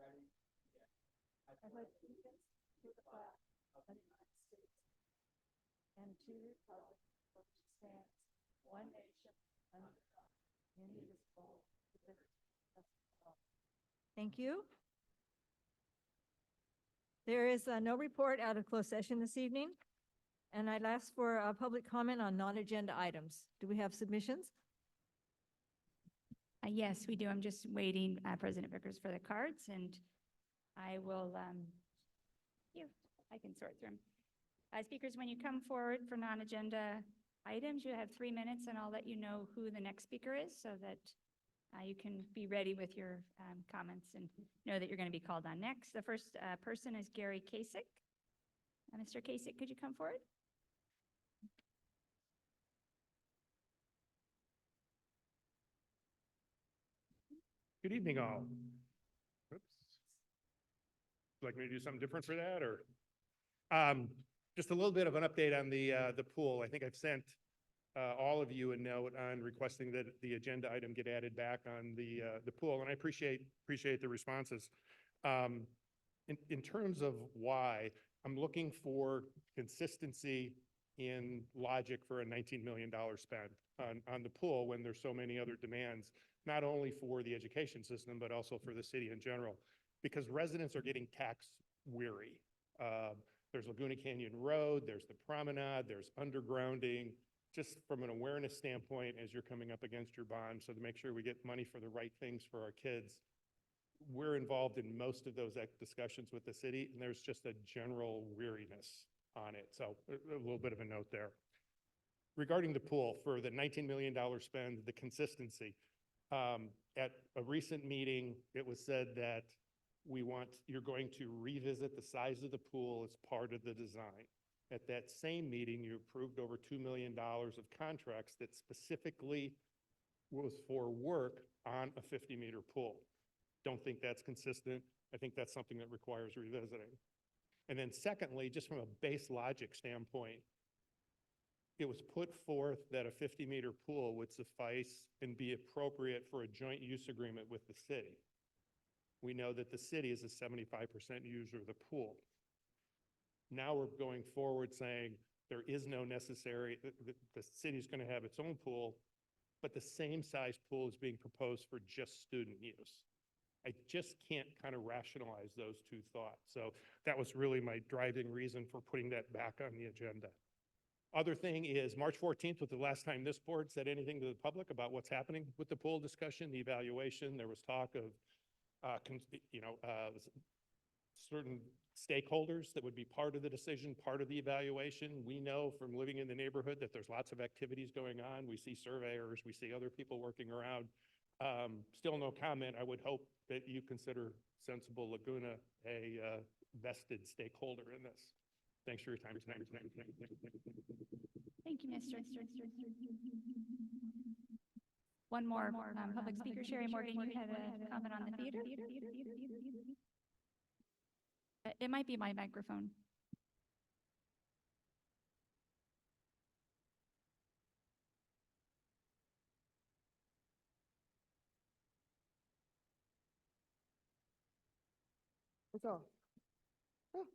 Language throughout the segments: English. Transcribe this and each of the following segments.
I pledge allegiance to the flag of the United States and to the republic for which it stands, one nation, under God, indivisible, with liberty and justice for all. Thank you. There is no report out of closed session this evening, and I'd ask for a public comment on non-agenda items. Do we have submissions? Yes, we do. I'm just waiting, President Vickers, for the cards, and I will, I can sort through them. Speakers, when you come forward for non-agenda items, you have 3 minutes, and I'll let you know who the next speaker is so that you can be ready with your comments and know that you're going to be called on next. The first person is Gary Kasich. Mr. Kasich, could you come forward? Good evening, all. Oops. Would you like me to do something different for that, or? Just a little bit of an update on the pool. I think I've sent all of you a note on requesting that the agenda item get added back on the pool, and I appreciate the responses. In terms of why, I'm looking for consistency in logic for a $19 million spend on the pool when there's so many other demands, not only for the education system, but also for the city in general, because residents are getting tax weary. There's Laguna Canyon Road, there's the promenade, there's undergrounding, just from an awareness standpoint as you're coming up against your bond, so to make sure we get money for the right things for our kids. We're involved in most of those discussions with the city, and there's just a general weariness on it. So a little bit of a note there. Regarding the pool, for the $19 million spend, the consistency, at a recent meeting, it was said that you're going to revisit the size of the pool as part of the design. At that same meeting, you approved over $2 million of contracts that specifically was for work on a 50-meter pool. Don't think that's consistent. I think that's something that requires revisiting. And then secondly, just from a base logic standpoint, it was put forth that a 50-meter pool would suffice and be appropriate for a joint use agreement with the city. We know that the city is a 75% user of the pool. Now we're going forward saying there is no necessary, the city's going to have its own pool, but the same size pool is being proposed for just student use. I just can't kind of rationalize those two thoughts. So that was really my driving reason for putting that back on the agenda. Other thing is March 14th was the last time this board said anything to the public about what's happening with the pool discussion, the evaluation. There was talk of certain stakeholders that would be part of the decision, part of the evaluation. We know from living in the neighborhood that there's lots of activities going on. We see surveyors, we see other people working around. Still no comment. I would hope that you consider Sensible Laguna a vested stakeholder in this. Thanks for your time tonight. Thank you, Mr. One more public speaker, Sherry Morgan, you had a comment on the theater? It might be my microphone. It's off. Oh.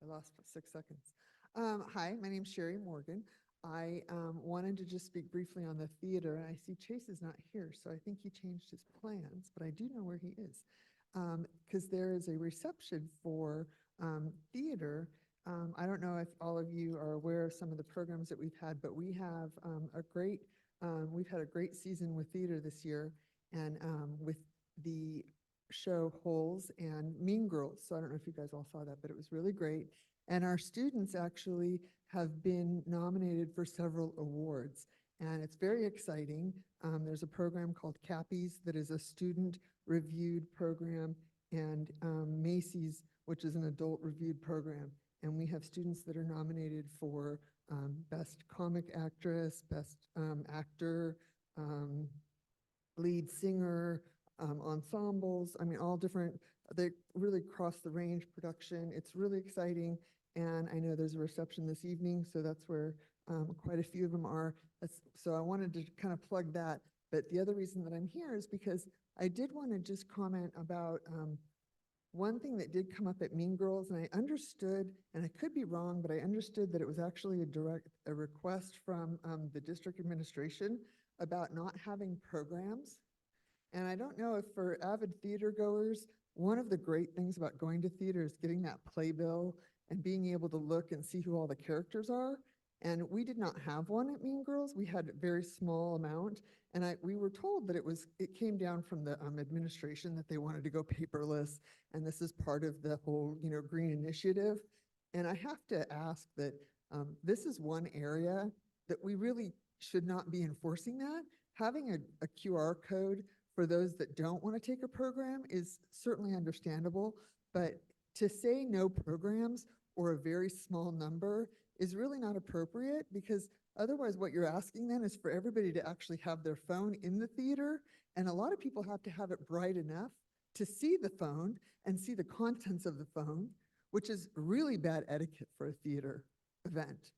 I lost 6 seconds. Hi, my name's Sherry Morgan. I wanted to just speak briefly on the theater, and I see Chase is not here, so I think he changed his plans, but I do know where he is. Because there is a reception for theater. I don't know if all of you are aware of some of the programs that we've had, but we have we've had a great season with theater this year, and with the show Holes and Mean Girls. So I don't know if you guys all saw that, but it was really great. And our students actually have been nominated for several awards, and it's very exciting. There's a program called Cappies that is a student reviewed program, and Macy's, which is an adult reviewed program. And we have students that are nominated for Best Comic Actress, Best Actor, Lead Singer, ensembles. I mean, all different, they really cross the range production. It's really exciting. And I know there's a reception this evening, so that's where quite a few of them are. So I wanted to kind of plug that. But the other reason that I'm here is because I did want to just comment about one thing that did come up at Mean Girls, and I understood, and I could be wrong, but I understood that it was actually a request from the district administration about not having programs. And I don't know if for avid theater goers, one of the great things about going to theater is getting that playbill and being able to look and see who all the characters are. And we did not have one at Mean Girls. We had a very small amount. And we were told that it came down from the administration that they wanted to go paperless. And this is part of the whole, green initiative. And I have to ask that this is one area that we really should not be enforcing that. Having a QR code for those that don't want to take a program is certainly understandable, but to say no programs or a very small number is really not appropriate, because otherwise what you're asking then is for everybody to actually have their phone in the theater, and a lot of people have to have it bright enough to see the phone and see the contents of the phone, which is really bad etiquette for a theater event.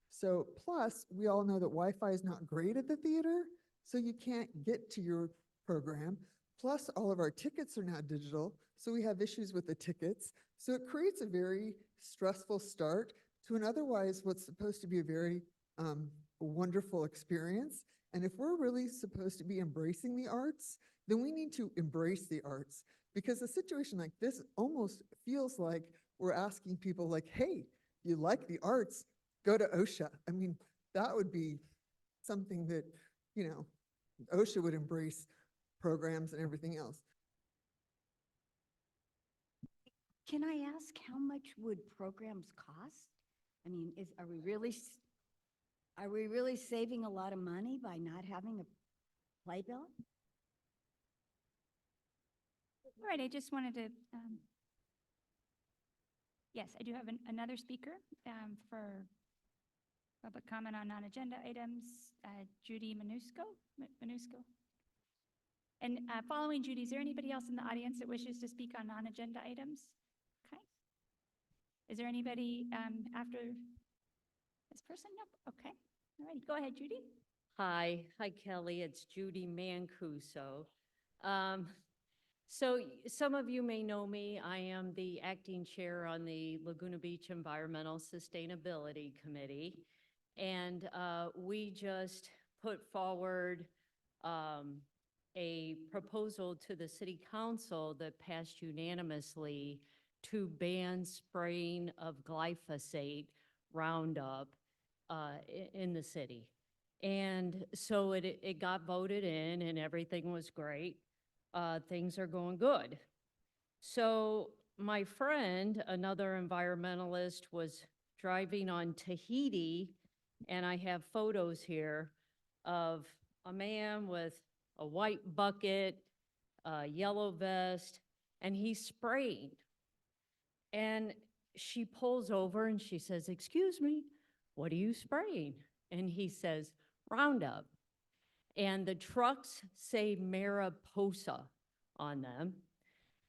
So plus, we all know that Wi-Fi is not great at the theater, so you can't get to your program. Plus, all of our tickets are now digital, so we have issues with the tickets. So it creates a very stressful start to an otherwise what's supposed to be a very wonderful experience. And if we're really supposed to be embracing the arts, then we need to embrace the arts, because a situation like this almost feels like we're asking people like, hey, you like the arts, go to OSHA. I mean, that would be something that, OSHA would embrace programs and everything else. Can I ask, how much would programs cost? I mean, are we really saving a lot of money by not having a playbill? All right, I just wanted to, yes, I do have another speaker for public comment on non-agenda items, Judy Manusco. And following Judy, is there anybody else in the audience that wishes to speak on non-agenda items? Okay. Is there anybody after this person? Nope. Okay. All right, go ahead, Judy. Hi, Kelly, it's Judy Mancuso. So some of you may know me. I am the acting chair on the Laguna Beach Environmental Sustainability Committee. And we just put forward a proposal to the City Council that passed unanimously to ban spraying of glyphosate Roundup in the city. And so it got voted in and everything was great. Things are going good. So my friend, another environmentalist, was driving on Tahiti, and I have photos here of a man with a white bucket, a yellow vest, and he's spraying. And she pulls over and she says, "Excuse me, what are you spraying?" And he says, "Roundup." And the trucks say Mariposa on them.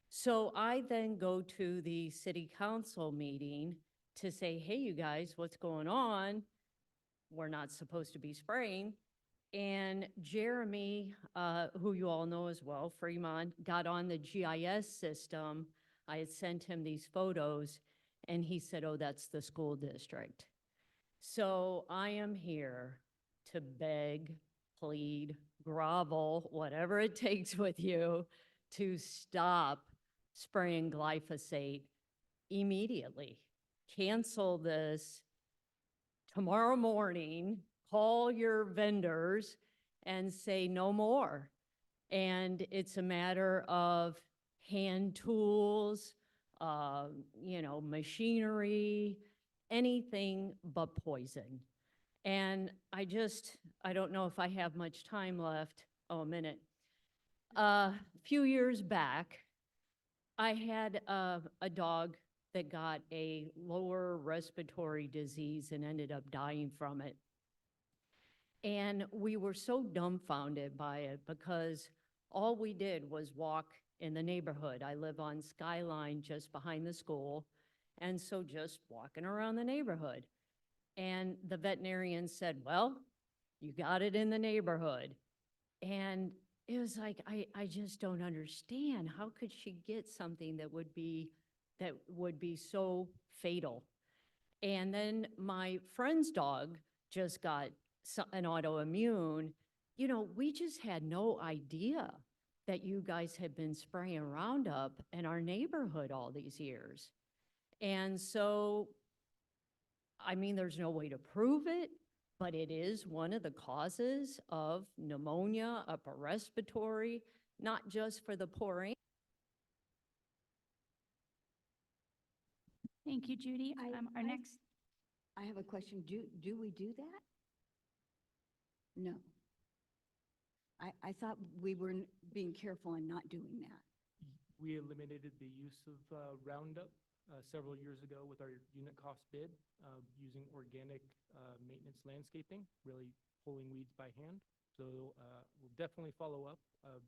So I then go to the city council meeting to say, "Hey, you guys, what's going on? We're not supposed to be spraying." And Jeremy, who you all know as well, Fremont, got on the GIS system. I had sent him these photos, and he said, "Oh, that's the school district." So I am here to beg, plead, grovel, whatever it takes with you, to stop spraying glyphosate immediately. Cancel this tomorrow morning, call your vendors and say no more. And it's a matter of hand tools, machinery, anything but poison. And I don't know if I have much time left. Oh, a minute. A few years back, I had a dog that got a lower respiratory disease and ended up dying from it. And we were so dumbfounded by it because all we did was walk in the neighborhood. I live on Skyline just behind the school, and so just walking around the neighborhood. And the veterinarian said, "Well, you got it in the neighborhood. And it was like, I just don't understand. How could she get something that would be so fatal? And then my friend's dog just got an autoimmune. You know, we just had no idea that you guys had been spraying Roundup in our neighborhood all these years. And so, I mean, there's no way to prove it, but it is one of the causes of pneumonia, upper respiratory, not just for the poor animals. Thank you, Judy. Our next, I have a question. Do we do that? No. I thought we were being careful in not doing that. We eliminated the use of Roundup several years ago with our unit cost bid, using organic maintenance landscaping, really pulling weeds by hand. So we'll definitely follow up.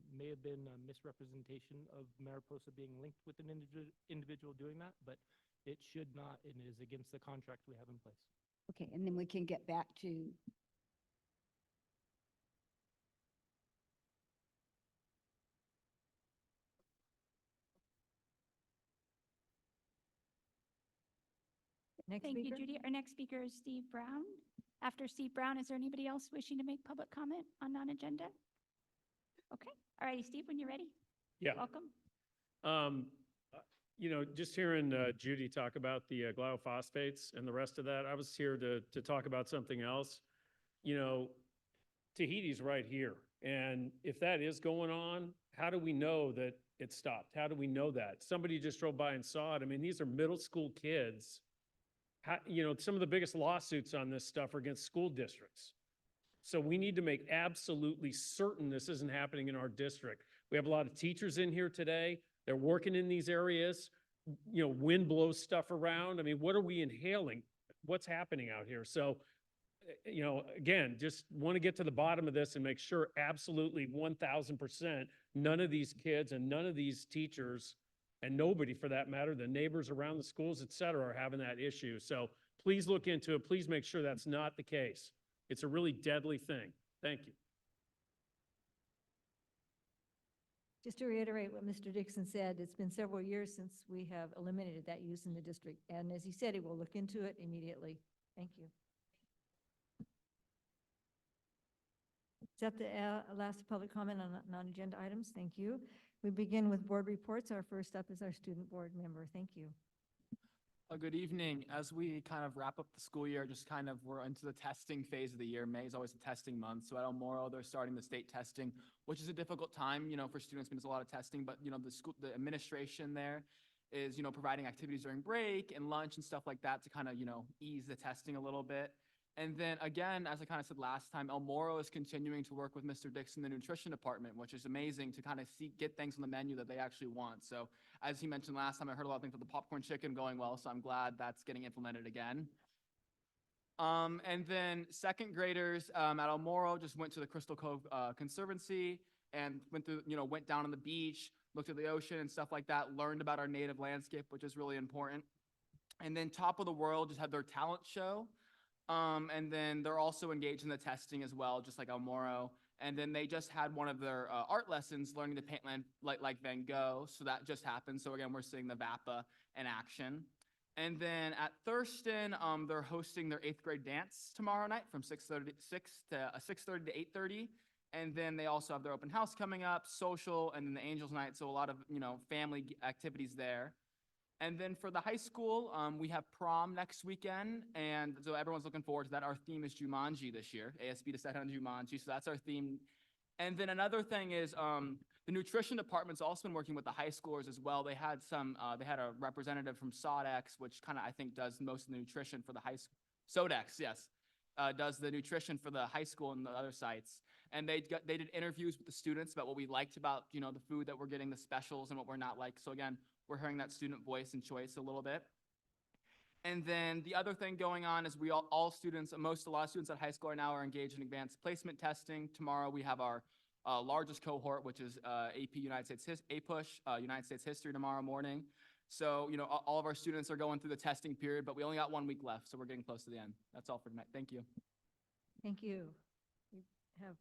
May have been a misrepresentation of Mariposa being linked with an individual doing that, but it should not, and is against the contract we have in place. Okay, and then we can get back to, Next thank you, speaker? Judy. Our next speaker is Steve Brown. After Steve Brown, is there anybody else wishing to make public comment on non-agenda? Okay, all righty, Steve, when you're ready, Yeah, welcome. just hearing Judy talk about the glyphosates and the rest of that, I was here to talk about something else. Tahiti's right here. And if that is going on, how do we know that it stopped? How do we know that? Somebody just drove by and saw it. I mean, these are middle school kids. Some of the biggest lawsuits on this stuff are against school districts. So we need to make absolutely certain this isn't happening in our district. We have a lot of teachers in here today. They're working in these areas. Wind blows stuff around. I mean, what are we inhaling? What's happening out here? So, again, just want to get to the bottom of this and make sure absolutely 1000% none of these kids and none of these teachers, and nobody for that matter, the neighbors around the schools, et cetera, are having that issue. So please look into it. Please make sure that's not the case. It's a really deadly thing. Thank you. Just to reiterate what Mr. Dixon said, it's been several years since we have eliminated that use in the district. And as he said, he will look into it immediately. Thank you. Is that the last public comment on non-agenda items? Thank you. We begin with board reports. Our first up is our student board member. Thank you. Good evening. As we kind of wrap up the school year, we're into the testing phase of the year. May is always a testing month. So at El Moro, they're starting the state testing, which is a difficult time, for students because there's a lot of testing, but the administration there is, providing activities during break and lunch and stuff like that to kind of, ease the testing a little bit. And then again, as I kind of said last time, El Moro is continuing to work with Mr. Dixon, the nutrition department, which is amazing to kind of get things on the menu that they actually want. So as he mentioned last time, I heard a lot of things about the popcorn chicken going well, so I'm glad that's getting implemented again. And then second graders at El Moro just went to the Crystal Cove Conservancy and went down on the beach, looked at the ocean and stuff like that, learned about our native landscape, which is really important. And then Top of the World just had their talent show. And then they're also engaged in the testing as well, just like El Moro. And then they just had one of their art lessons learning to paint like Van Gogh. So that just happened. So again, we're seeing the VAPA in action. And then at Thurston, they're hosting their 8th grade dance tomorrow night from 6:30 to 8:30. And then they also have their open house coming up, social, and then the Angels Night. So a lot of, family activities there. And then for the high school, we have prom next weekend, and so everyone's looking forward to that. Our theme is Jumanji this year, ASB decided on Jumanji, so that's our theme. And then another thing is the nutrition department's also been working with the high schoolers as well. They had a representative from Sodex, which kind of I think does most of the nutrition for the high school. Sodex, yes, does the nutrition for the high school and the other sites. And they did interviews with the students about what we liked about the food that we're getting, the specials, and what we're not like. So again, we're hearing that student voice and choice a little bit. And then the other thing going on is a lot of students at high school now are engaged in advanced placement testing. Tomorrow we have our largest cohort, which is AP United States United States History tomorrow morning. So, all of our students are going through the testing period, but we only got 1 week left, so we're getting close to the end. That's all for tonight. Thank you. Thank you. have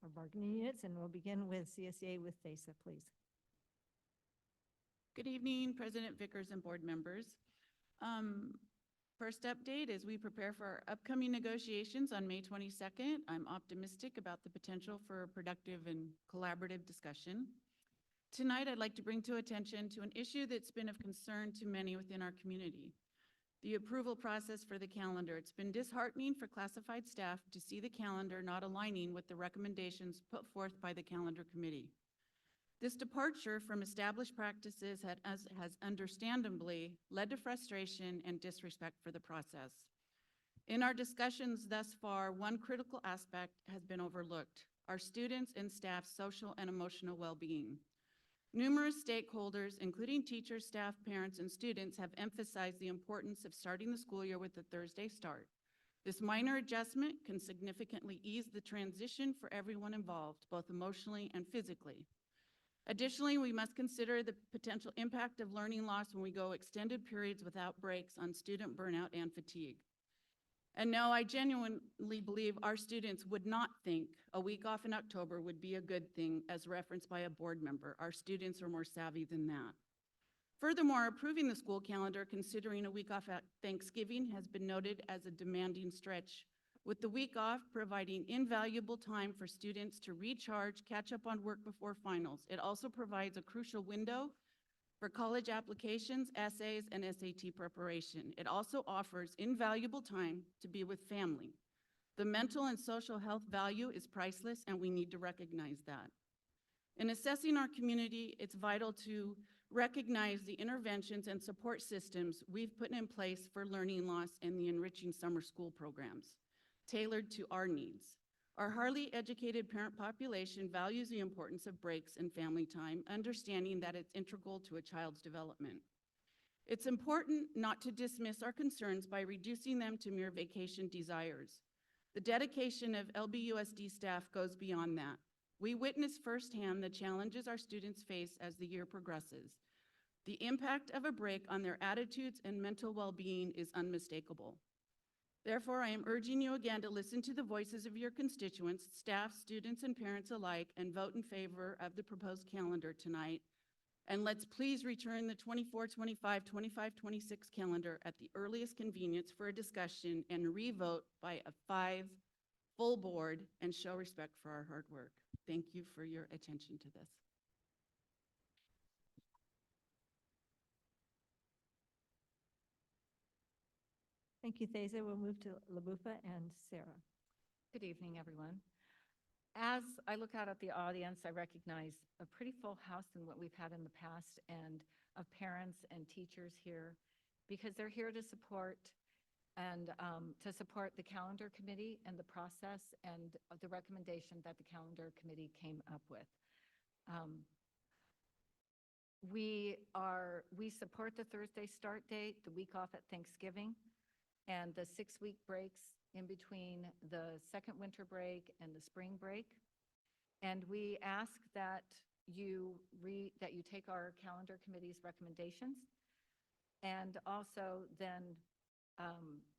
our bargaining units, and we'll begin with CSEA with Thesa, please. Good evening, President Vickers and board members. First update as we prepare for our upcoming negotiations on May 22nd. I'm optimistic about the potential for a productive and collaborative discussion. Tonight, I'd like to bring to attention to an issue that's been of concern to many within our community. The approval process for the calendar. It's been disheartening for classified staff to see the calendar not aligning with the recommendations put forth by the calendar committee. This departure from established practices has understandably led to frustration and disrespect for the process. In our discussions thus far, one critical aspect has been overlooked: our students and staff's social and emotional well-being. Numerous stakeholders, including teachers, staff, parents, and students, have emphasized the importance of starting the school year with a Thursday start. This minor adjustment can significantly ease the transition for everyone involved, both emotionally and physically. Additionally, we must consider the potential impact of learning loss when we go extended periods without breaks on student burnout and fatigue. And no, I genuinely believe our students would not think a week off in October would be a good thing, as referenced by a board member. Our students are more savvy than that. Furthermore, approving the school calendar considering a week off at Thanksgiving has been noted as a demanding stretch, with the week off providing invaluable time for students to recharge, catch up on work before finals. It also provides a crucial window for college applications, essays, and SAT preparation. It also offers invaluable time to be with family. The mental and social health value is priceless, and we need to recognize that. In assessing our community, it's vital to recognize the interventions and support systems we've put in place for learning loss and the enriching summer school programs, tailored to our needs. Our highly educated parent population values the importance of breaks and family time, understanding that it's integral to a child's development. It's important not to dismiss our concerns by reducing them to mere vacation desires. The dedication of LBUSD staff goes beyond that. We witness firsthand the challenges our students face as the year progresses. The impact of a break on their attitudes and mental well-being is unmistakable. Therefore, I am urging you again to listen to the voices of your constituents, staff, students, and parents alike, and vote in favor of the proposed calendar tonight. And let's please return the 24-25, 25-26 calendar at the earliest convenience for a discussion and re-vote by a 5 full board and show respect for our hard work. Thank you for your attention to this. Thank you, Thesa. We'll move to Labufa and Sarah. Good evening, everyone. As I look out at the audience, I recognize a pretty full house in what we've had in the past, and of parents and teachers here, because they're here to support the calendar committee and the process and the recommendation that the calendar committee came up with. We support the Thursday start date, the week off at Thanksgiving, and the 6-week breaks in between the second winter break and the spring break. And we ask that you take our calendar committee's recommendations, and also then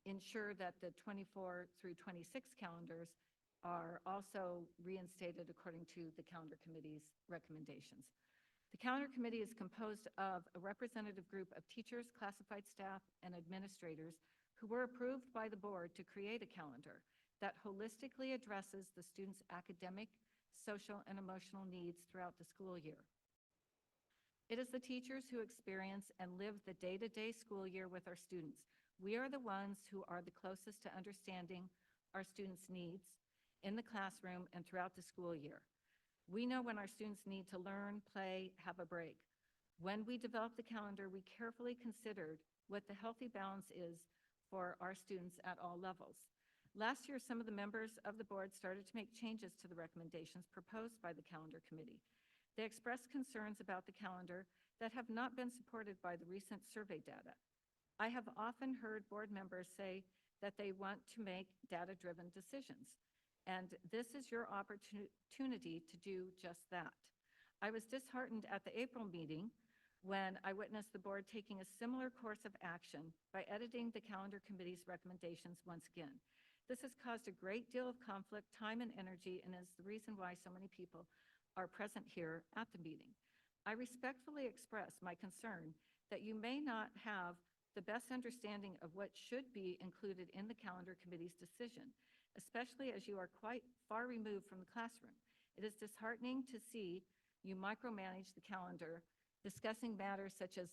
ensure that the 24 through 26 calendars are also reinstated according to the calendar committee's recommendations. The calendar committee is composed of a representative group of teachers, classified staff, and administrators who were approved by the board to create a calendar that holistically addresses the students' academic, social, and emotional needs throughout the school year. It is the teachers who experience and live the day-to-day school year with our students. We are the ones who are the closest to understanding our students' needs in the classroom and throughout the school year. We know when our students need to learn, play, have a break. When we developed the calendar, we carefully considered what the healthy balance is for our students at all levels. Last year, some of the members of the board started to make changes to the recommendations proposed by the calendar committee. They expressed concerns about the calendar that have not been supported by the recent survey data. I have often heard board members say that they want to make data-driven decisions, and this is your opportunity to do just that. I was disheartened at the April meeting when I witnessed the board taking a similar course of action by editing the calendar committee's recommendations once again. This has caused a great deal of conflict, time, and energy, and is the reason why so many people are present here at the meeting. I respectfully express my concern that you may not have the best understanding of what should be included in the calendar committee's decision, especially as you are quite far removed from the classroom. It is disheartening to see you micromanage the calendar, discussing matters such as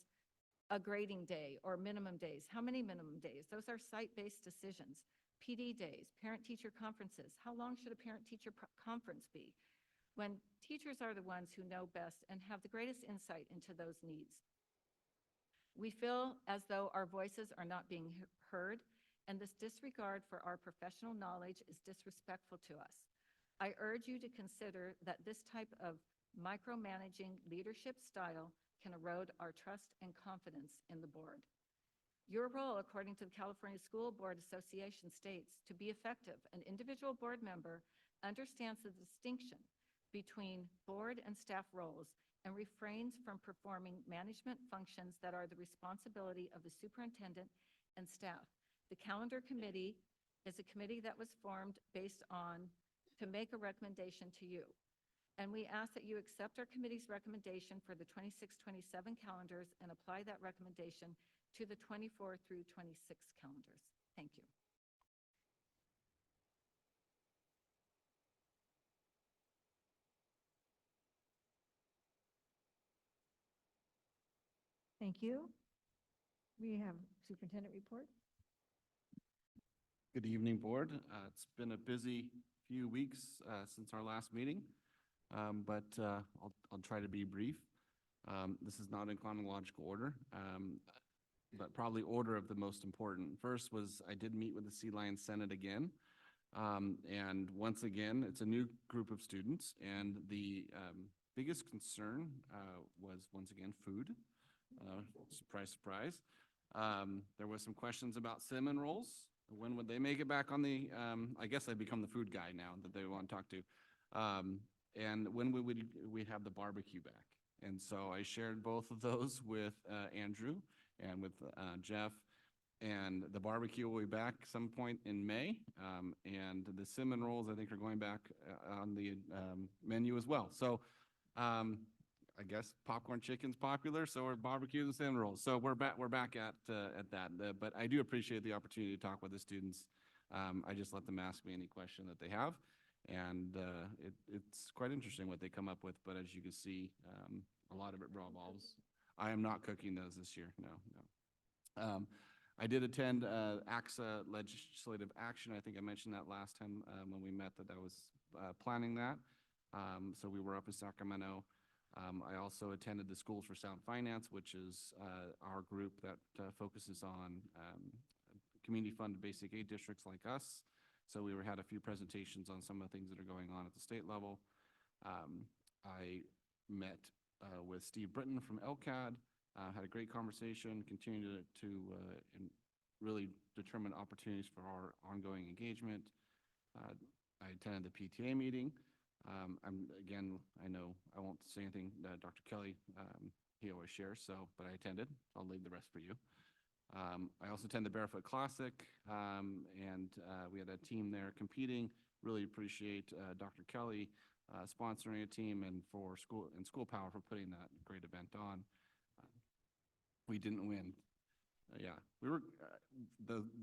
a grading day or minimum days. How many minimum days? Those are site-based decisions. PD days, parent-teacher conferences. How long should a parent-teacher conference be? When teachers are the ones who know best and have the greatest insight into those needs. We feel as though our voices are not being heard, and this disregard for our professional knowledge is disrespectful to us. I urge you to consider that this type of micromanaging leadership style can erode our trust and confidence in the board. Your role, according to the California School Board Association, states, to be effective, an individual board member understands the distinction between board and staff roles and refrains from performing management functions that are the responsibility of the superintendent and staff. The calendar committee is a committee that was formed based on to make a recommendation to you. And we ask that you accept our committee's recommendation for the 26-27 calendars and apply that recommendation to the 24 through 26 calendars. Thank you. Thank you. We have superintendent report. Good evening, Board. It's been a busy few weeks since our last meeting, but I'll try to be brief. This is not in chronological order, but probably order of the most important. First was I did meet with the Sea Lions Senate again, and once again, it's a new group of students, and the biggest concern was once again food. Surprise, surprise. There was some questions about cinnamon rolls. When would they make it back on the, I guess I'd become the food guy now that they want to talk to. And when would we have the barbecue back? And so I shared both of those with Andrew and with Jeff. And the barbecue will be back some point in May. And the cinnamon rolls, I think, are going back on the menu as well. So I guess popcorn chicken's popular, so are barbecues and cinnamon rolls. So we're back at that. But I do appreciate the opportunity to talk with the students. I just let them ask me any question that they have, and it's quite interesting what they come up with. But as you can see, a lot of it revolves. I am not cooking those this year. No. I did attend AXA Legislative Action. I think I mentioned that last time when we met that I was planning that. So we were up in Sacramento. I also attended the Schools for Sound Finance, which is our group that focuses on community-funded basic aid districts like us. So we had a few presentations on some of the things that are going on at the state level. I met with Steve Britton from LCAD, had a great conversation, continued to really determine opportunities for our ongoing engagement. I attended the PTA meeting. Again, I know I won't say anything that Dr. Kelly, he always shares, but I attended. I'll leave the rest for you. I also attended the Barefoot Classic, and we had a team there competing. Really appreciate Dr. Kelly sponsoring a team and for School Power for putting that great event on. We didn't win. Yeah, we were.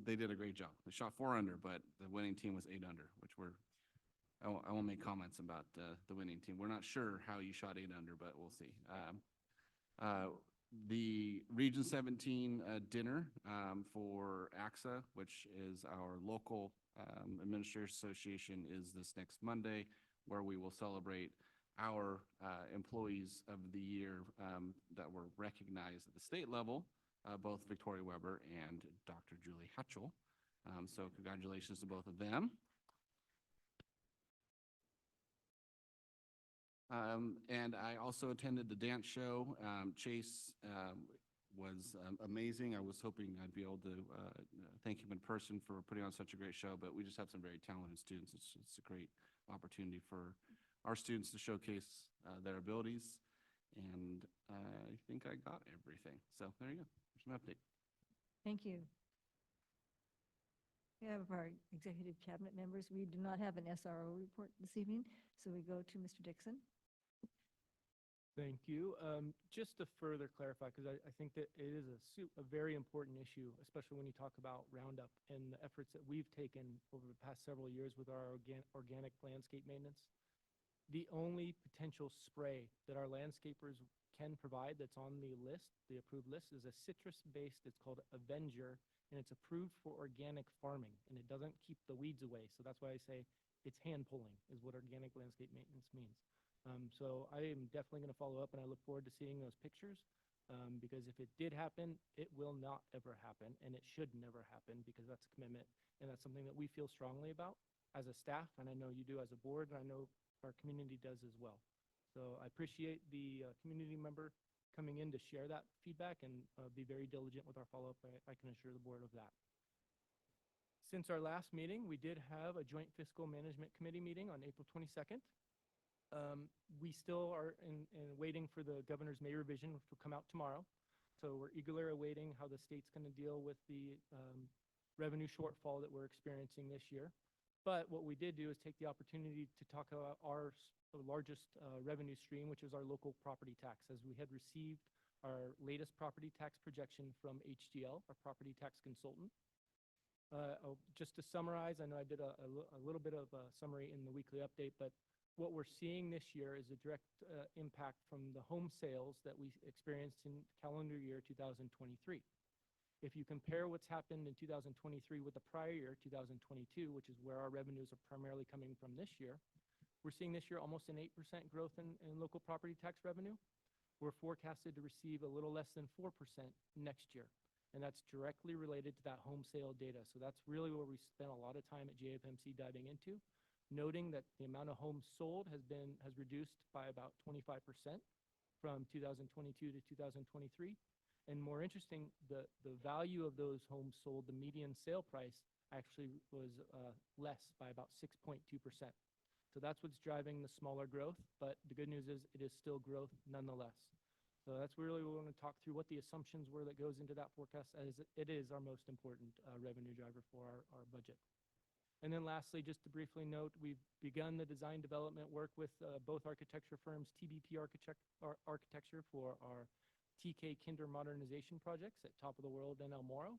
They did a great job. They shot 4 under, but the winning team was 8 under, which were. I won't make comments about the winning team. We're not sure how you shot 8 under, but we'll see. The Region 17 dinner for AXA, which is our local administrators association, is this next Monday, where we will celebrate our employees of the year that were recognized at the state level, both Victoria Weber and Dr. Julie Hatchell. So congratulations to both of them. And I also attended the dance show. Chase was amazing. I was hoping I'd be able to thank him in person for putting on such a great show, but we just have some very talented students. It's a great opportunity for our students to showcase their abilities. And I think I got everything. So there you go. There's an update. Thank you. We have our executive cabinet members. We do not have an SRO report this evening, so we go to Mr. Dixon. Thank you. Just to further clarify, because I think that it is a very important issue, especially when you talk about Roundup and the efforts that we've taken over the past several years with our organic landscape maintenance. The only potential spray that our landscapers can provide that's on the list, the approved list, is a citrus-based, it's called Avenger, and it's approved for organic farming, and it doesn't keep the weeds away. So that's why I say it's hand pulling is what organic landscape maintenance means. So I am definitely going to follow up, and I look forward to seeing those pictures, because if it did happen, it will not ever happen, and it should never happen, because that's a commitment, and that's something that we feel strongly about as a staff, and I know you do as a board, and I know our community does as well. So I appreciate the community member coming in to share that feedback, and be very diligent with our follow-up. I can assure the board of that. Since our last meeting, we did have a joint fiscal management committee meeting on April 22nd. We still are waiting for the governor's May revision, which will come out tomorrow. So we're eagerly awaiting how the state's going to deal with the revenue shortfall that we're experiencing this year. But what we did do is take the opportunity to talk about our largest revenue stream, which is our local property tax, as we had received our latest property tax projection from HDL, our property tax consultant. Just to summarize, I know I did a little bit of a summary in the weekly update, but what we're seeing this year is a direct impact from the home sales that we experienced in calendar year 2023. If you compare what's happened in 2023 with the prior year, 2022, which is where our revenues are primarily coming from this year, we're seeing this year almost an 8% growth in local property tax revenue. We're forecasted to receive a little less than 4% next year, and that's directly related to that home sale data. So that's really where we spent a lot of time at JFMC diving into, noting that the amount of homes sold has reduced by about 25% from 2022 to 2023. And more interesting, the value of those homes sold, the median sale price actually was less by about 6.2%. So that's what's driving the smaller growth, but the good news is it is still growth nonetheless. So that's really what we want to talk through, what the assumptions were that goes into that forecast, as it is our most important revenue driver for our budget. And then lastly, just to briefly note, we've begun the design development work with both architecture firms, TBP Architecture for our TK Kinder modernization projects at Top of the World and El Moro.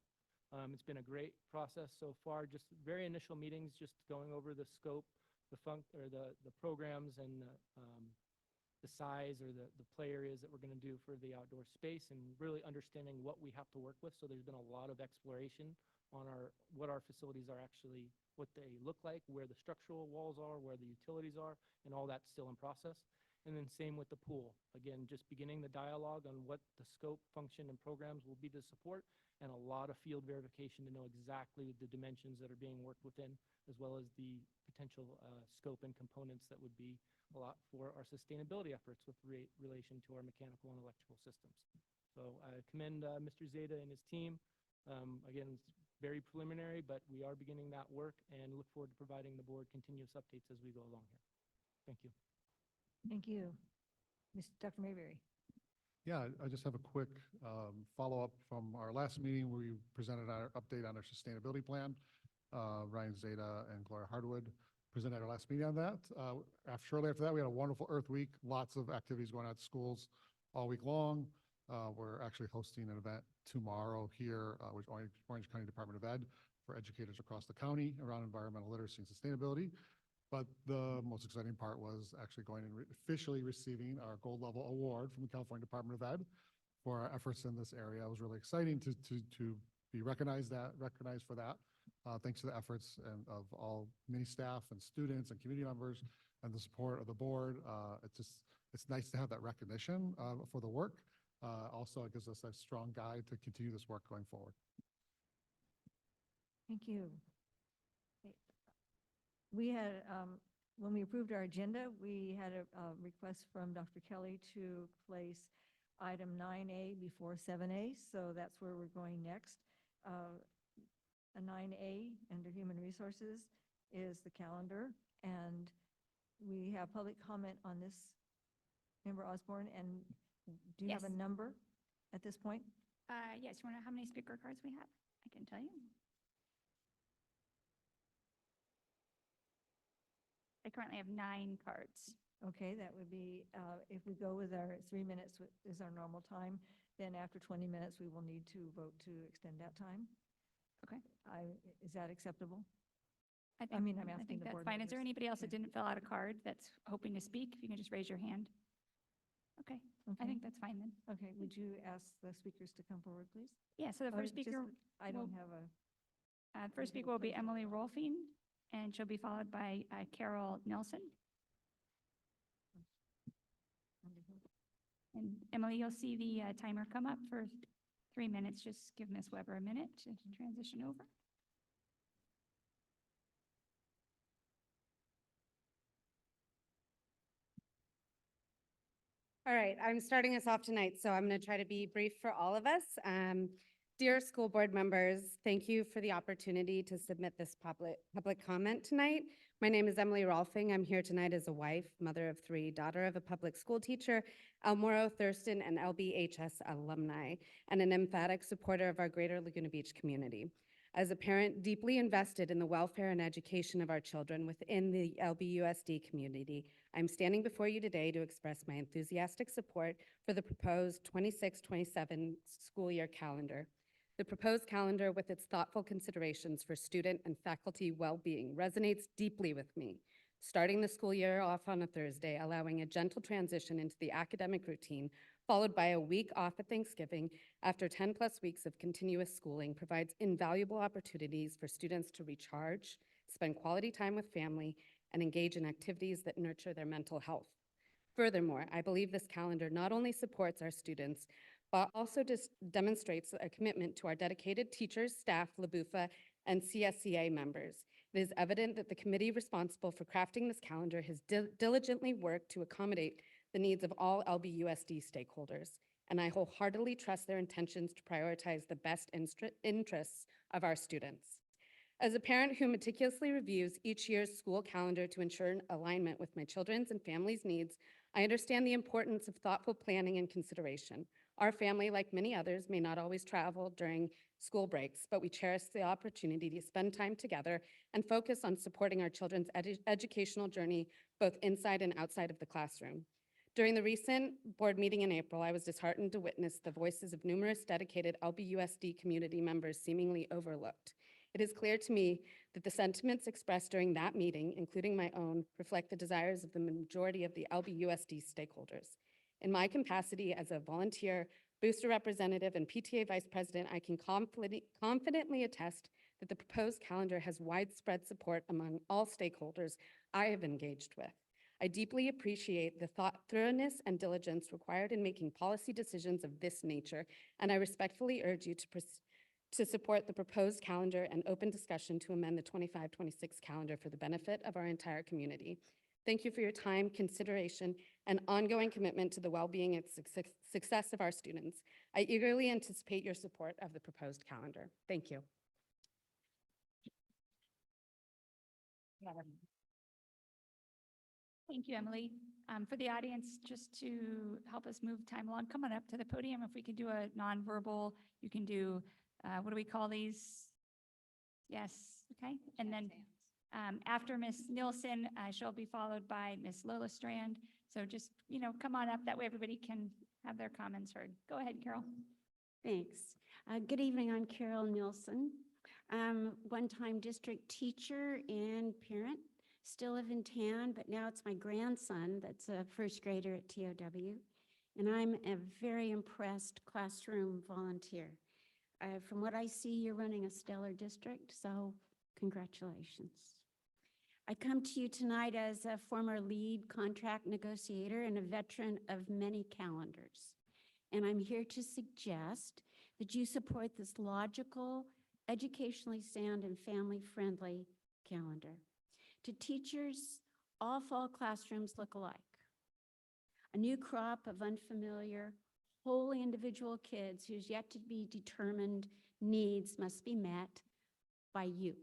It's been a great process so far, just very initial meetings, just going over the scope, the programs, and the size or the play areas that we're going to do for the outdoor space, and really understanding what we have to work with. So there's been a lot of exploration on what our facilities are actually, what they look like, where the structural walls are, where the utilities are, and all that's still in process. And then same with the pool. Again, just beginning the dialogue on what the scope, function, and programs will be to support, and a lot of field verification to know exactly the dimensions that are being worked within, as well as the potential scope and components that would be a lot for our sustainability efforts with relation to our mechanical and electrical systems. So I commend Mr. Zeta and his team. Again, it's very preliminary, but we are beginning that work and look forward to providing the board continuous updates as we go along here. Thank you. Thank you. Dr. Mayberry. Yeah, I just have a quick follow-up from our last meeting where we presented our update on our sustainability plan. Ryan Zeta and Gloria Hardwood presented our last meeting on that. Shortly after that, we had a wonderful Earth Week, lots of activities going on at schools all week long. We're actually hosting an event tomorrow here with Orange County Department of Ed for educators across the county around environmental literacy and sustainability. But the most exciting part was actually going and officially receiving our gold level award from the California Department of Ed for our efforts in this area. It was really exciting to be recognized for that. Thanks to the efforts of all many staff and students and community members and the support of the board. It's nice to have that recognition for the work. Also, it gives us a strong guide to continue this work going forward. Thank you. We had, when we approved our agenda, we had a request from Dr. Kelly to place item 9A before 7A, so that's where we're going next. A 9A under Human Resources is the calendar, and we have public comment on this. Member Osborne, and do you have a Yes. number at this point? Yes, you want to know how many speaker cards we have? I can tell you. currently have 9 cards. Okay, that would be, if we go with our 3 minutes is our normal time, then after 20 minutes, we will need to vote to extend that time. Okay. Is that acceptable? I I mean, I'm I asking think the that's board fine. Is there members. anybody else that Yeah. didn't fill out a card that's hoping to speak? If you can just raise your hand. Okay, I Okay. think that's fine then. Okay, would you ask the speakers to come forward, please? Yeah, so the Oh, first just- speaker, I don't will- have a, first speaker will be Emily Rolfing, and she'll be followed by Carol Nelson. And Emily, you'll see the timer come up for 3 minutes. Just give Ms. Weber a minute to transition over. All right, I'm starting us off tonight, so I'm going to try to be brief for all of us. Dear school board members, thank you for the opportunity to submit this public comment tonight. My name is Emily Rolfing. I'm here tonight as a wife, mother of 3, daughter of a public school teacher, El Moro Thurston and LBHS alumni, and an emphatic supporter of our greater Laguna Beach community. As a parent deeply invested in the welfare and education of our children within the LBUSD community, I'm standing before you today to express my enthusiastic support for the proposed 26-27 school year calendar. The proposed calendar, with its thoughtful considerations for student and faculty well-being, resonates deeply with me. Starting the school year off on a Thursday, allowing a gentle transition into the academic routine, followed by a week off at Thanksgiving after 10+ weeks of continuous schooling, provides invaluable opportunities for students to recharge, spend quality time with family, and engage in activities that nurture their mental health. Furthermore, I believe this calendar not only supports our students, but also demonstrates a commitment to our dedicated teachers, staff, LaBuFA, and CSCA members. It is evident that the committee responsible for crafting this calendar has diligently worked to accommodate the needs of all LBUSD stakeholders, and I wholeheartedly trust their intentions to prioritize the best interests of our students. As a parent who meticulously reviews each year's school calendar to ensure alignment with my children's and family's needs, I understand the importance of thoughtful planning and consideration. Our family, like many others, may not always travel during school breaks, but we cherish the opportunity to spend time together and focus on supporting our children's educational journey, both inside and outside of the classroom. During the recent board meeting in April, I was disheartened to witness the voices of numerous dedicated LBUSD community members seemingly overlooked. It is clear to me that the sentiments expressed during that meeting, including my own, reflect the desires of the majority of the LBUSD stakeholders. In my capacity as a volunteer, booster representative, and PTA vice president, I can confidently attest that the proposed calendar has widespread support among all stakeholders I have engaged with. I deeply appreciate the thoroughness and diligence required in making policy decisions of this nature, and I respectfully urge you to support the proposed calendar and open discussion to amend the 25-26 calendar for the benefit of our entire community. Thank you for your time, consideration, and ongoing commitment to the well-being and success of our students. I eagerly anticipate your support of the proposed calendar. Thank you. Thank you, Emily. For the audience, just to help us move time along, come on up to the podium. If we could do a nonverbal, you can do, what do we call these? Yes, okay. And then after Ms. Nilsson, she'll be followed by Ms. Lola Strand. So just, come on up. That way everybody can have their comments heard. Go ahead, Carol. Thanks. Good evening, I'm Carol Nilsson. One-time district teacher and parent. Still live in town, but now it's my grandson that's a first grader at TOW. And I'm a very impressed classroom volunteer. From what I see, you're running a stellar district, so congratulations. I come to you tonight as a former lead contract negotiator and a veteran of many calendars. And I'm here to suggest that you support this logical, educationally sound, and family-friendly calendar. To teachers, all fall classrooms look alike. A new crop of unfamiliar, wholly individual kids whose yet to be determined needs must be met by you.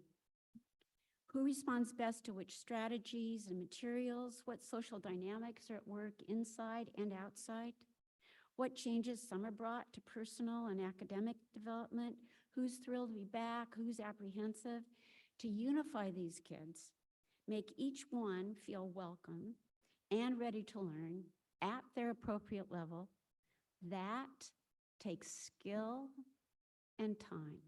Who responds best to which strategies and materials? What social dynamics are at work inside and outside? What changes summer brought to personal and academic development? Who's thrilled to be back? Who's apprehensive? To unify these kids, make each one feel welcome and ready to learn at their appropriate level, that takes skill and time.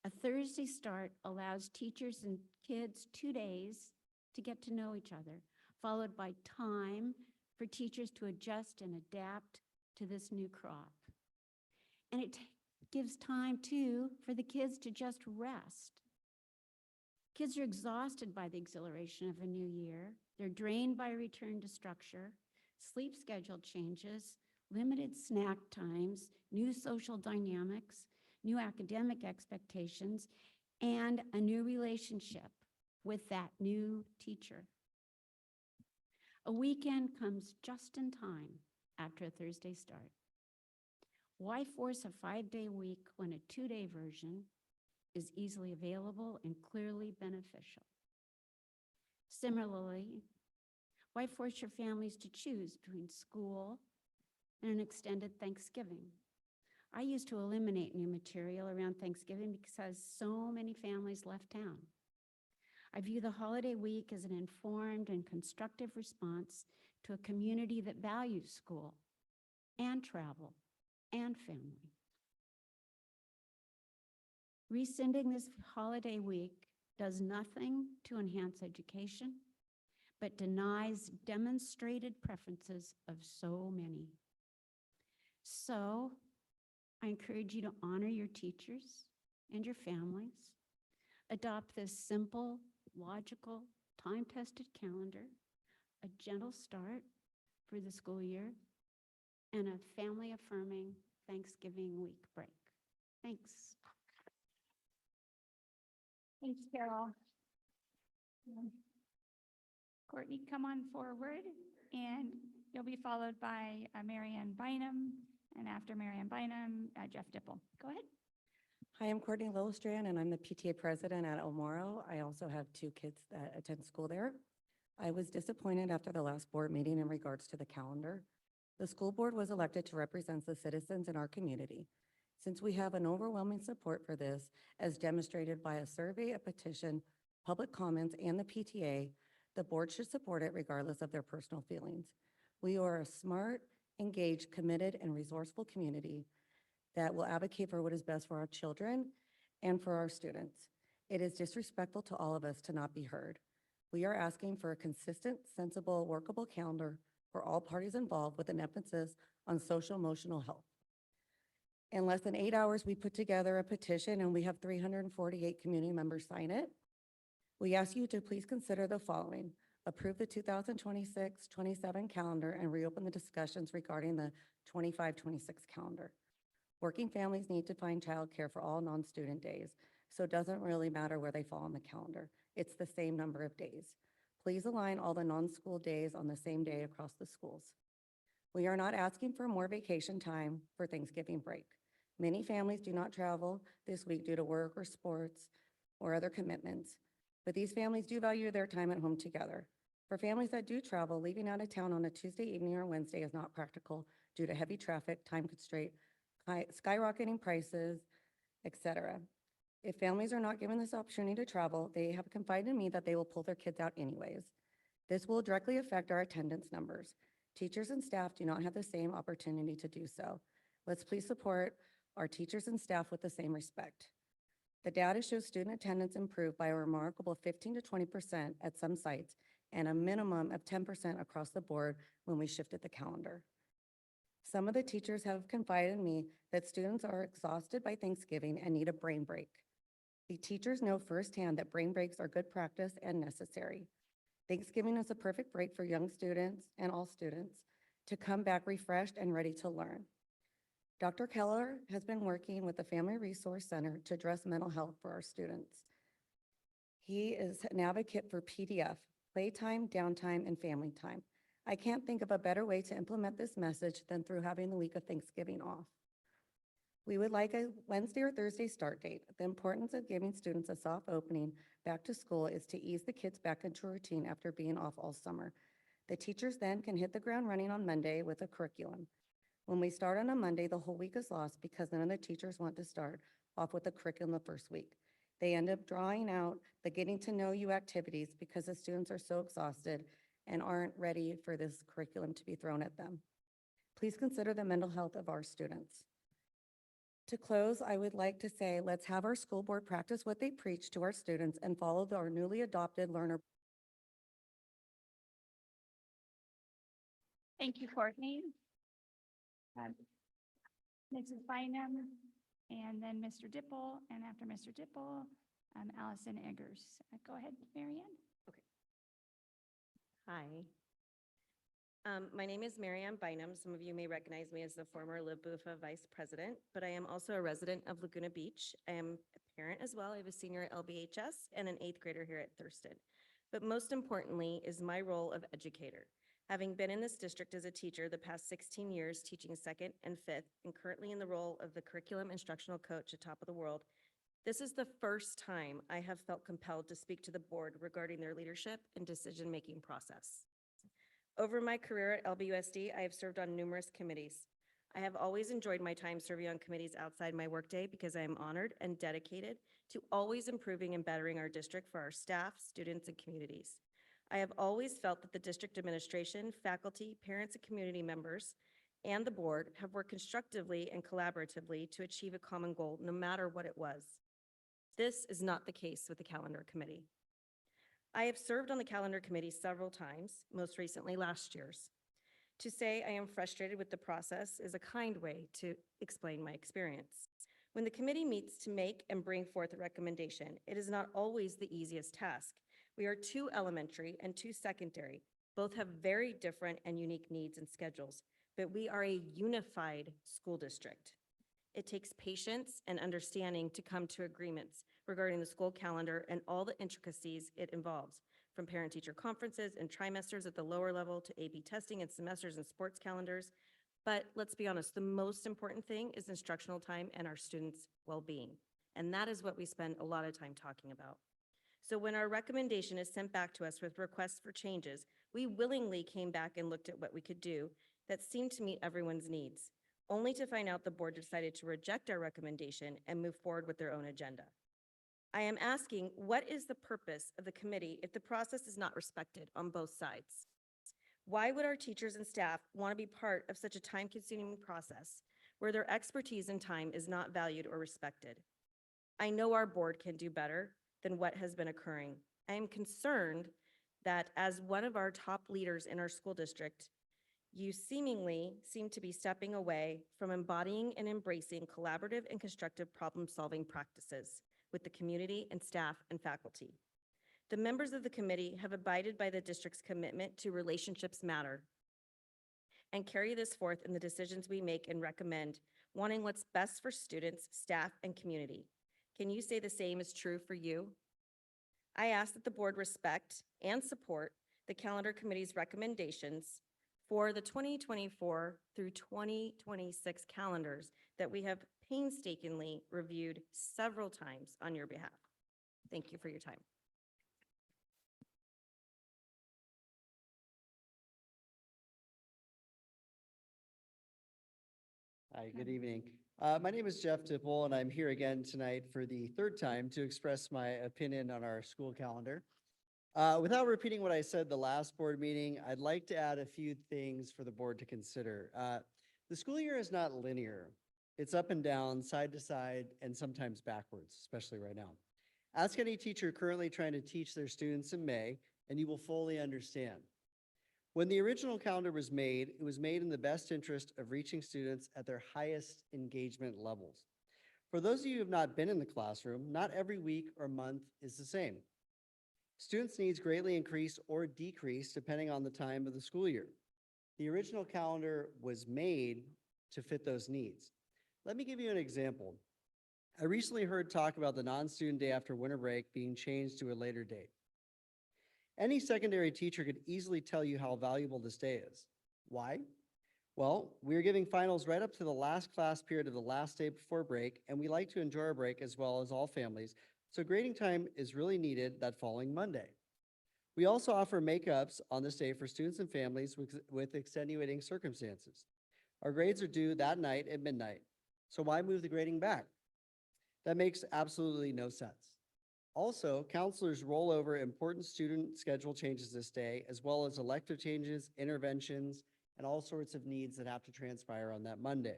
A Thursday start allows teachers and kids 2 days to get to know each other, followed by time for teachers to adjust and adapt to this new crop. And it gives time too for the kids to just rest. Kids are exhausted by the exhilaration of a new year. They're drained by return to structure, sleep schedule changes, limited snack times, new social dynamics, new academic expectations, and a new relationship with that new teacher. A weekend comes just in time after a Thursday start. Why force a 5-day week when a 2-day version is easily available and clearly beneficial? Similarly, why force your families to choose between school and an extended Thanksgiving? I used to eliminate new material around Thanksgiving because so many families left town. I view the holiday week as an informed and constructive response to a community that values school and travel and family. Rescinding this holiday week does nothing to enhance education, but denies demonstrated preferences of so many. So, I encourage you to honor your teachers and your families. Adopt this simple, logical, time-tested calendar, a gentle start for the school year, and a family-affirming Thanksgiving week break. Thanks. Thanks, Carol. Courtney, come on forward, and you'll be followed by Marianne Bynum, and after Marianne Bynum, Jeff Dipple. Go ahead. Hi, I'm Courtney Lillestrand, and I'm the PTA president at El Moro. I also have 2 kids that attend school there. I was disappointed after the last board meeting in regards to the calendar. The school board was elected to represent the citizens in our community. Since we have an overwhelming support for this, as demonstrated by a survey, a petition, public comments, and the PTA, the board should support it regardless of their personal feelings. We are a smart, engaged, committed, and resourceful community that will advocate for what is best for our children and for our students. It is disrespectful to all of us to not be heard. We are asking for a consistent, sensible, workable calendar for all parties involved with an emphasis on social-emotional health. In less than 8 hours, we put together a petition and we have 348 community members sign it. We ask you to please consider the following: approve the 2026-27 calendar and reopen the discussions regarding the 25-26 calendar. Working families need to find childcare for all non-student days, so it doesn't really matter where they fall on the calendar. It's the same number of days. Please align all the non-school days on the same day across the schools. We are not asking for more vacation time for Thanksgiving break. Many families do not travel this week due to work or sports or other commitments, but these families do value their time at home together. For families that do travel, leaving out of town on a Tuesday evening or Wednesday is not practical due to heavy traffic, time constraint, skyrocketing prices, etc. If families are not given this opportunity to travel, they have confided in me that they will pull their kids out anyways. This will directly affect our attendance numbers. Teachers and staff do not have the same opportunity to do so. Let's please support our teachers and staff with the same respect. The data shows student attendance improved by a remarkable 15 to 20% at some sites and a minimum of 10% across the board when we shifted the calendar. Some of the teachers have confided in me that students are exhausted by Thanksgiving and need a brain break. The teachers know firsthand that brain breaks are good practice and necessary. Thanksgiving is a perfect break for young students and all students to come back refreshed and ready to learn. Dr. Keller has been working with the Family Resource Center to address mental health for our students. He is an advocate for PDF, playtime, downtime, and family time. I can't think of a better way to implement this message than through having the week of Thanksgiving off. We would like a Wednesday or Thursday start date. The importance of giving students a soft opening back to school is to ease the kids back into a routine after being off all summer. The teachers then can hit the ground running on Monday with a curriculum. When we start on a Monday, the whole week is lost because none of the teachers want to start off with a curriculum the first week. They end up drawing out the getting to know you activities because the students are so exhausted and aren't ready for this curriculum to be thrown at them. Please consider the mental health of our students. To close, I would like to say, let's have our school board practice what they preach to our students and follow our newly adopted learner. Thank you, Courtney. Mrs. Bynum, and then Mr. Dipple, and after Mr. Dipple, Allison Eggers. Go ahead, Mary Ann. Hi. My name is Mary Ann Bynum. Some of you may recognize me as the former LaBufa Vice President, but I am also a resident of Laguna Beach. I am a parent as well. I have a senior at LBHS and an 8th grader here at Thurston. But most importantly is my role of educator. Having been in this district as a teacher the past 16 years, teaching 2nd and 5th, and currently in the role of the curriculum instructional coach at Top of the World, this is the first time I have felt compelled to speak to the board regarding their leadership and decision-making process. Over my career at LBUSD, I have served on numerous committees. I have always enjoyed my time serving on committees outside my workday because I am honored and dedicated to always improving and bettering our district for our staff, students, and communities. I have always felt that the district administration, faculty, parents, and community members, and the board have worked constructively and collaboratively to achieve a common goal, no matter what it was. This is not the case with the calendar committee. I have served on the calendar committee several times, most recently last year's. To say I am frustrated with the process is a kind way to explain my experience. When the committee meets to make and bring forth a recommendation, it is not always the easiest task. We are 2 elementary and 2 secondary. Both have very different and unique needs and schedules, but we are a unified school district. It takes patience and understanding to come to agreements regarding the school calendar and all the intricacies it involves, from parent-teacher conferences and trimesters at the lower level to A/B testing and semesters and sports calendars. But let's be honest, the most important thing is instructional time and our students' well-being. And that is what we spend a lot of time talking about. So when our recommendation is sent back to us with requests for changes, we willingly came back and looked at what we could do that seemed to meet everyone's needs, only to find out the board decided to reject our recommendation and move forward with their own agenda. I am asking, what is the purpose of the committee if the process is not respected on both sides? Why would our teachers and staff want to be part of such a time-consuming process where their expertise and time is not valued or respected? I know our board can do better than what has been occurring. I am concerned that as one of our top leaders in our school district, you seemingly seem to be stepping away from embodying and embracing collaborative and constructive problem-solving practices with the community and staff and faculty. The members of the committee have abided by the district's commitment to relationships matter and carry this forth in the decisions we make and recommend, wanting what's best for students, staff, and community. Can you say the same is true for you? I ask that the board respect and support the calendar committee's recommendations for the 2024 through 2026 calendars that we have painstakingly reviewed several times on your behalf. Thank you for your time. Hi, good evening. My name is Jeff Tipple, and I'm here again tonight for the 3rd time to express my opinion on our school calendar. Without repeating what I said the last board meeting, I'd like to add a few things for the board to consider. The school year is not linear. It's up and down, side to side, and sometimes backwards, especially right now. Ask any teacher currently trying to teach their students in May, and you will fully understand. When the original calendar was made, it was made in the best interest of reaching students at their highest engagement levels. For those of you who have not been in the classroom, not every week or month is the same. Students' needs greatly increase or decrease depending on the time of the school year. The original calendar was made to fit those needs. Let me give you an example. I recently heard talk about the non-student day after winter break being changed to a later date. Any secondary teacher could easily tell you how valuable this day is. Why? Well, we're giving finals right up to the last class period of the last day before break, and we like to enjoy our break as well as all families, so grading time is really needed that following Monday. We also offer makeups on this day for students and families with extenuating circumstances. Our grades are due that night at midnight, so why move the grading back? That makes absolutely no sense. Also, counselors roll over important student schedule changes this day, as well as elective changes, interventions, and all sorts of needs that have to transpire on that Monday.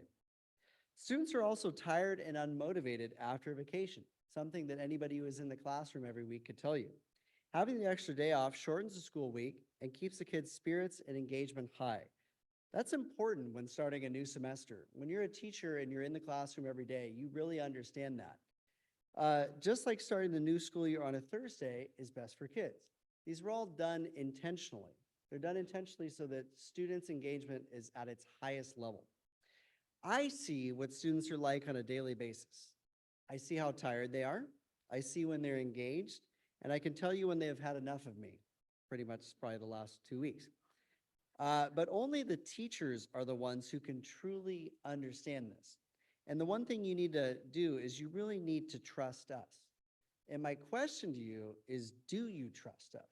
Students are also tired and unmotivated after vacation, something that anybody who is in the classroom every week could tell you. Having the extra day off shortens the school week and keeps the kids' spirits and engagement high. That's important when starting a new semester. When you're a teacher and you're in the classroom every day, you really understand that. Just like starting the new school year on a Thursday is best for kids. These were all done intentionally. They're done intentionally so that students' engagement is at its highest level. I see what students are like on a daily basis. I see how tired they are. I see when they're engaged, and I can tell you when they have had enough of me, pretty much probably the last 2 weeks. But only the teachers are the ones who can truly understand this. And the one thing you need to do is you really need to trust us. And my question to you is, do you trust us?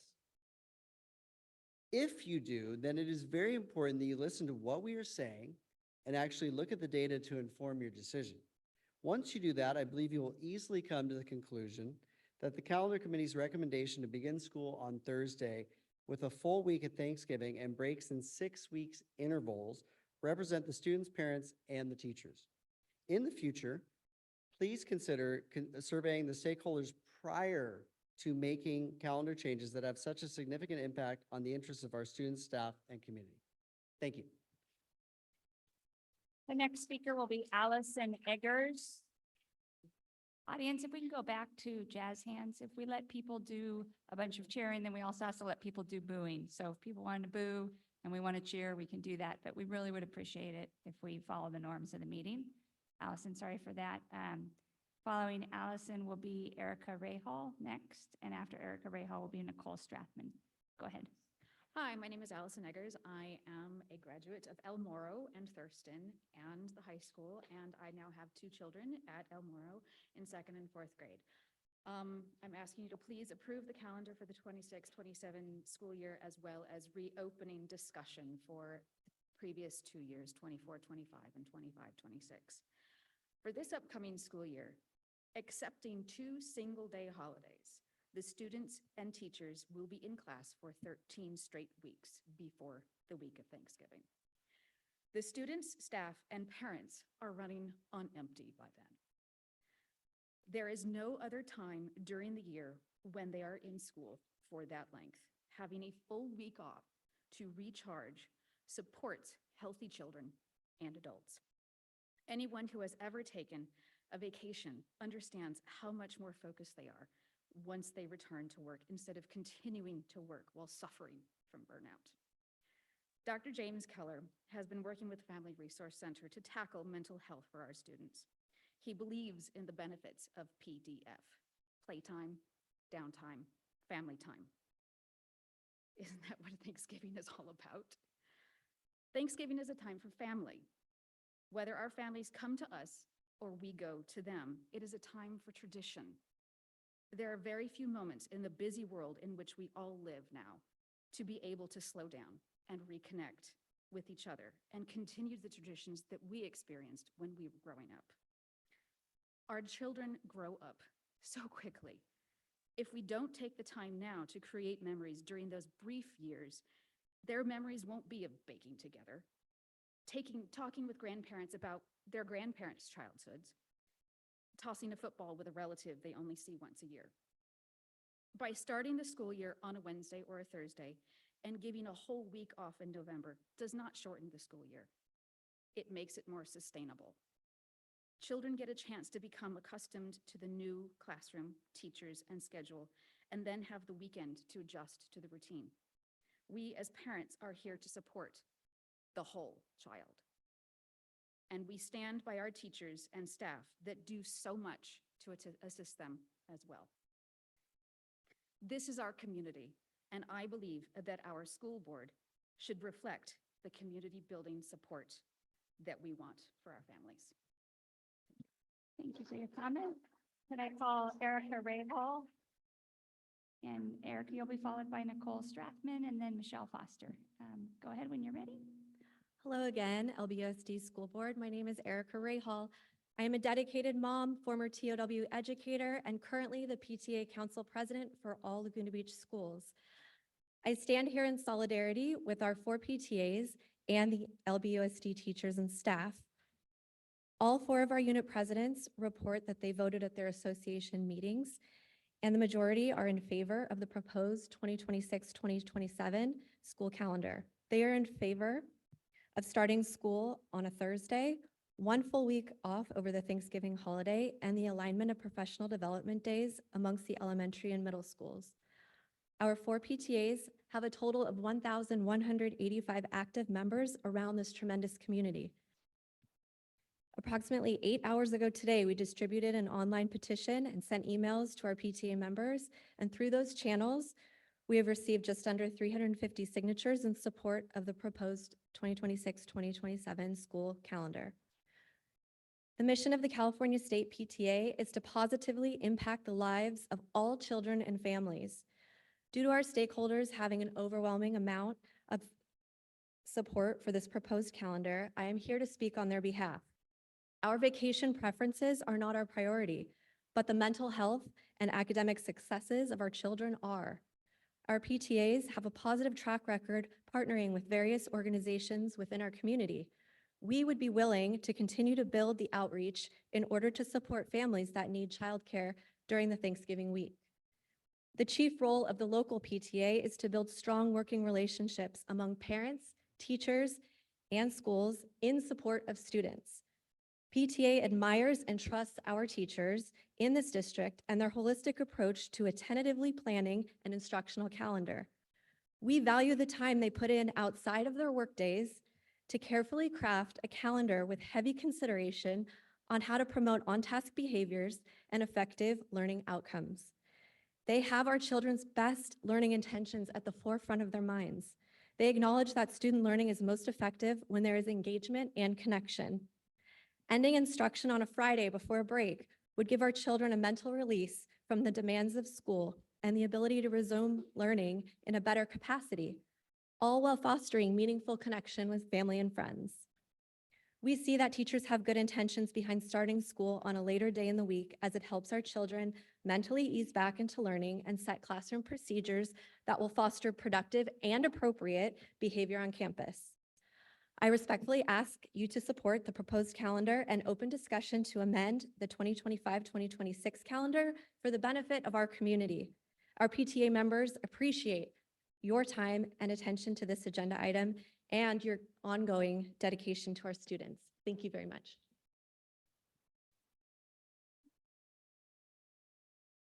If you do, then it is very important that you listen to what we are saying and actually look at the data to inform your decision. Once you do that, I believe you will easily come to the conclusion that the calendar committee's recommendation to begin school on Thursday with a full week at Thanksgiving and breaks in 6 weeks intervals represent the students, parents, and the teachers. In the future, please consider surveying the stakeholders prior to making calendar changes that have such a significant impact on the interests of our students, staff, and community. Thank you. The next speaker will be Allison Eggers. Audience, if we can go back to jazz hands, if we let people do a bunch of cheering, then we also have to let people do booing. So if people want to boo and we want to cheer, we can do that, but we really would appreciate it if we follow the norms of the meeting. Allison, sorry for that. Following Allison will be Erica Rahal next, and after Erica Rahal will be Nicole Strathman. Go ahead. Hi, my name is Allison Eggers. I am a graduate of El Moro and Thurston and the high school, and I now have 2 children at El Moro in 2nd and 4th grade. I'm asking you to please approve the calendar for the 26-27 school year, as well as reopening discussion for previous 2 years, 24-25 and 25-26. For this upcoming school year, excepting 2 single-day holidays, the students and teachers will be in class for 13 straight weeks before the week of Thanksgiving. The students, staff, and parents are running on empty by then. There is no other time during the year when they are in school for that length. Having a full week off to recharge supports healthy children and adults. Anyone who has ever taken a vacation understands how much more focused they are once they return to work instead of continuing to work while suffering from burnout. Dr. James Keller has been working with the Family Resource Center to tackle mental health for our students. He believes in the benefits of PDF, playtime, downtime, family time. Isn't that what Thanksgiving is all about? Thanksgiving is a time for family. Whether our families come to us or we go to them, it is a time for tradition. There are very few moments in the busy world in which we all live now to be able to slow down and reconnect with each other and continue the traditions that we experienced when we were growing up. Our children grow up so quickly. If we don't take the time now to create memories during those brief years, their memories won't be of baking together, talking with grandparents about their grandparents' childhoods, tossing a football with a relative they only see once a year. By starting the school year on a Wednesday or a Thursday and giving a whole week off in November does not shorten the school year. It makes it more sustainable. Children get a chance to become accustomed to the new classroom, teachers, and schedule, and then have the weekend to adjust to the routine. We as parents are here to support the whole child. And we stand by our teachers and staff that do so much to assist them as well. This is our community, and I believe that our school board should reflect the community building support that we want for our families. Thank you for your comment. Could I call Erica Rahal? And Erica, you'll be followed by Nicole Strathman and then Michelle Foster. Go ahead when you're ready. Hello again, LBUSD School Board. My name is Erica Rahal. I am a dedicated mom, former TOW educator, and currently the PTA Council President for all Laguna Beach schools. I stand here in solidarity with our 4 PTAs and the LBUSD teachers and staff. All 4 of our unit presidents report that they voted at their association meetings, and the majority are in favor of the proposed 2026-2027 school calendar. They are in favor of starting school on a Thursday, 1 full week off over the Thanksgiving holiday, and the alignment of professional development days amongst the elementary and middle schools. Our 4 PTAs have a total of 1,185 active members around this tremendous community. Approximately 8 hours ago today, we distributed an online petition and sent emails to our PTA members, and through those channels, we have received just under 350 signatures in support of the proposed 2026-2027 school calendar. The mission of the California State PTA is to positively impact the lives of all children and families. Due to our stakeholders having an overwhelming amount of support for this proposed calendar, I am here to speak on their behalf. Our vacation preferences are not our priority, but the mental health and academic successes of our children are. Our PTAs have a positive track record partnering with various organizations within our community. We would be willing to continue to build the outreach in order to support families that need childcare during the Thanksgiving week. The chief role of the local PTA is to build strong working relationships among parents, teachers, and schools in support of students. PTA admires and trusts our teachers in this district and their holistic approach to a tentatively planning an instructional calendar. We value the time they put in outside of their workdays to carefully craft a calendar with heavy consideration on how to promote on-task behaviors and effective learning outcomes. They have our children's best learning intentions at the forefront of their minds. They acknowledge that student learning is most effective when there is engagement and connection. Ending instruction on a Friday before a break would give our children a mental release from the demands of school and the ability to resume learning in a better capacity, all while fostering meaningful connection with family and friends. We see that teachers have good intentions behind starting school on a later day in the week, as it helps our children mentally ease back into learning and set classroom procedures that will foster productive and appropriate behavior on campus. I respectfully ask you to support the proposed calendar and open discussion to amend the 2025-2026 calendar for the benefit of our community. Our PTA members appreciate your time and attention to this agenda item and your ongoing dedication to our students. Thank you very much.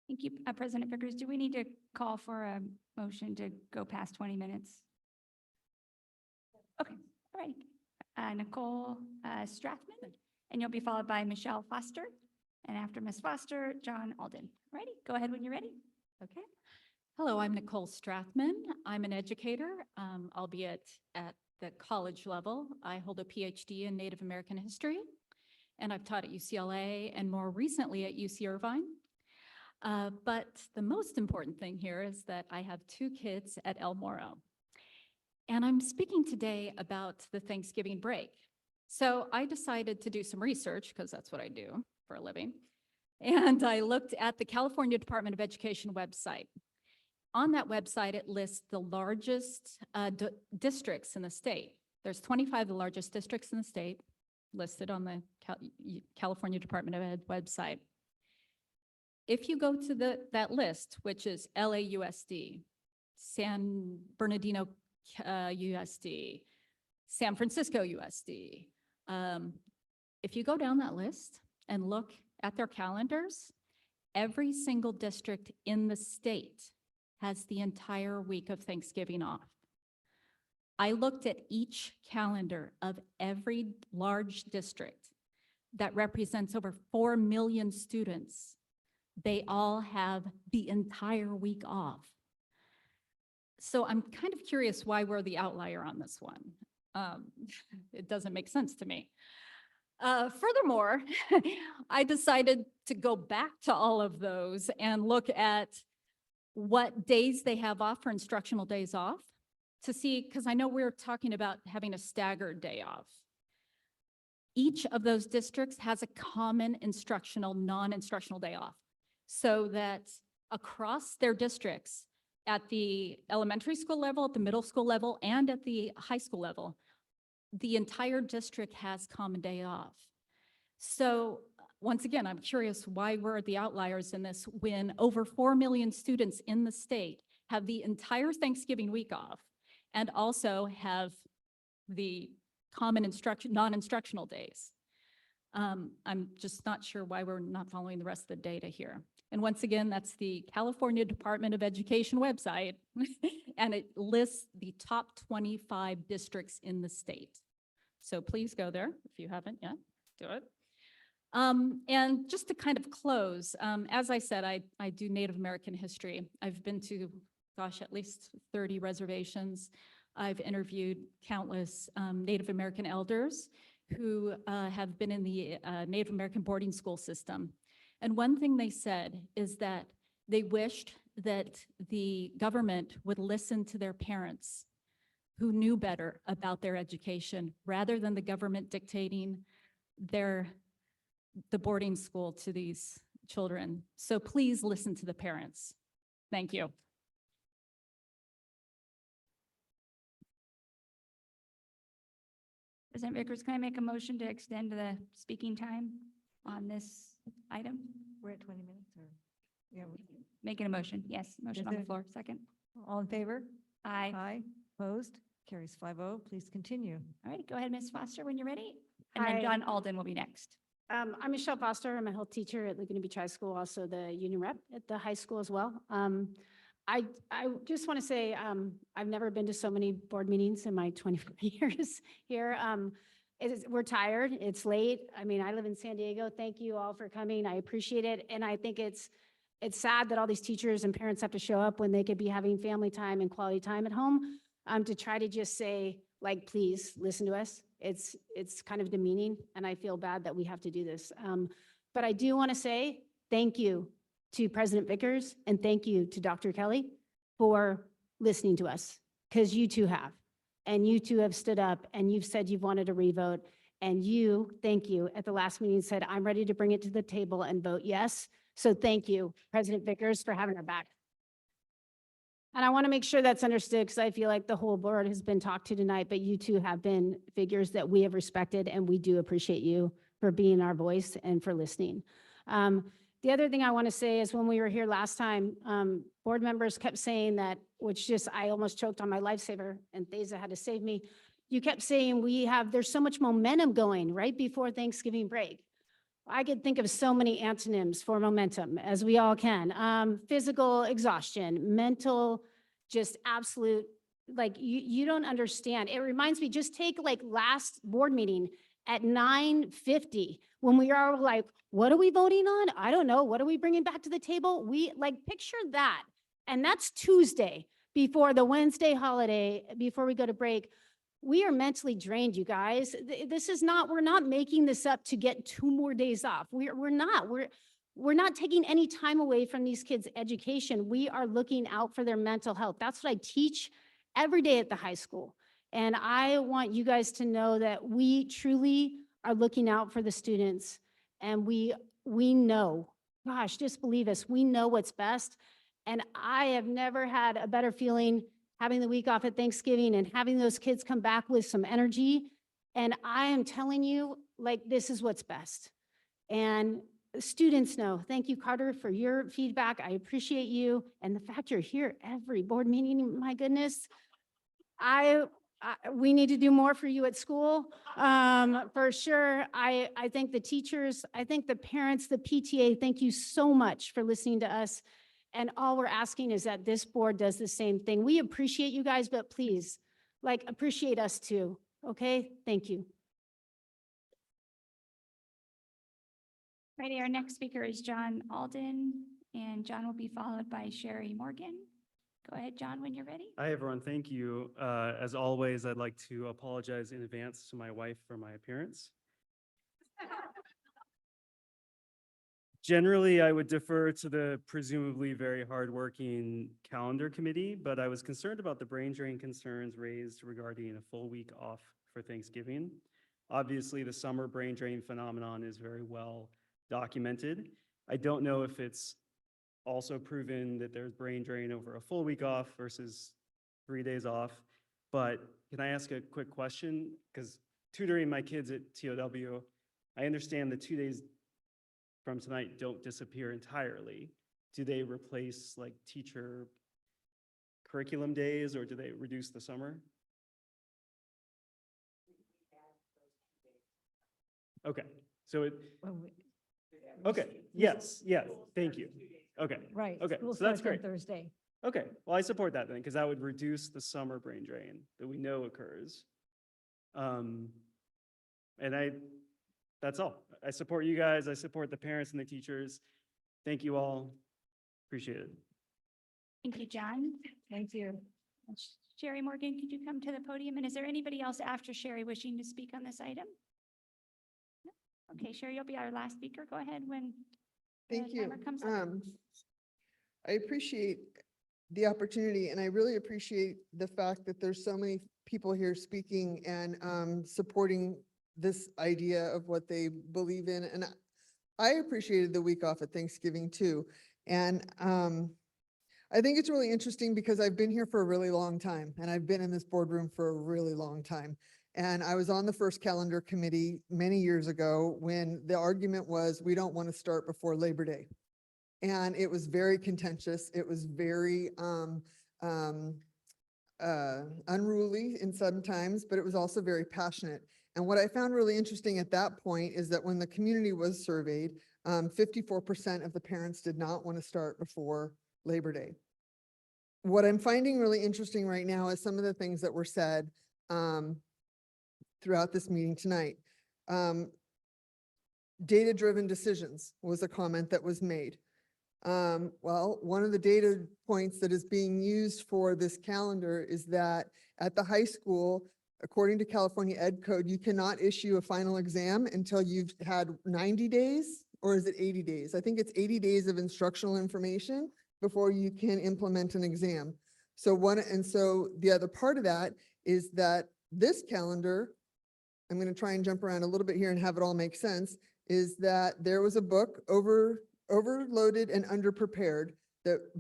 Thank you, President Vickers. Do we need to call for a motion to go past 20 minutes? Okay, all right. Nicole Strathman, and you'll be followed by Michelle Foster. And after Ms. Foster, John Alden. Ready? Go ahead when you're ready. Okay. Hello, I'm Nicole Strathman. I'm an educator, albeit at the college level. I hold a PhD in Native American history, and I've taught at UCLA and more recently at UC Irvine. But the most important thing here is that I have 2 kids at El Moro. And I'm speaking today about the Thanksgiving break. So I decided to do some research, because that's what I do for a living. And I looked at the California Department of Education website. On that website, it lists the largest districts in the state. There's 25 of the largest districts in the state listed on the California Department of Ed website. If you go to that list, which is LAUSD, San Bernardino USD, San Francisco USD. If you go down that list and look at their calendars, every single district in the state has the entire week of Thanksgiving off. I looked at each calendar of every large district that represents over 4 million students. They all have the entire week off. So I'm kind of curious why we're the outlier on this one. It doesn't make sense to me. Furthermore, I decided to go back to all of those and look at what days they have off for instructional days off to see, because I know we're talking about having a staggered day off. each of those districts has a common instructional, non-instructional day off. So that across their districts, at the elementary school level, at the middle school level, and at the high school level, the entire district has common day off. So once again, I'm curious why we're the outliers in this when over 4 million students in the state have the entire Thanksgiving week off and also have the common non-instructional days. I'm just not sure why we're not following the rest of the data here. And once again, that's the California Department of Education website, and it lists the top 25 districts in the state. So please go there if you haven't yet, do it. And just to kind of close, as I said, I do Native American history. I've been to, gosh, at least 30 reservations. I've interviewed countless Native American elders who have been in the Native American boarding school system. And one thing they said is that they wished that the government would listen to their parents who knew better about their education rather than the government dictating the boarding school to these children. So please listen to the parents. Thank you. President Vickers, can I make a motion to extend the speaking time on this item? We're at 20 minutes or? Yeah. Making a motion, yes, motion Is on the there- floor, second. All in favor? Aye. Aye. Opposed? Carries 5-0. Please continue. All right, go ahead, Ms. Foster, when you're ready. And then Hi. John Alden will be next. I'm Michelle Foster. I'm a health teacher at Laguna Beach High School, also the union rep at the high school as well. I just want to say, I've never been to so many board meetings in my 24 years here. We're tired. It's late. I mean, I live in San Diego. Thank you all for coming. I appreciate it. And I think it's sad that all these teachers and parents have to show up when they could be having family time and quality time at home, to try to just say, like, please listen to us. It's kind of demeaning, and I feel bad that we have to do this. But I do want to say thank you to President Vickers and thank you to Dr. Kelly for listening to us, because you two have. And you two have stood up and you've said you've wanted a revote. And you, thank you, at the last meeting said, I'm ready to bring it to the table and vote yes. So thank you, President Vickers, for having our back. And I want to make sure that's understood because I feel like the whole board has been talked to tonight, but you two have been figures that we have respected, and we do appreciate you for being our voice and for listening. The other thing I want to say is when we were here last time, board members kept saying that, which just, I almost choked on my lifesaver and Thesa had to save me. You kept saying there's so much momentum going right before Thanksgiving break. I could think of so many antonyms for momentum, as we all can. Physical exhaustion, mental, just absolute, like you don't understand. It reminds me, just take like last board meeting at 9:50 when we are like, what are we voting on? I don't know. What are we bringing back to the table? We like picture that. And that's Tuesday before the Wednesday holiday, before we go to break. We are mentally drained, you guys. This is not, we're not making this up to get 2 more days off. We're not taking any time away from these kids' education. We are looking out for their mental health. That's what I teach every day at the high school. And I want you guys to know that we truly are looking out for the students. And we know, gosh, just believe us, we know what's best. And I have never had a better feeling having the week off at Thanksgiving and having those kids come back with some energy. And I am telling you, like, this is what's best. And students know. Thank you, Carter, for your feedback. I appreciate you. And the fact you're here every board meeting, my goodness. We need to do more for you at school, for sure. I thank the teachers, I thank the parents, the PTA, thank you so much for listening to us. And all we're asking is that this board does the same thing. We appreciate you guys, but please, like, appreciate us too, okay? Thank you. Righty, our next speaker is John Alden, and John will be followed by Sherry Morgan. Go ahead, John, when you're ready. Hi, everyone. Thank you. As always, I'd like to apologize in advance to my wife for my appearance. Generally, I would defer to the presumably very hardworking calendar committee, but I was concerned about the brain drain concerns raised regarding a full week off for Thanksgiving. Obviously, the summer brain drain phenomenon is very well documented. I don't know if it's also proven that there's brain drain over a full week off versus 3 days off. But can I ask a quick question? Because tutoring my kids at TOW, I understand the 2 days from tonight don't disappear entirely. Do they replace like teacher curriculum days, or do they reduce the summer? Okay, so it, okay, yes, yes, thank you. Okay. Right. Okay, School so that's starts on great. Thursday. Okay, well, I support that then, because that would reduce the summer brain drain that we know occurs. And that's all. I support you guys. I support the parents and the teachers. Thank you all. Appreciate it. Thank you, John. Thank you. Sherry Morgan, could you come to the podium? And is there anybody else after Sherry wishing to speak on this item? No? Okay, Sherry, you'll be our last speaker. Go ahead when the Thank you. timer comes up. I appreciate the opportunity, and I really appreciate the fact that there's so many people here speaking and supporting this idea of what they believe in. And I appreciated the week off at Thanksgiving too. And I think it's really interesting because I've been here for a really long time, and I've been in this boardroom for a really long time. And I was on the first calendar committee many years ago when the argument was, we don't want to start before Labor Day. And it was very contentious. It was very unruly in some times, but it was also very passionate. And what I found really interesting at that point is that when the community was surveyed, 54% of the parents did not want to start before Labor Day. What I'm finding really interesting right now is some of the things that were said throughout this meeting tonight. Data-driven decisions was a comment that was made. Well, one of the data points that is being used for this calendar is that at the high school, according to California Ed Code, you cannot issue a final exam until you've had 90 days, or is it 80 days? I think it's 80 days of instructional information before you can implement an exam. So the other part of that is that this calendar, I'm going to try and jump around a little bit here and have it all make sense, is that there was a book overloaded and underprepared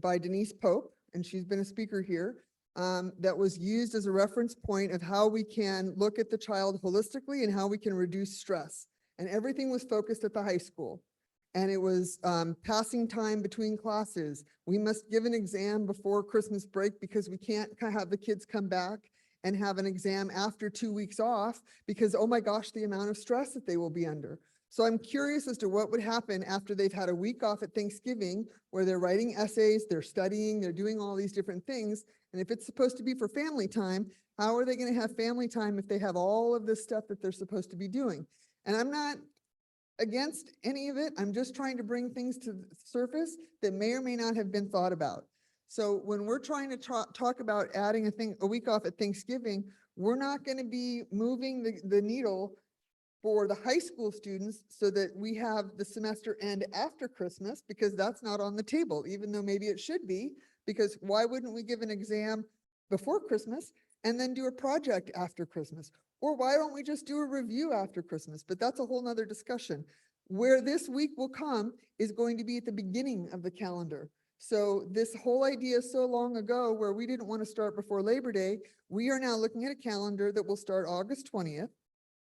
by Denise Pope, and she's been a speaker here, that was used as a reference point of how we can look at the child holistically and how we can reduce stress. And everything was focused at the high school. And it was passing time between classes. We must give an exam before Christmas break because we can't have the kids come back and have an exam after 2 weeks off because, oh my gosh, the amount of stress that they will be under. So I'm curious as to what would happen after they've had a week off at Thanksgiving where they're writing essays, they're studying, they're doing all these different things. And if it's supposed to be for family time, how are they going to have family time if they have all of this stuff that they're supposed to be doing? And I'm not against any of it. I'm just trying to bring things to the surface that may or may not have been thought about. So when we're trying to talk about adding a week off at Thanksgiving, we're not going to be moving the needle for the high school students so that we have the semester end after Christmas, because that's not on the table, even though maybe it should be, because why wouldn't we give an exam before Christmas and then do a project after Christmas? Or why don't we just do a review after Christmas? But that's a whole nother discussion. Where this week will come is going to be at the beginning of the calendar. So this whole idea so long ago where we didn't want to start before Labor Day, we are now looking at a calendar that will start August 20th.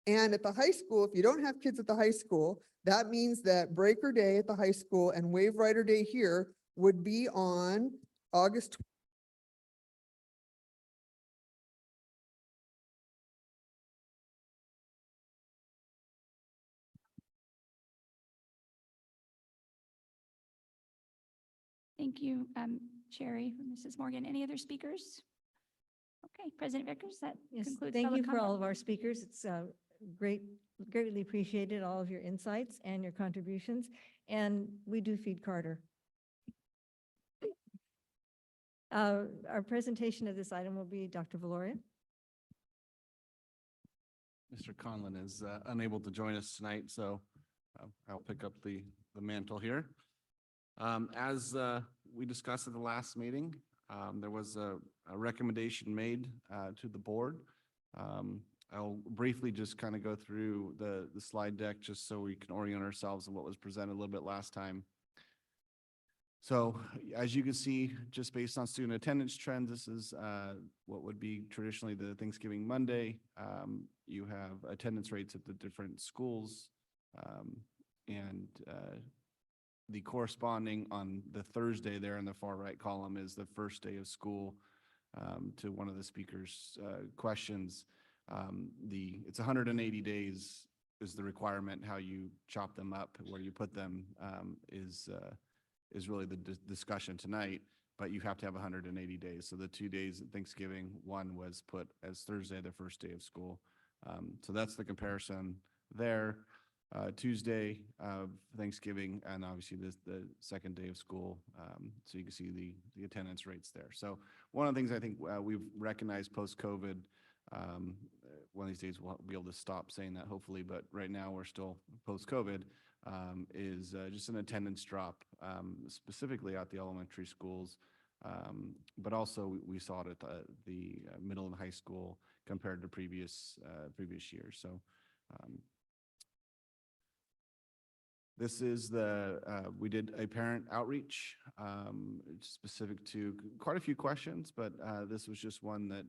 And at the high school, if you don't have kids at the high school, that means that Breaker Day at the high school and Wave Rider Day here would be on August 20th. Thank you, Sherry, Mrs. Morgan. Any other speakers? Okay, President Vickers, that Yes, concludes thank you public for all comment. of our speakers. It's greatly appreciated, all of your insights and your contributions. And we do feed Carter. Our presentation of this item will be Dr. Valoria. Mr. Conlon is unable to join us tonight, so I'll pick up the mantle here. As we discussed at the last meeting, there was a recommendation made to the board I'll briefly just kind of go through the slide deck just so we can orient ourselves on what was presented a little bit last time. So as you can see, just based on student attendance trends, this is what would be traditionally the Thanksgiving Monday. You have attendance rates at the different schools, and the corresponding on the Thursday there in the far right column is the first day of school. To one of the speakers' questions, it's 180 days is the requirement. How you chop them up, where you put them, is really the discussion tonight, but you have to have 180 days. So the 2 days at Thanksgiving, one was put as Thursday, the first day of school. So that's the comparison there. Tuesday of Thanksgiving, and obviously the second day of school. So you can see the attendance rates there. So one of the things I think we've recognized post-COVID, one of these days we'll be able to stop saying that hopefully, but right now we're still post-COVID, is just an attendance drop, specifically at the elementary schools. But also we saw it at the middle and high school compared to previous years. So this is we did a parent outreach specific to quite a few questions, but this was just one that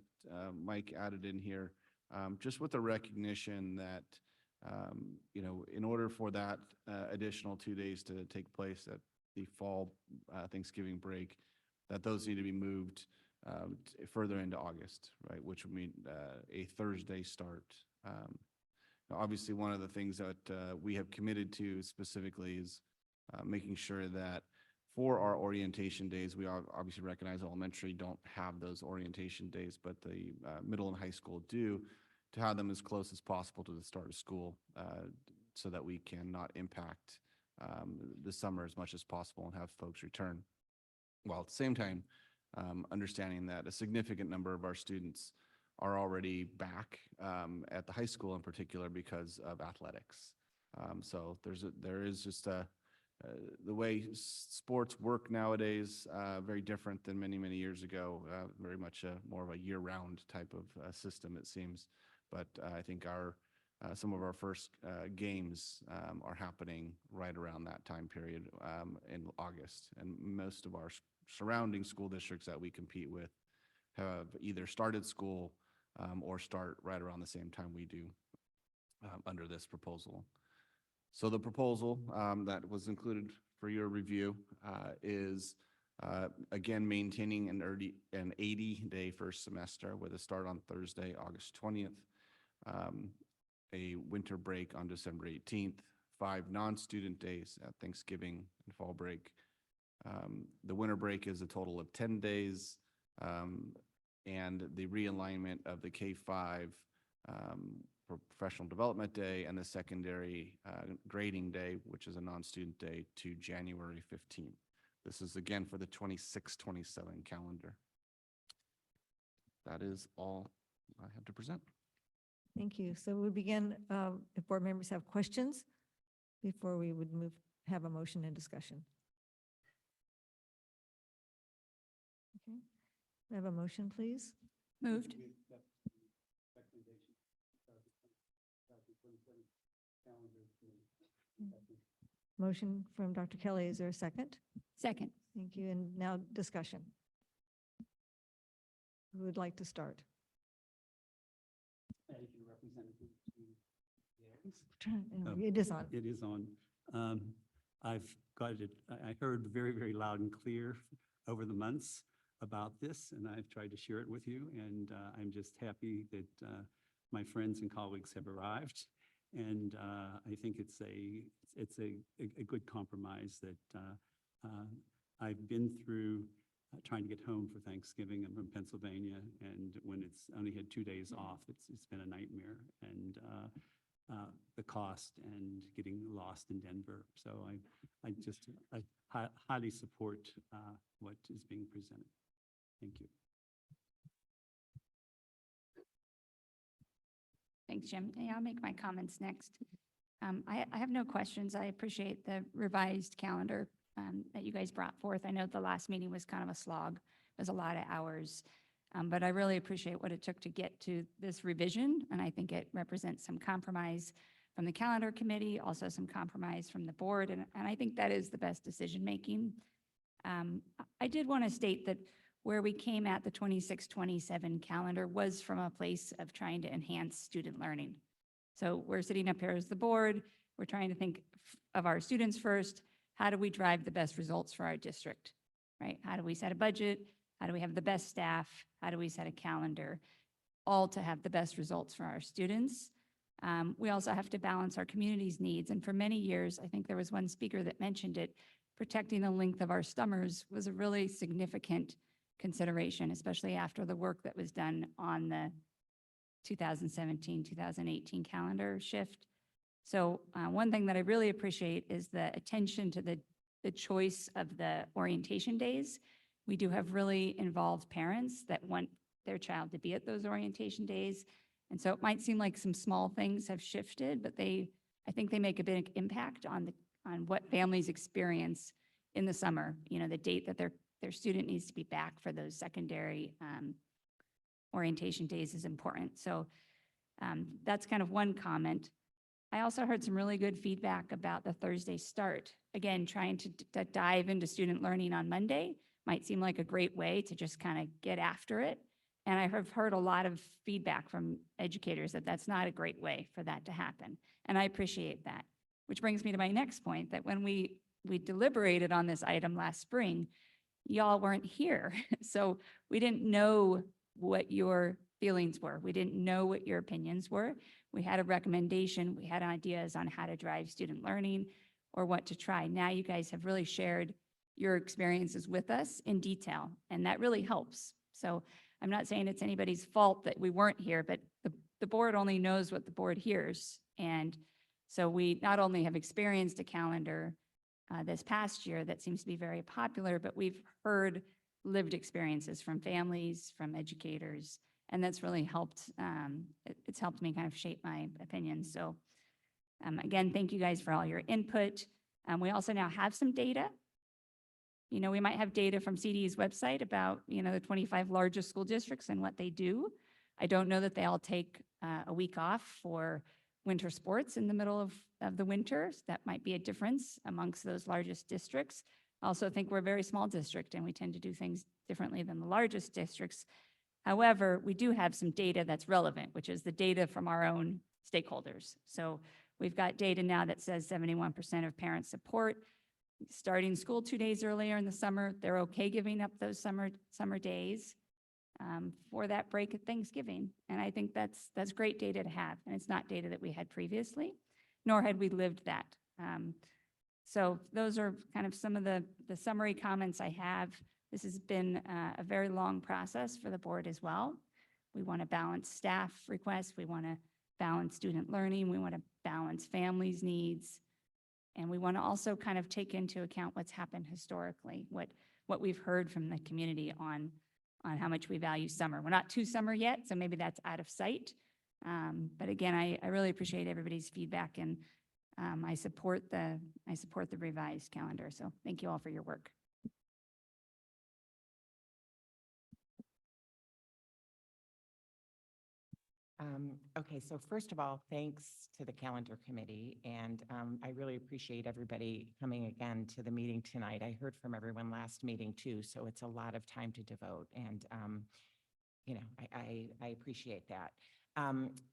Mike added in here, just with the recognition that, in order for that additional 2 days to take place at the fall Thanksgiving break, that those need to be moved further into August, right, which would mean a Thursday start. Obviously, one of the things that we have committed to specifically is making sure that for our orientation days, we obviously recognize elementary don't have those orientation days, but the middle and high school do, to have them as close as possible to the start of school, so that we can not impact the summer as much as possible and have folks return. While at the same time, understanding that a significant number of our students are already back at the high school in particular because of athletics. So there is just the way sports work nowadays, very different than many, many years ago, very much more of a year-round type of system, it seems. But I think some of our first games are happening right around that time period in August. And most of our surrounding school districts that we compete with have either started school or start right around the same time we do under this proposal. So the proposal that was included for your review is, again, maintaining an 80-day first semester with a start on Thursday, August 20th, a winter break on December 18th, 5 non-student days at Thanksgiving and fall break. The winter break is a total of 10 days, and the realignment of the K-5 professional development day and the secondary grading day, which is a non-student day, to January 15th. This is again for the 26-27 calendar. That is all I have to present. Thank you. So we begin, if board members have questions, before we would have a motion and discussion. Okay. We have a motion, please. Moved. Motion from Dr. Kelly. Is there a second? Second. Thank you. And now discussion. Who would like to start? It is on. It is on. I've got it, I heard very, very loud and clear over the months about this, and I've tried to share it with you, and I'm just happy that my friends and colleagues have arrived. And I think it's a good compromise that I've been through trying to get home for Thanksgiving. I'm from Pennsylvania, and when it's only had 2 days off, it's been a nightmare. And the cost and getting lost in Denver. So I highly support what is being presented. Thank you. Thanks, Jim. Yeah, I'll make my comments next. I have no questions. I appreciate the revised calendar that you guys brought forth. I know the last meeting was kind of a slog. It was a lot of hours. But I really appreciate what it took to get to this revision, and I think it represents some compromise from the calendar committee, also some compromise from the board, and I think that is the best decision-making. I did want to state that where we came at the 26-27 calendar was from a place of trying to enhance student learning. So we're sitting up here as the board, we're trying to think of our students first. How do we drive the best results for our district, right? How do we set a budget? How do we have the best staff? How do we set a calendar? All to have the best results for our students. We also have to balance our community's needs. And for many years, I think there was one speaker that mentioned it, protecting the length of our summers was a really significant consideration, especially after the work that was done on the 2017-2018 calendar shift. So one thing that I really appreciate is the attention to the choice of the orientation days. We do have really involved parents that want their child to be at those orientation days. And so it might seem like some small things have shifted, but I think they make a big impact on what families experience in the summer. You know, the date that their student needs to be back for those secondary orientation days is important. So that's kind of one comment. I also heard some really good feedback about the Thursday start. Again, trying to dive into student learning on Monday might seem like a great way to just kind of get after it. And I have heard a lot of feedback from educators that that's not a great way for that to happen. And I appreciate that, which brings me to my next point, that when we deliberated on this item last spring, y'all weren't here. So we didn't know what your feelings were. We didn't know what your opinions were. We had a recommendation. We had ideas on how to drive student learning or what to try. Now you guys have really shared your experiences with us in detail, and that really helps. So I'm not saying it's anybody's fault that we weren't here, but the board only knows what the board hears. And so we not only have experienced a calendar this past year that seems to be very popular, but we've heard lived experiences from families, from educators, and that's really helped. It's helped me kind of shape my opinions. So again, thank you guys for all your input. We also now have some data. You know, we might have data from CDE's website about, you know, the 25 largest school districts and what they do. I don't know that they all take a week off for winter sports in the middle of the winter. So that might be a difference amongst those largest districts. I also think we're a very small district and we tend to do things differently than the largest districts. However, we do have some data that's relevant, which is the data from our own stakeholders. So we've got data now that says 71% of parents support starting school 2 days earlier in the summer. They're okay giving up those summer days for that break at Thanksgiving. And I think that's great data to have. And it's not data that we had previously, nor had we lived that. So those are kind of some of the summary comments I have. This has been a very long process for the board as well. We want to balance staff requests. We want to balance student learning. We want to balance families' needs. And we want to also kind of take into account what's happened historically, what we've heard from the community on how much we value summer. We're not to summer yet, so maybe that's out of sight. But again, I really appreciate everybody's feedback, and I support the revised calendar. So thank you all for your work. Okay, so first of all, thanks to the calendar committee, and I really appreciate everybody coming again to the meeting tonight. I heard from everyone last meeting too, so it's a lot of time to devote, and you know, I appreciate that.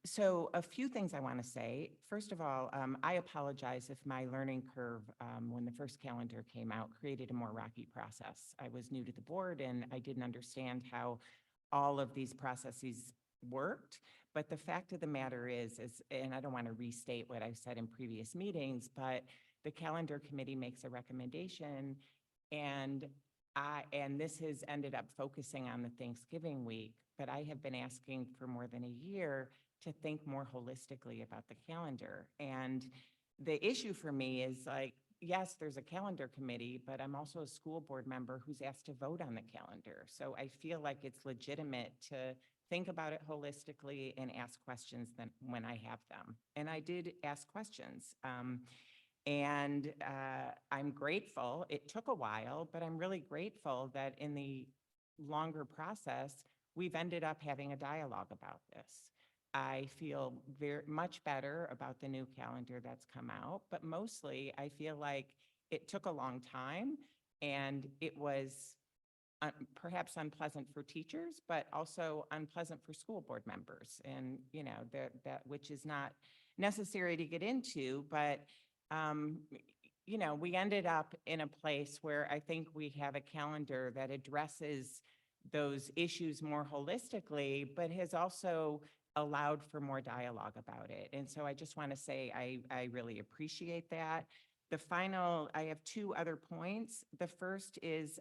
So a few things I want to say. First of all, I apologize if my learning curve when the first calendar came out created a more rocky process. I was new to the board and I didn't understand how all of these processes worked. But the fact of the matter is, and I don't want to restate what I've said in previous meetings, but the calendar committee makes a recommendation, and this has ended up focusing on the Thanksgiving week, but I have been asking for more than a year to think more holistically about the calendar. And the issue for me is, like, yes, there's a calendar committee, but I'm also a school board member who's asked to vote on the calendar. So I feel like it's legitimate to think about it holistically and ask questions then when I have them. And I did ask questions. And I'm grateful. It took a while, but I'm really grateful that in the longer process, we've ended up having a dialogue about this. I feel very much better about the new calendar that's come out, but mostly I feel like it took a long time and it was perhaps unpleasant for teachers, but also unpleasant for school board members. And, you know, that which is not necessary to get into, but, you know, we ended up in a place where I think we have a calendar that addresses those issues more holistically, but has also allowed for more dialogue about it. And so I just want to say I really appreciate that. The final, I have two other points. The first is,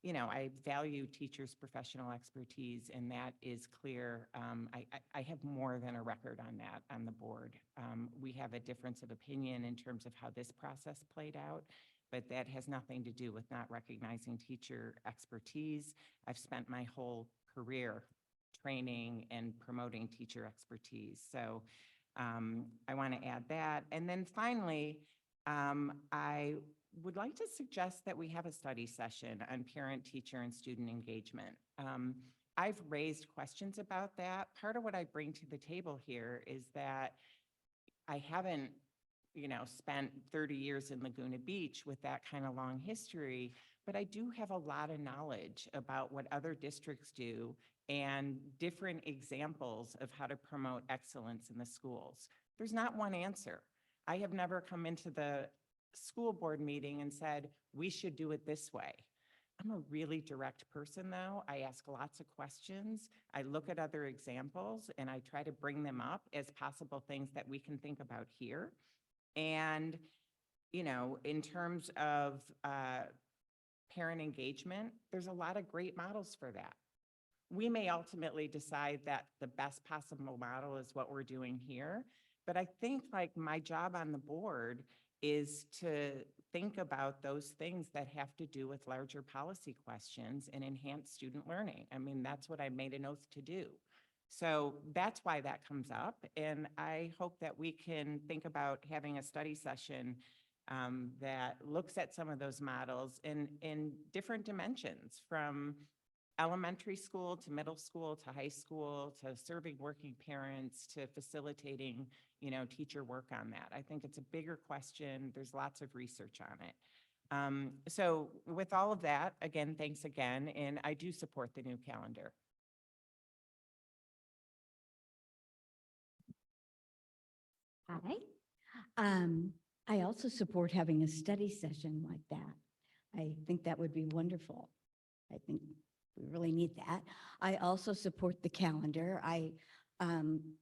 you know, I value teachers' professional expertise, and that is clear. I have more than a record on that on the board. We have a difference of opinion in terms of how this process played out, but that has nothing to do with not recognizing teacher expertise. I've spent my whole career training and promoting teacher expertise. So I want to add that. And then finally, I would like to suggest that we have a study session on parent, teacher, and student engagement. I've raised questions about that. Part of what I bring to the table here is that I haven't, you know, spent 30 years in Laguna Beach with that kind of long history, but I do have a lot of knowledge about what other districts do and different examples of how to promote excellence in the schools. There's not one answer. I have never come into the school board meeting and said, we should do it this way. I'm a really direct person though. I ask lots of questions. I look at other examples and I try to bring them up as possible things that we can think about here. And, you know, in terms of parent engagement, there's a lot of great models for that. We may ultimately decide that the best possible model is what we're doing here, but I think like my job on the board is to think about those things that have to do with larger policy questions and enhance student learning. I mean, that's what I made an oath to do. So that's why that comes up. And I hope that we can think about having a study session that looks at some of those models in different dimensions, from elementary school to middle school to high school to serving working parents to facilitating, you know, teacher work on that. I think it's a bigger question. There's lots of research on it. So with all of that, again, thanks again. And I do support the new calendar. Hi. I also support having a study session like that. I think that would be wonderful. I think we really need that. I also support the calendar. I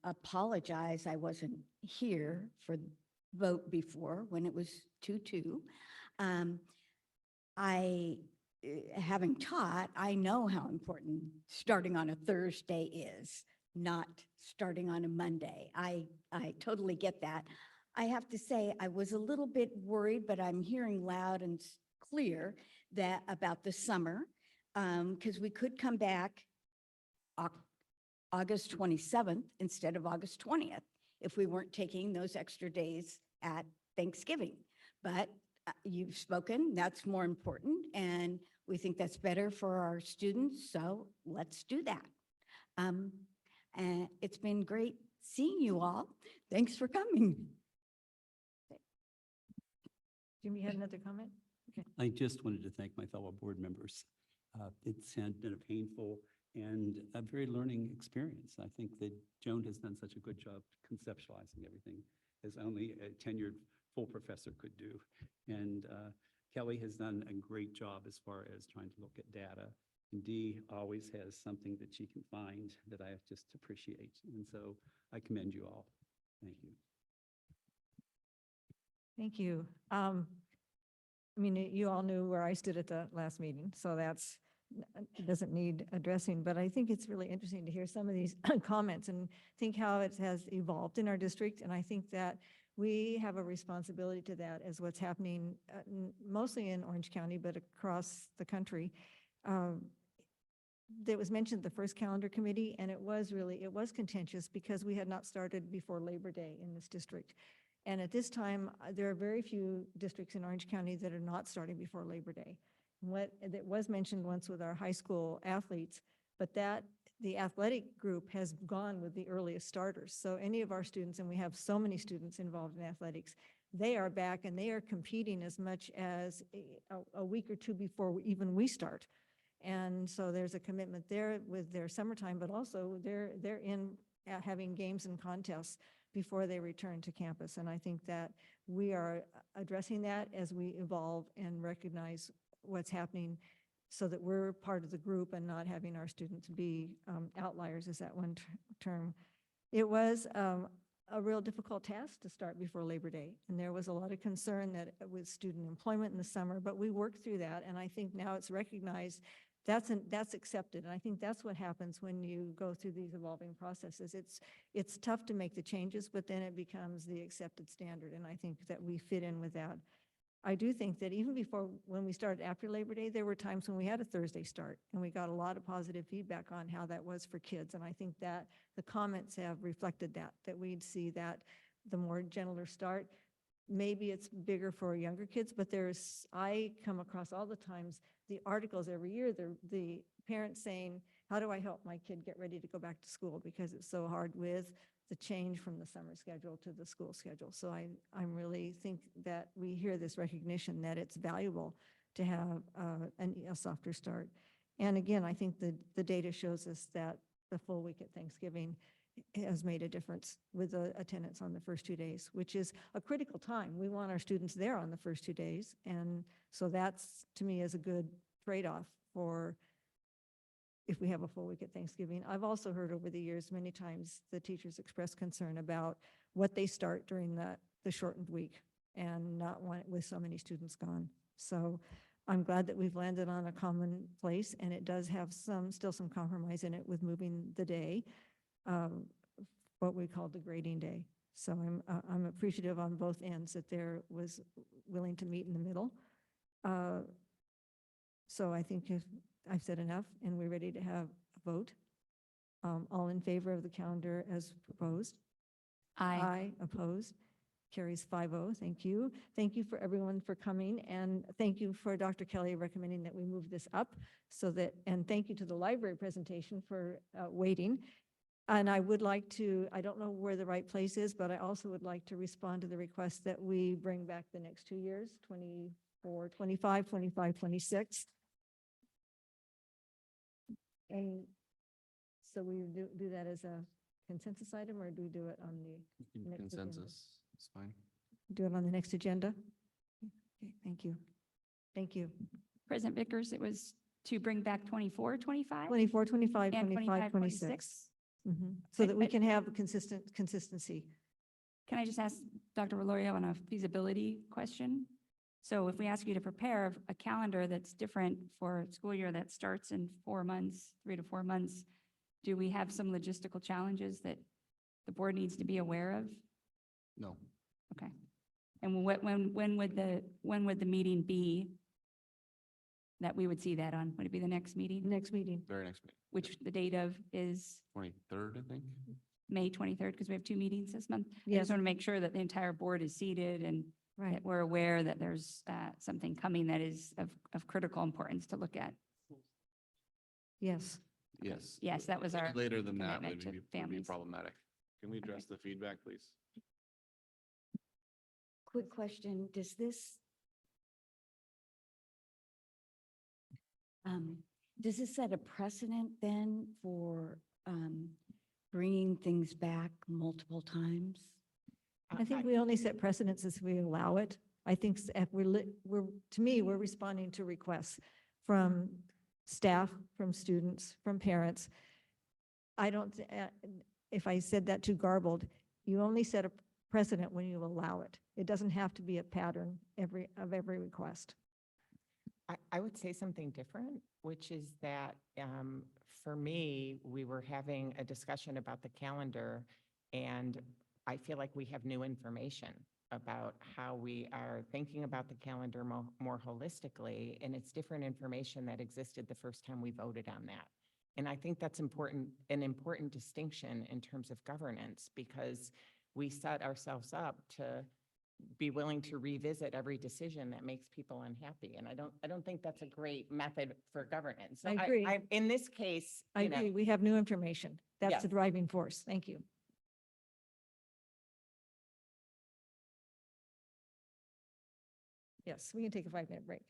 apologize, I wasn't here for the vote before when it was 2-2. Having taught, I know how important starting on a Thursday is, not starting on a Monday. I totally get that. I have to say, I was a little bit worried, but I'm hearing loud and clear that about the summer, because we could come back August 27th instead of August 20th if we weren't taking those extra days at Thanksgiving. But you've spoken, that's more important, and we think that's better for our students, so let's do that. And it's been great seeing you all. Thanks for coming. Jimmy had another comment? Okay. I just wanted to thank my fellow board members. It's been a painful and a very learning experience. I think that Joan has done such a good job conceptualizing everything as only a tenured full professor could do. And Kelly has done a great job as far as trying to look at data. And Dee always has something that she can find that I just appreciate. And so I commend you all. Thank you. Thank you. I mean, you all knew where I stood at the last meeting, so that's, doesn't need addressing, but I think it's really interesting to hear some of these comments and think how it has evolved in our district. And I think that we have a responsibility to that as what's happening mostly in Orange County, but across the country. That was mentioned the first calendar committee, and it was contentious because we had not started before Labor Day in this district. And at this time, there are very few districts in Orange County that are not starting before Labor Day. What that was mentioned once with our high school athletes but the athletic group has gone with the earliest starters. So any of our students, and we have so many students involved in athletics, they are back and they are competing as much as a week or two before even we start. And so there's a commitment there with their summertime, but also they're in having games and contests before they return to campus. And I think that we are addressing that as we evolve and recognize what's happening so that we're part of the group and not having our students be outliers, is that one term. It was a real difficult task to start before Labor Day. And there was a lot of concern that with student employment in the summer, but we worked through that. And I think now it's recognized that's accepted. And I think that's what happens when you go through these evolving processes. It's tough to make the changes, but then it becomes the accepted standard. And I think that we fit in with that. I do think that even before, when we started after Labor Day, there were times when we had a Thursday start and we got a lot of positive feedback on how that was for kids. And I think that the comments have reflected that we'd see that the more gentler start. Maybe it's bigger for younger kids, but I come across all the times the articles every year, the parents saying, how do I help my kid get ready to go back to school? Because it's so hard with the change from the summer schedule to the school schedule. So I really think that we hear this recognition that it's valuable to have a softer start. And again, I think the data shows us that the full week at Thanksgiving has made a difference with the attendance on the first 2 days, which is a critical time. We want our students there on the first 2 days. And so that's, to me, is a good trade-off for if we have a full week at Thanksgiving. I've also heard over the years, many times, the teachers express concern about what they start during the shortened week and not want with so many students gone. So I'm glad that we've landed on a common place, and it does have still some compromise in it with moving the day, what we call the grading day. So I'm appreciative on both ends that there was willing to meet in the middle. So I think if I've said enough and we're ready to have a vote. All in favor of the calendar as proposed? Aye. Opposed? Carries 5-0. Thank you. Thank you for everyone for coming, and thank you for Dr. Kelly recommending that we move this up and thank you to the library presentation for waiting. And I would like to, I don't know where the right place is, but I also would like to respond to the request that we bring back the next 2 years, 24, 25, 25, 26. And so we do that as a consensus item, or do we do it on the next agenda? Consensus, it's fine. Do it on the next agenda? Okay, thank you. Thank you. President Vickers, it was to bring back 24, 25? 24, 25, And 25, 26. So that we can have consistency. Can I just ask Dr. Valorio on a feasibility question? So if we ask you to prepare a calendar that's different for a school year that starts in 4 months, 3 to 4 months, do we have some logistical challenges that the board needs to be aware of? No. Okay. And when would the meeting be that we would see that on? Would it be the next meeting? Next meeting. Very next meeting. Which the date of is 23rd, I think. May 23rd, because we have 2 meetings this month. I Yes. just want to make sure that the entire board is seated and Right. that we're aware that there's something coming that is of critical importance to look at. Yes. Yes. Yes, that was our Later than that commitment to would be families. problematic. Can we address the feedback, please? Quick question, does this set a precedent then for bringing things back multiple times? I think we only set precedents as we allow it. I think if to me, we're responding to requests from staff, from students, from parents. I don't, if I said that too garbled, you only set a precedent when you allow it. It doesn't have to be a pattern of every request. I would say something different, which is that for me, we were having a discussion about the calendar, and I feel like we have new information about how we are thinking about the calendar more holistically, and it's different information that existed the first time we voted on that. And I think that's an important distinction in terms of governance, because we set ourselves up to be willing to revisit every decision that makes people unhappy. And I don't think that's a great method for governance. So I agree. In this case, I you know, agree. We have new information. That's Yes. the driving force. Thank you. Yes, we can take a 5-minute break.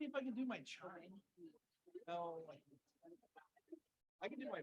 See if I can do my chime. No, I can do my.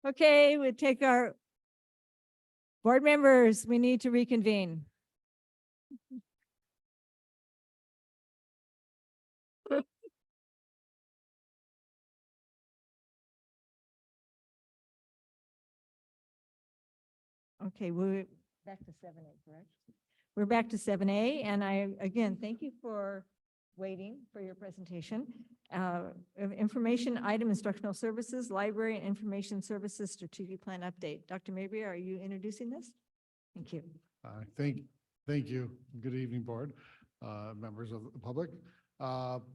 Okay, we take our board members, we need to reconvene. Okay, we're back to 7A, correct? We're back to 7A, and I, again, thank you for waiting for your presentation. Information item, instructional services, library and information services, strategic plan update. Dr. Mabry, are you introducing this? Thank you. Thank you. Good evening, board, members of the public.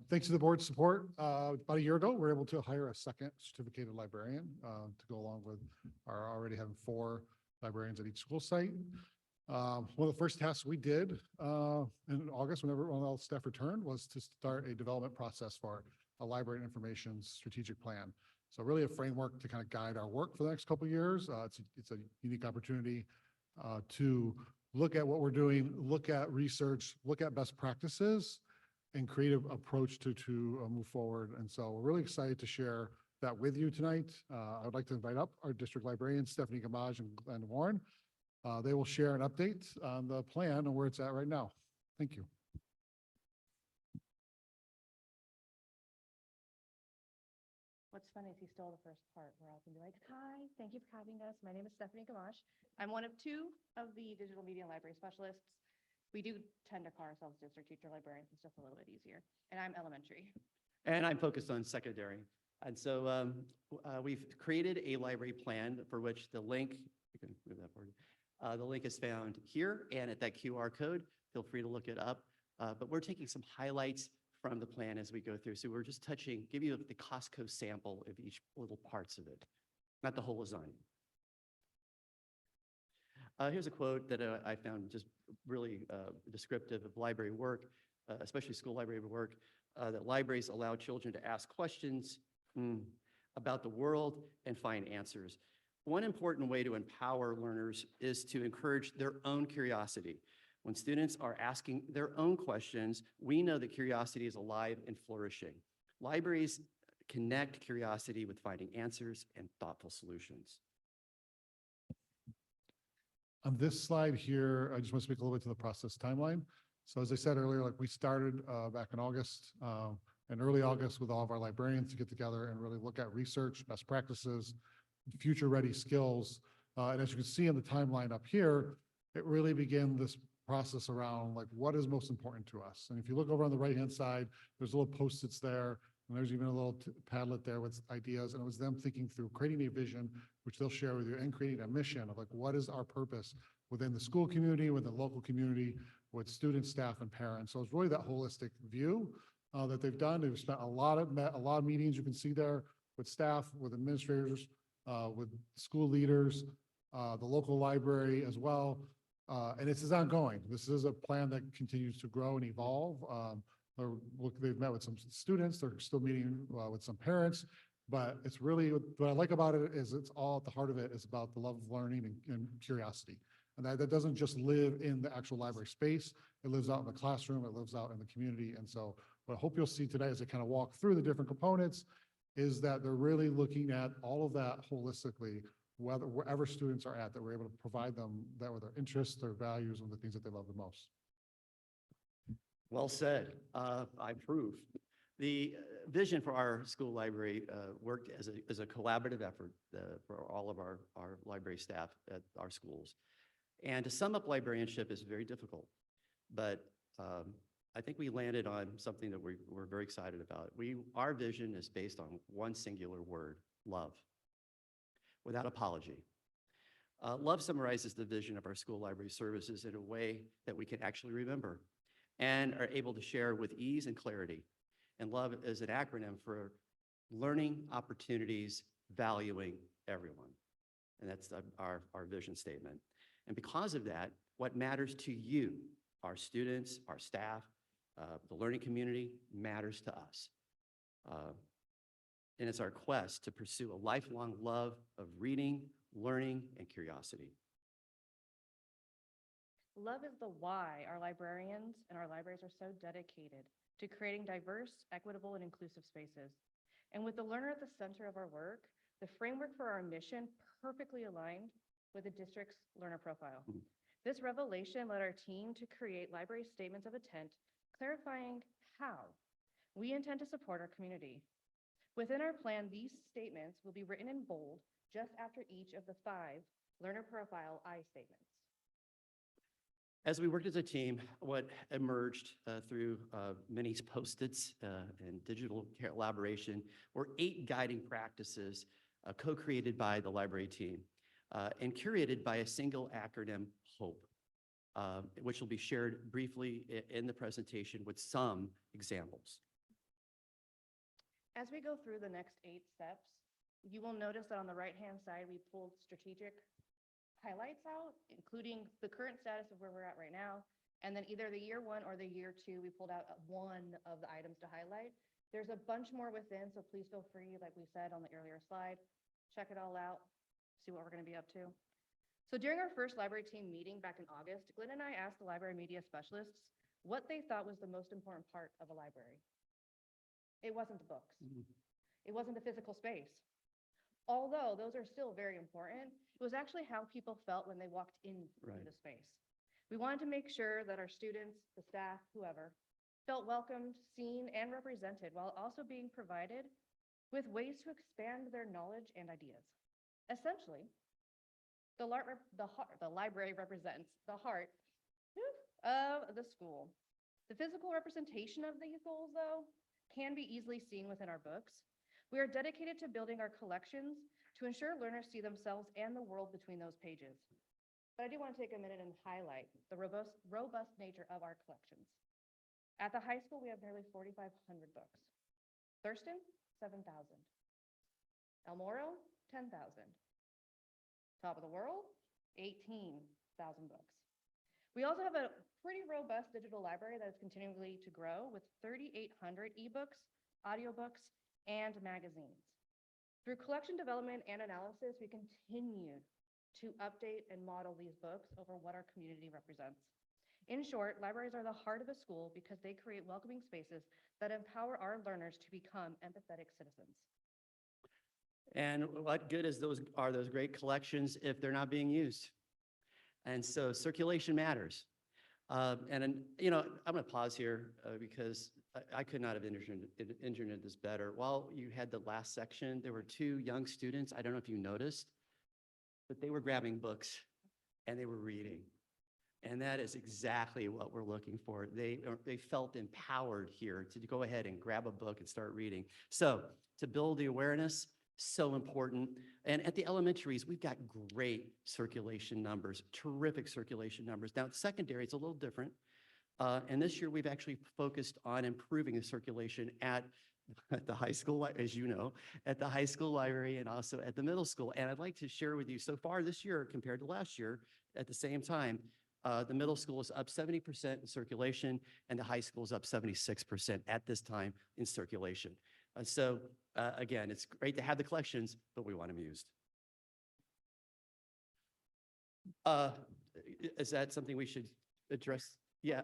Thanks to the board's support, about a year ago, we were able to hire a second certificated librarian to go along with our already having 4 librarians at each school site. One of the first tasks we did in August, when all staff returned, was to start a development process for a library and information strategic plan. So really a framework to kind of guide our work for the next couple of years. It's a unique opportunity to look at what we're doing, look at research, look at best practices, and creative approach to move forward. And so we're really excited to share that with you tonight. I would like to invite up our district librarians, Stephanie Gamage and Glenn Warren. They will share an update on the plan and where it's at right now. Thank you. What's funny is he stole the first part where I'll be like, hi, thank you for having us. My name is Stephanie Gamache. I'm one of 2 of the digital media and library specialists. We do tend to call ourselves district teacher librarians. It's just a little bit easier. And I'm elementary. And I'm focused on secondary. And so we've created a library plan for which the link, you can move that forward. The link is found here and at that QR code. Feel free to look it up. But we're taking some highlights from the plan as we go through. So we're just give you the Costco sample of each little parts of it, not the whole lasagna. Here's a quote that I found just really descriptive of library work, especially school library work, that libraries allow children to ask questions about the world and find answers. One important way to empower learners is to encourage their own curiosity. When students are asking their own questions, we know that curiosity is alive and flourishing. Libraries connect curiosity with finding answers and thoughtful solutions. On this slide here, I just want to speak a little bit to the process timeline. So as I said earlier, like we started back in August in early August with all of our librarians to get together and really look at research, best practices, future-ready skills. And as you can see in the timeline up here, it really began this process around like what is most important to us. And if you look over on the right-hand side, there's little Post-its there, and there's even a little Padlet there with ideas. And it was them thinking through creating a vision, which they'll share with you, and creating a mission of like, what is our purpose within the school community, within the local community, with students, staff, and parents. So it's really that holistic view that they've done. They've spent a lot of meetings, you can see there, with staff, with administrators, with school leaders, the local library as well. And this is ongoing. This is a plan that continues to grow and evolve. They've met with some students. They're still meeting with some parents. But it's really, what I like about it is it's all at the heart of it is about the love of learning and curiosity. And that doesn't just live in the actual library space. It lives out in the classroom. It lives out in the community. And so what I hope you'll see today as I kind of walk through the different components is that they're really looking at all of that holistically, wherever students are at, that we're able to provide them that with their interests, their values, and the things that they love the most. Well said. I approve. The vision for our school library worked as a collaborative effort for all of our library staff at our schools. And to sum up librarianship is very difficult, but I think we landed on something that we're very excited about. Our vision is based on one singular word: love, without apology. Love summarizes the vision of our school library services in a way that we can actually remember and are able to share with ease and clarity. And love is an acronym for learning opportunities, valuing everyone. And that's our vision statement. And because of that, what matters to you, our students, our staff, the learning community, matters to us. And it's our quest to pursue a lifelong love of reading, learning, and curiosity. Love is the why our librarians and our libraries are so dedicated to creating diverse, equitable, and inclusive spaces. And with the learner at the center of our work, the framework for our mission perfectly aligned with the district's learner profile. This revelation led our team to create library statements of intent, clarifying how we intend to support our community. Within our plan, these statements will be written in bold just after each of the 5 learner profile I statements. As we worked as a team, what emerged through many Post-its and digital collaboration were 8 guiding practices co-created by the library team and curated by a single acronym, HOPE, which will be shared briefly in the presentation with some examples. As we go through the next 8 steps, you will notice that on the right-hand side, we pulled strategic highlights out, including the current status of where we're at right now, and then either the year 1 or the year 2, we pulled out one of the items to highlight. There's a bunch more within, so please feel free, like we said on the earlier slide, check it all out, see what we're going to be up to. So during our first library team meeting back in August, Glenn and I asked the library media specialists what they thought was the most important part of a library. It wasn't the books. It wasn't the physical space. Although those are still very important, it was actually how people felt when they walked into the space. We wanted to make sure that our students, the staff, whoever, felt welcomed, seen, and represented while also being provided with ways to expand their knowledge and ideas. Essentially, the library represents the heart of the school. The physical representation of these goals, though, can be easily seen within our books. We are dedicated to building our collections to ensure learners see themselves and the world between those pages. But I do want to take a minute and highlight the robust nature of our collections. At the high school, we have nearly 4,500 books. Thurston, 7,000. El Moro, 10,000. Top of the world, 18,000 books. We also have a pretty robust digital library that is continually to grow with 3,800 ebooks, audiobooks, and magazines. Through collection development and analysis, we continue to update and model these books over what our community represents. In short, libraries are the heart of a school because they create welcoming spaces that empower our learners to become empathetic citizens. And what good is those great collections if they're not being used? And so circulation matters. I'm going to pause here because I could not have engineered this better. While you had the last section, there were two young students, I don't know if you noticed, but they were grabbing books and they were reading. And that is exactly what we're looking for. They felt empowered here to go ahead and grab a book and start reading. So to build the awareness, so important. And at the elementaries, we've got great circulation numbers, terrific circulation numbers. Now, at secondary, it's a little different. And this year, we've actually focused on improving the circulation at the high school, as you know, at the high school library and also at the middle school. And I'd like to share with you, so far this year compared to last year, at the same time, the middle school is up 70% in circulation and the high school is up 76% at this time in circulation. So again, it's great to have the collections, but we want them used. Is that something we should address? Yeah.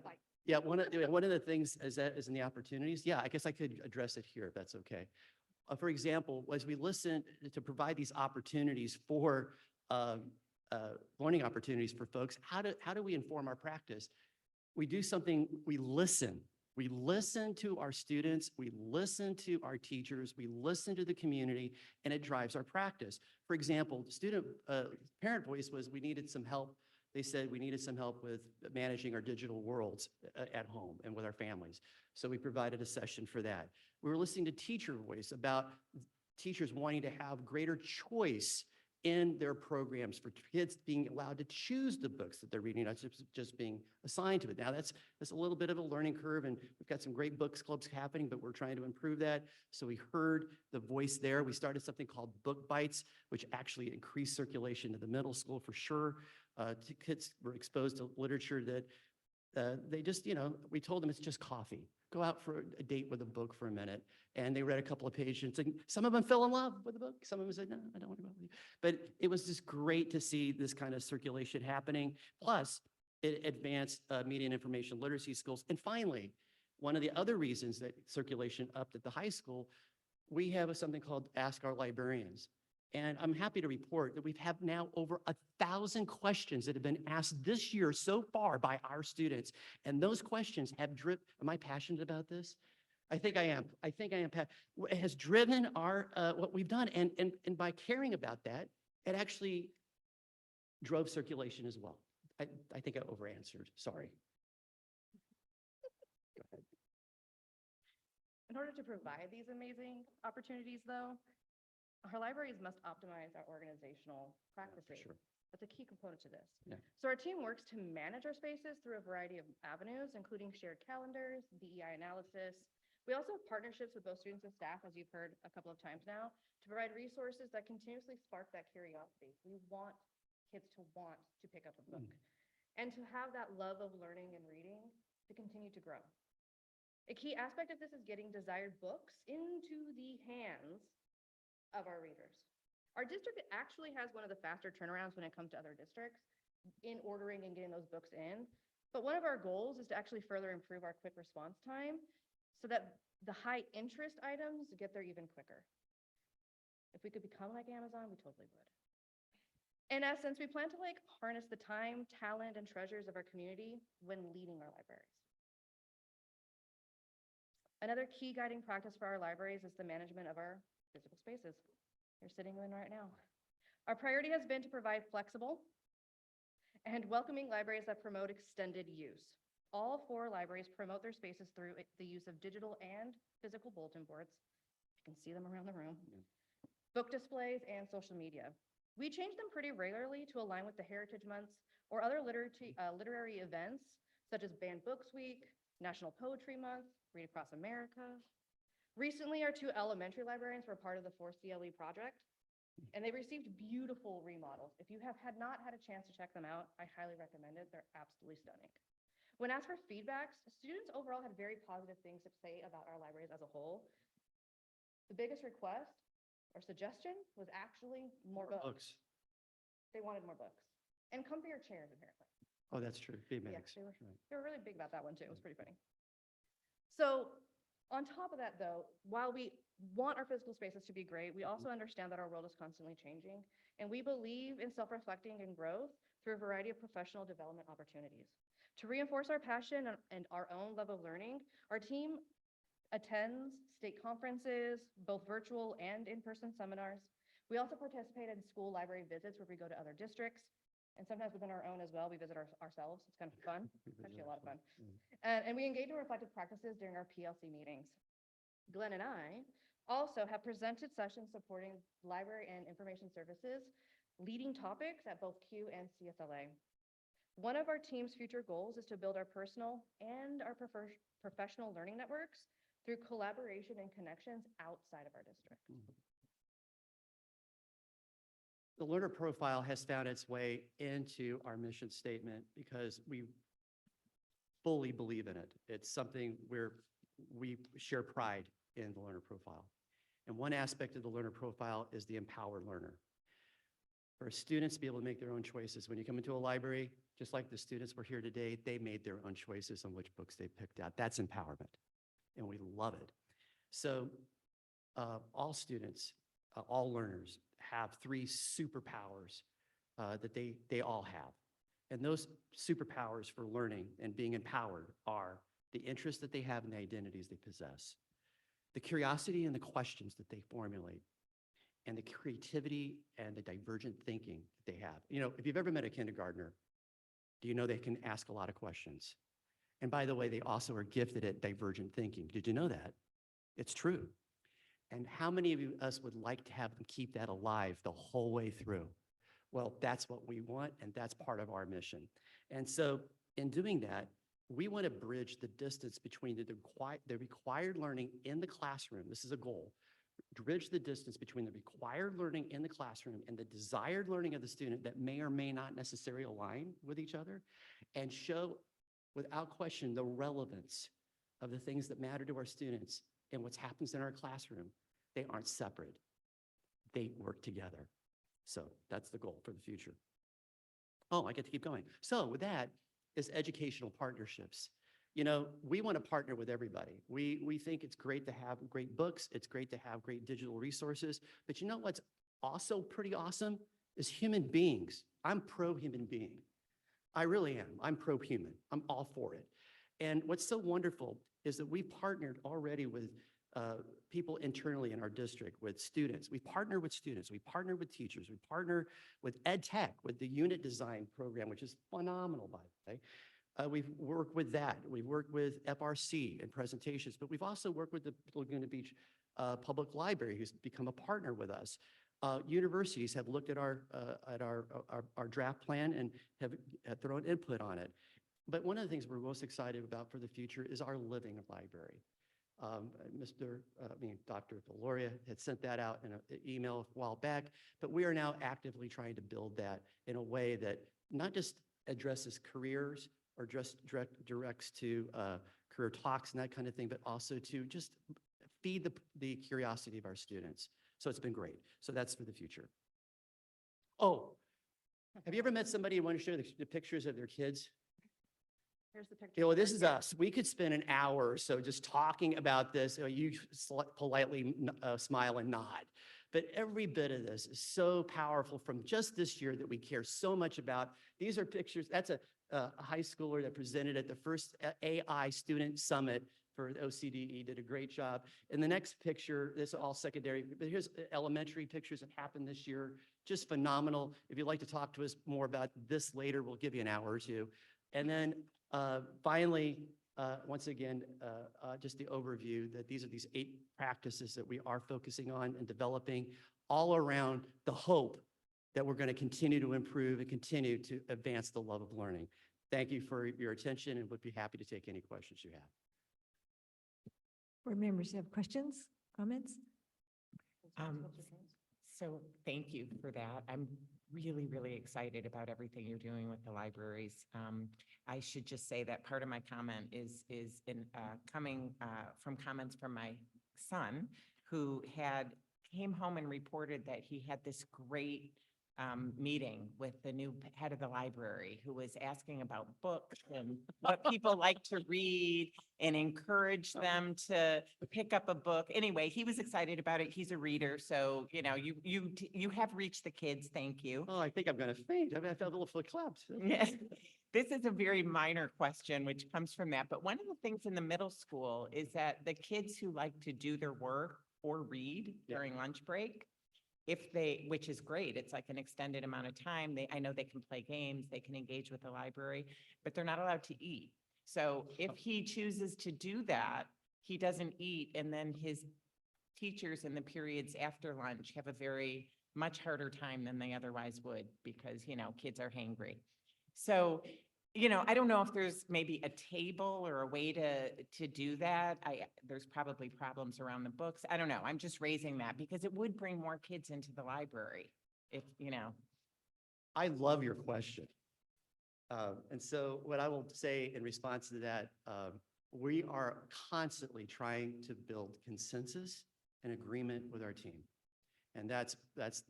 Yeah, one of the things is in the opportunities. Yeah, I guess I could address it here if that's okay. For example, as we listen to provide these opportunities for learning opportunities for folks, how do we inform our practice? We do something, we listen. We listen to our students, we listen to our teachers, we listen to the community, and it drives our practice. For example, parent voice was we needed some help. They said we needed some help with managing our digital worlds at home and with our families. So we provided a session for that. We were listening to teacher voice about teachers wanting to have greater choice in their programs for kids being allowed to choose the books that they're reading, not just being assigned to it. Now that's a little bit of a learning curve, and we've got some great books clubs happening, but we're trying to improve that. So we heard the voice there. We started something called Book Bites, which actually increased circulation to the middle school for sure. Kids were exposed to literature that they just, we told them it's just coffee. Go out for a date with a book for a minute. And they read a couple of pages, and some of them fell in love with the book. Some of them said, no, I don't want to go with you. But it was just great to see this kind of circulation happening. Plus, it advanced media and information literacy skills. And finally, one of the other reasons that circulation upped at the high school, we have something called Ask Our Librarians. And I'm happy to report that we have now over 1,000 questions that have been asked this year so far by our students. And those questions have driven, am I passionate about this? I think I am. It has driven our, what we've done. And by caring about that, it actually drove circulation as well. I think I over-answered, sorry. Go ahead. In order to provide these amazing opportunities, though, our libraries must optimize our organizational practices. Sure. That's a key component to this. Yeah. So our team works to manage our spaces through a variety of avenues, including shared calendars, DEI analysis. We also have partnerships with both students and staff, as you've heard a couple of times now, to provide resources that continuously spark that curiosity. We want kids to want to pick up a book and to have that love of learning and reading to continue to grow. A key aspect of this is getting desired books into the hands of our readers. Our district actually has one of the faster turnarounds when it comes to other districts in ordering and getting those books in. But one of our goals is to actually further improve our quick response time so that the high interest items get there even quicker. If we could become like Amazon, we totally would. In essence, we plan to harness the time, talent, and treasures of our community when leading our libraries. Another key guiding practice for our libraries is the management of our physical spaces. You're sitting in right now. Our priority has been to provide flexible and welcoming libraries that promote extended use. All 4 libraries promote their spaces through the use of digital and physical bulletin boards. You can see them around the room. Book displays and social media. We change them pretty regularly to align with the Heritage Months or other literary events such as Banned Books Week, National Poetry Month, Read Across America. Recently, our 2 elementary librarians were part of the 4CLE project, and they received beautiful remodels. If you have not had a chance to check them out, I highly recommend it. They're absolutely stunning. When asked for feedbacks, students overall had very positive things to say about our libraries as a whole. The biggest request or suggestion was actually more books. They wanted more books and comfier chairs, apparently. Oh, that's true. Feedbacks. Yeah, they were really big about that one too. It was pretty funny. So on top of that, though, while we want our physical spaces to be great, we also understand that our world is constantly changing, and we believe in self-reflecting and growth through a variety of professional development opportunities. To reinforce our passion and our own love of learning, our team attends state conferences, both virtual and in-person seminars. We also participate in school library visits where we go to other districts, and sometimes within our own as well. We visit ourselves. It's kind of fun. It's actually a lot of fun. And we engage in reflective practices during our PLC meetings. Glenn and I also have presented sessions supporting library and information services, leading topics at both Q and CSLA. One of our team's future goals is to build our personal and our professional learning networks through collaboration and connections outside of our district. The learner profile has found its way into our mission statement because we fully believe in it. It's something where we share pride in the learner profile. And one aspect of the learner profile is the empowered learner. For students to be able to make their own choices. When you come into a library, just like the students were here today, they made their own choices on which books they picked out. That's empowerment, and we love it. So all students, all learners have 3 superpowers that they all have. And those superpowers for learning and being empowered are the interests that they have and the identities they possess, the curiosity and the questions that they formulate, and the creativity and the divergent thinking that they have. You know, if you've ever met a kindergartner, do you know they can ask a lot of questions? And by the way, they also are gifted at divergent thinking. Did you know that? It's true. And how many of us would like to have them keep that alive the whole way through? Well, that's what we want, and that's part of our mission. And so in doing that, we want to bridge the distance between the required learning in the classroom. This is a goal. Bridge the distance between the required learning in the classroom and the desired learning of the student that may or may not necessarily align with each other, and show without question the relevance of the things that matter to our students and what happens in our classroom. They aren't separate. They work together. So that's the goal for the future. Oh, I get to keep going. So with that is educational partnerships. You know, we want to partner with everybody. We think it's great to have great books. It's great to have great digital resources. But you know what's also pretty awesome is human beings. I'm pro-human being. I really am. I'm pro-human. I'm all for it. And what's so wonderful is that we partnered already with people internally in our district, with students. We partner with students. We partner with teachers. We partner with Ed Tech, with the unit design program, which is phenomenal, by the way. We've worked with that. We've worked with FRC in presentations, but we've also worked with the Laguna Beach Public Library, who's become a partner with us. Universities have looked at our draft plan and have thrown input on it. But one of the things we're most excited about for the future is our living library. Dr. Valoria had sent that out in an email a while back, but we are now actively trying to build that in a way that not just addresses careers or just directs to career talks and that kind of thing, but also to just feed the curiosity of our students. So it's been great. So that's for the future. Oh, have you ever met somebody who wanted to share the pictures of their kids? Here's the picture. You know, this is us. We could spend an hour or so just talking about this. You politely smile and nod. But every bit of this is so powerful from just this year that we care so much about. These are pictures. That's a high schooler that presented at the first AI Student Summit for OCDE, did a great job. In the next picture, this is all secondary, but here's elementary pictures that happened this year. Just phenomenal. If you'd like to talk to us more about this later, we'll give you an hour or two. And then finally, once again, just the overview that these are these 8 practices that we are focusing on and developing all around the hope that we're going to continue to improve and continue to advance the love of learning. Thank you for your attention, and would be happy to take any questions you have. Board members have questions, comments? So thank you for that. I'm really, really excited about everything you're doing with the libraries. I should just say that part of my comment is coming from comments from my son, who came home and reported that he had this great meeting with the new head of the library, who was asking about books and what people like to read and encourage them to pick up a book. Anyway, he was excited about it. He's a reader, so, you know, you have reached the kids. Thank you. Oh, I think I'm going to faint. I felt a little clapped. Yes. This is a very minor question, which comes from that. But one of the things in the middle school is that the kids who like to do their work or read during lunch break, which is great, it's like an extended amount of time. I know they can play games, they can engage with the library, but they're not allowed to eat. So if he chooses to do that, he doesn't eat, and then his teachers in the periods after lunch have a very much harder time than they otherwise would because, you know, kids are hangry. So, you know, I don't know if there's maybe a table or a way to do that. There's probably problems around the books. I don't know. I'm just raising that because it would bring more kids into the library if, you know. I love your question. And so what I will say in response to that, we are constantly trying to build consensus and agreement with our team. And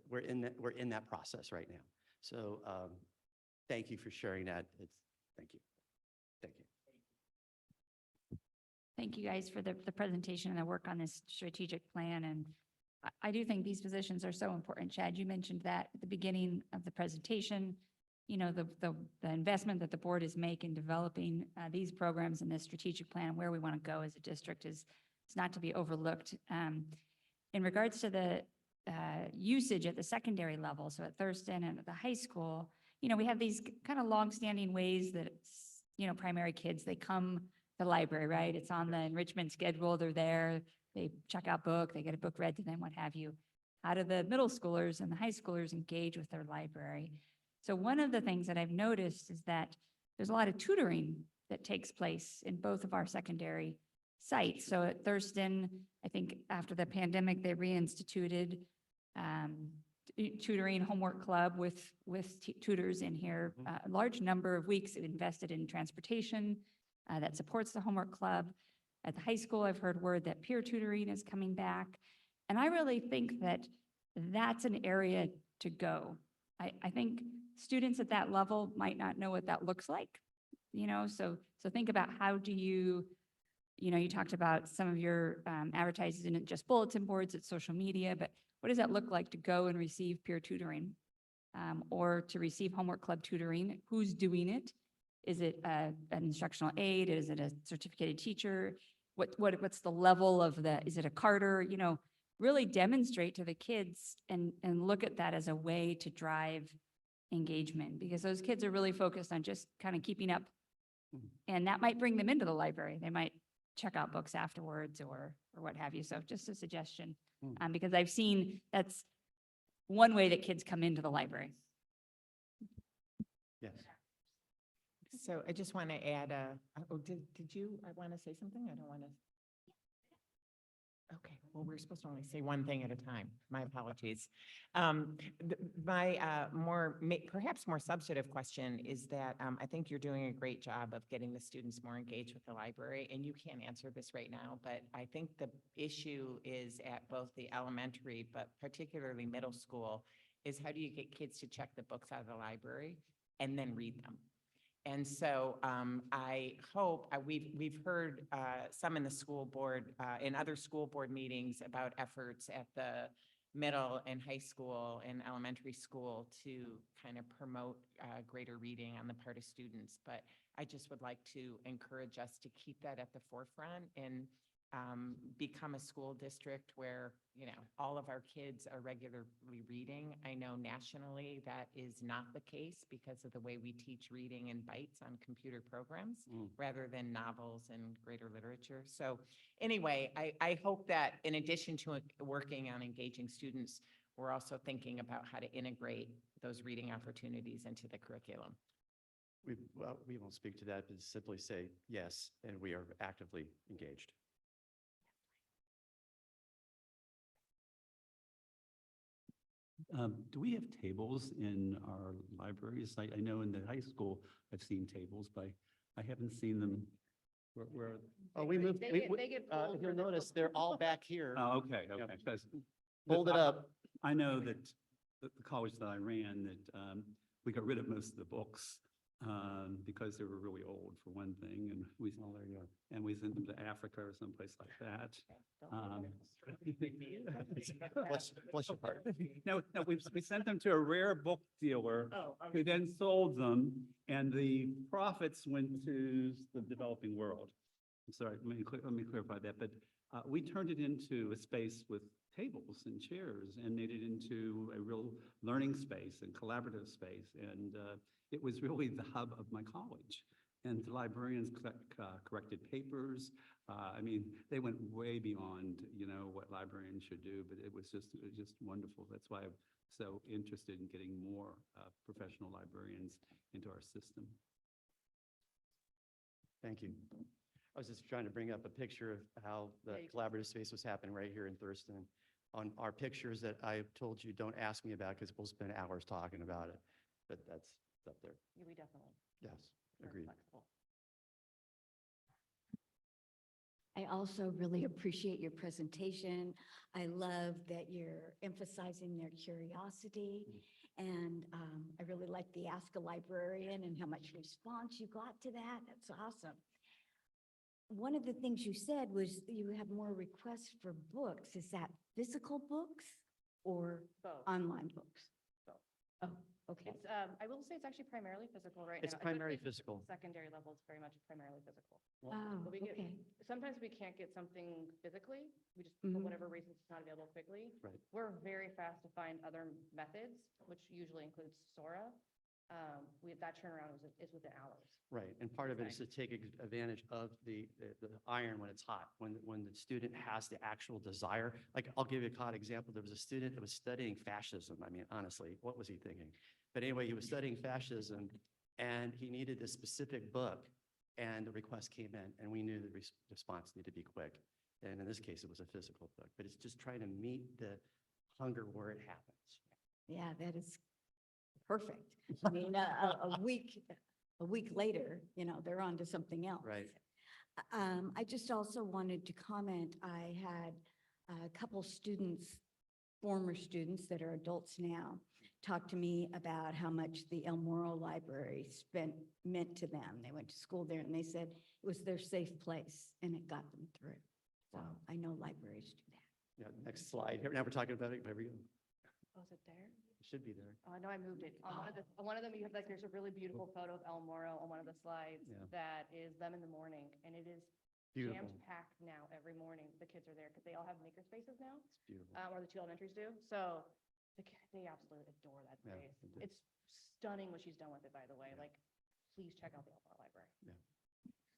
we're in that process right now. So thank you for sharing that. Thank you. Thank you. Thank you guys for the presentation and the work on this strategic plan. And I do think these positions are so important. Chad, you mentioned that at the beginning of the presentation, you know, the investment that the board is making developing these programs and this strategic plan, where we want to go as a district is not to be overlooked. In regards to the usage at the secondary level, so at Thurston and at the high school, you know, we have these kind of longstanding ways that, you know, primary kids, they come to the library, right? It's on the enrichment schedule. They're there, they check out book, they get a book read to them, what have you. How do the middle schoolers and the high schoolers engage with their library? So one of the things that I've noticed is that there's a lot of tutoring that takes place in both of our secondary sites. So at Thurston, I think after the pandemic, they reinstituted tutoring homework club with tutors in here. A large number of weeks invested in transportation that supports the homework club. At the high school, I've heard word that peer tutoring is coming back. And I really think that that's an area to go. I think students at that level might not know what that looks like, you know, so think about how do you know, you talked about some of your advertising isn't just bulletin boards, it's social media, but what does that look like to go and receive peer tutoring or to receive homework club tutoring? Who's doing it? Is it an instructional aide? Is it a certificated teacher? What's the level of is it a Carter? You know, really demonstrate to the kids and look at that as a way to drive engagement, because those kids are really focused on just kind of keeping up. And that might bring them into the library. They might check out books afterwards or what have you. So just a suggestion, because I've seen that's one way that kids come into the library. Yes. So I just want to add did you, I want to say something? I don't want to. Okay, well, we're supposed to only say one thing at a time. My apologies. Perhaps more substantive question is that I think you're doing a great job of getting the students more engaged with the library, and you can't answer this right now, but I think the issue is at both the elementary, but particularly middle school, is how do you get kids to check the books out of the library and then read them? And so I hope we've heard some in the school board, in other school board meetings about efforts at the middle and high school and elementary school to kind of promote greater reading on the part of students. But I just would like to encourage us to keep that at the forefront and become a school district where, you know, all of our kids are regularly reading. I know nationally that is not the case because of the way we teach reading in bites on computer programs rather than novels and greater literature. So anyway, I hope that in addition to working on engaging students, we're also thinking about how to integrate those reading opportunities into the curriculum. We won't speak to that, but simply say yes, and we are actively engaged. Do we have tables in our libraries? I know in the high school, I've seen tables, but I haven't seen them. Where Oh, we moved. They get pulled If you'll for the notice, they're all back here. Oh, okay, Yeah. okay. Because Hold it up. I know that the college that I ran that we got rid of most of the books because they were really old for one thing, and we sent them to Africa or someplace like that. Bless your heart. No, we sent them to a rare book dealer who then sold them, and the profits went to the developing world. I'm sorry, let me clarify that, but we turned it into a space with tables and chairs and made it into a real learning space and collaborative space. And it was really the hub of my college. And the librarians corrected papers. I mean, they went way beyond, what librarians should do, but it was just wonderful. That's why I'm so interested in getting more professional librarians into our system. Thank you. I was just trying to bring up a picture of how the collaborative space was happening right here in Thurston. On our pictures that I told you, don't ask me about because we'll spend hours talking about it, but that's up there. Yeah, we definitely. Yes, are agreed. flexible. I also really appreciate your presentation. I love that you're emphasizing their curiosity. And I really like the Ask a Librarian and how much response you got to that. That's awesome. One of the things you said was you have more requests for books. Is that physical books or Both. online books? Both. Oh, okay. It's, I will say it's actually primarily physical right now. It's primarily especially physical. Secondary level is very much primarily physical. Oh, But we get, okay. sometimes we can't get something physically. We just, for Mhm. whatever reason, it's not available quickly. Right. We're very fast to find other methods, which usually includes Sora. That turnaround is within hours. Right, and part of it is to take advantage of the iron when it's hot, when the student has the actual desire. Like, I'll give you a hot example. There was a student that was studying fascism. I mean, honestly, what was he thinking? But anyway, he was studying fascism, and he needed this specific book, and the request came in, and we knew the response needed to be quick. And in this case, it was a physical book, but it's just trying to meet the hunger where it happens. Yeah, that is perfect. I mean, a week later, they're on to something else. Right. I just also wanted to comment, I had a couple students, former students that are adults now, talk to me about how much the El Moro Library meant to them. They went to school there and they said it was their safe place and it got them through. So I know libraries do that. Yeah, next slide. Here, now we're talking about it. Here we go. Oh, is it there? It should be there. Oh, no, I moved it. On one of them, you have there's a really beautiful photo of El Moro on one of the slides Yeah. that is them in the morning, and it is Beautiful. jam-packed now every morning. The kids are there because they all have maker spaces now, It's beautiful. or the two elementaries do. So they absolutely adore that Yeah, space. they do. It's stunning what she's done with it, by the way. Like, please check out the El Moro Library. Yeah.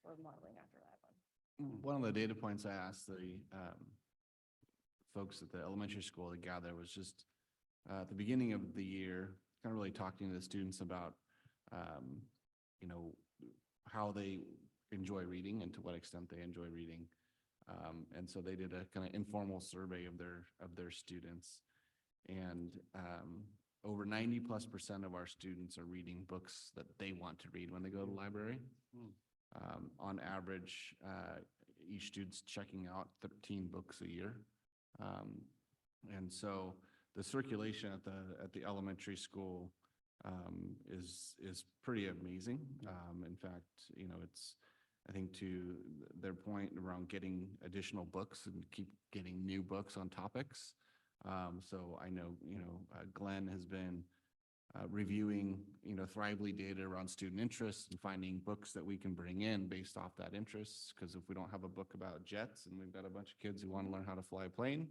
We're modeling after that one. One of the data points I asked the folks at the elementary school to gather was just at the beginning of the year, kind of really talking to the students about, how they enjoy reading and to what extent they enjoy reading. And so they did a kind of informal survey of their students. And over 90+% of our students are reading books that they want to read when they go to the library. On average, each student's checking out 13 books a year. And so the circulation at the elementary school is pretty amazing. In fact, it's, I think, to their point around getting additional books and keep getting new books on topics. So I know, Glenn has been reviewing, Thrively data around student interests and finding books that we can bring in based off that interest. Because if we don't have a book about jets and we've got a bunch of kids who want to learn how to fly a plane,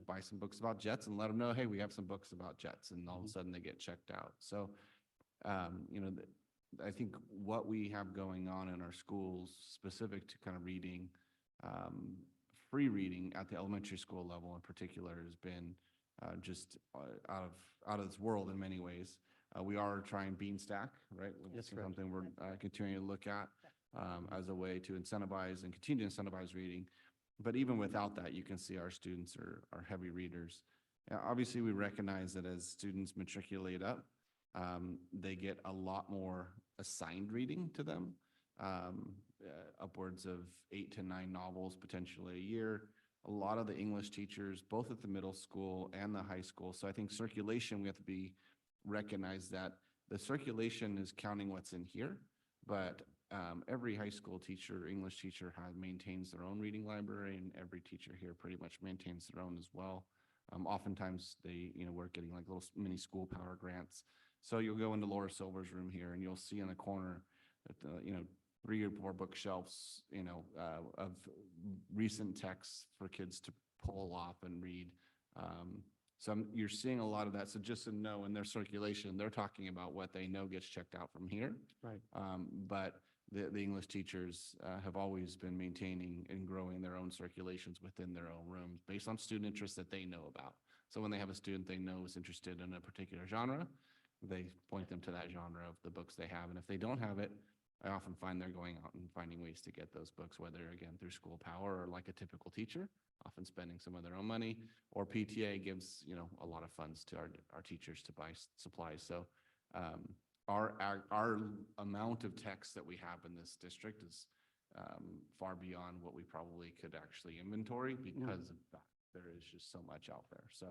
buy some books about jets and let them know, hey, we have some books about jets, and all of a sudden they get checked out. So, I think what we have going on in our schools specific to kind of reading, free reading at the elementary school level in particular has been just out of this world in many ways. We are trying Beanstack, right? That's correct. Something we're continuing to look at as a way to incentivize and continue to incentivize reading. But even without that, you can see our students are heavy readers. Obviously, we recognize that as students matriculate up, they get a lot more assigned reading to them, upwards of 8 to 9 novels potentially a year. a lot of the English teachers, both at the middle school and the high school. So I think circulation, we have to recognize that the circulation is counting what's in here, but every high school teacher, English teacher maintains their own reading library, and every teacher here pretty much maintains their own as well. Oftentimes they, we're getting like little mini school power grants. So you'll go into Laura Silver's room here and you'll see in the corner that, 3 or 4 bookshelves, of recent texts for kids to pull off and read. You're seeing a lot of that. So just to know, in their circulation, they're talking about what they know gets checked out from here. Right. But the English teachers have always been maintaining and growing their own circulations within their own rooms based on student interests that they know about. So when they have a student they know is interested in a particular genre, they point them to that genre of the books they have. And if they don't have it, I often find they're going out and finding ways to get those books, whether again through school power or like a typical teacher, often spending some of their own money, or PTA gives, a lot of funds to our teachers to buy supplies. So our amount of text that we have in this district is far beyond what we probably could actually inventory because of that. There is just so much out there. So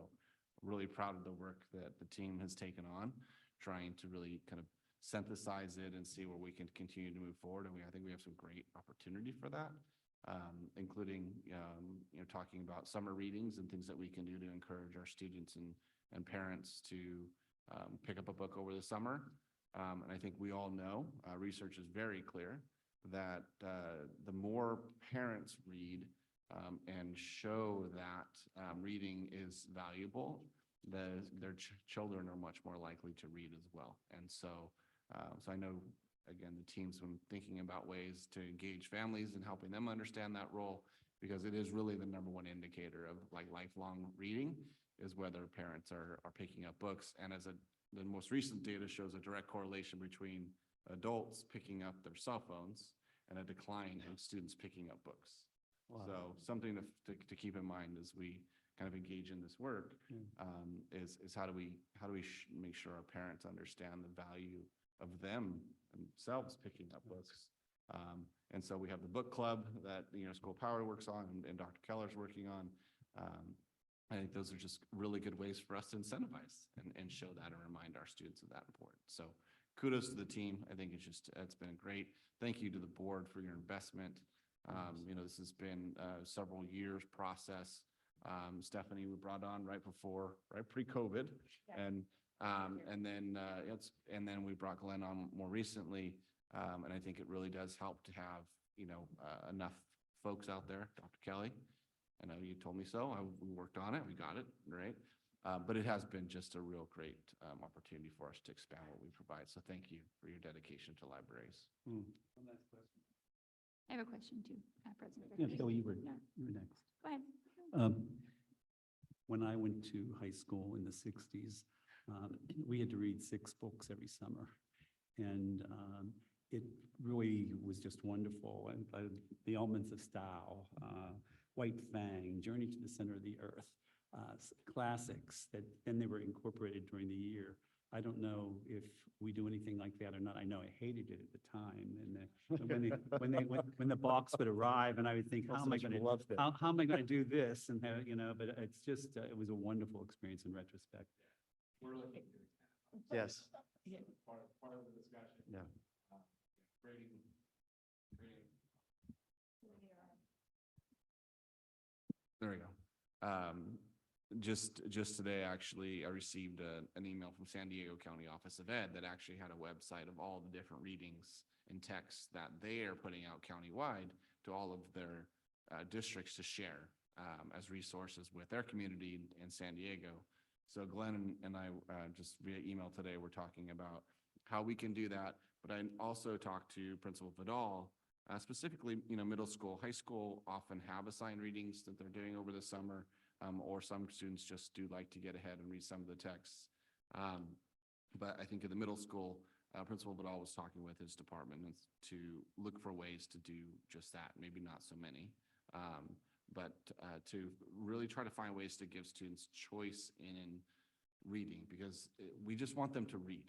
really proud of the work that the team has taken on, trying to really kind of synthesize it and see where we can continue to move forward. And I think we have some great opportunity for that, including, talking about summer readings and things that we can do to encourage our students and parents to pick up a book over the summer. And I think we all know, research is very clear that the more parents read and show that reading is valuable, their children are much more likely to read as well. And so I know, again, the team's been thinking about ways to engage families and helping them understand that role, because it is really the #1 indicator of like lifelong reading is whether parents are picking up books. And the most recent data shows a direct correlation between adults picking up their cell phones and a decline in students picking up books. Wow. So something to keep in mind as we kind of engage in this work is how do we make sure our parents understand the value of themselves picking up books. And so we have the book club that School Power works on and Dr. Keller's working on. I think those are just really good ways for us to incentivize and show that and remind our students of that importance. So kudos to the team. I think it's been great. Thank you to the board for your investment. This has been a several years process. Stephanie, we brought on right pre-COVID, and then we brought Glenn on more recently, and I think it really does help to have enough folks out there. Dr. Kelly, I know you told me so. We worked on it. We got it right, but it has been just a real great opportunity for us to expand what we provide. So thank you for your dedication to libraries. One last question. I have a question too, President Yeah, Vickers. Kelly, you were Yeah. next. Go ahead. When I went to high school in the 60s, we had to read 6 books every summer. And it really was just wonderful. And The Elements of Style, White Fang, Journey to the Center of the Earth, classics that then they were incorporated during the year. I don't know if we do anything like that or not. I know I hated it at the time. And when the box would arrive and I would think, how am I going to do this? And but it's just, it was a wonderful experience in retrospect. Yes. Part of the discussion. Yeah. There we go. Just today, actually, I received an email from San Diego County Office of Ed that actually had a website of all the different readings and texts that they are putting out countywide to all of their districts to share as resources with their community in San Diego. So Glenn and I just via email today, we're talking about how we can do that. But I also talked to Principal Vidal, specifically, middle school, high school often have assigned readings that they're doing over the summer. Or some students just do like to get ahead and read some of the texts. But I think in the middle school, Principal Vidal was talking with his department to look for ways to do just that, maybe not so many, but to really try to find ways to give students choice in reading, because we just want them to read.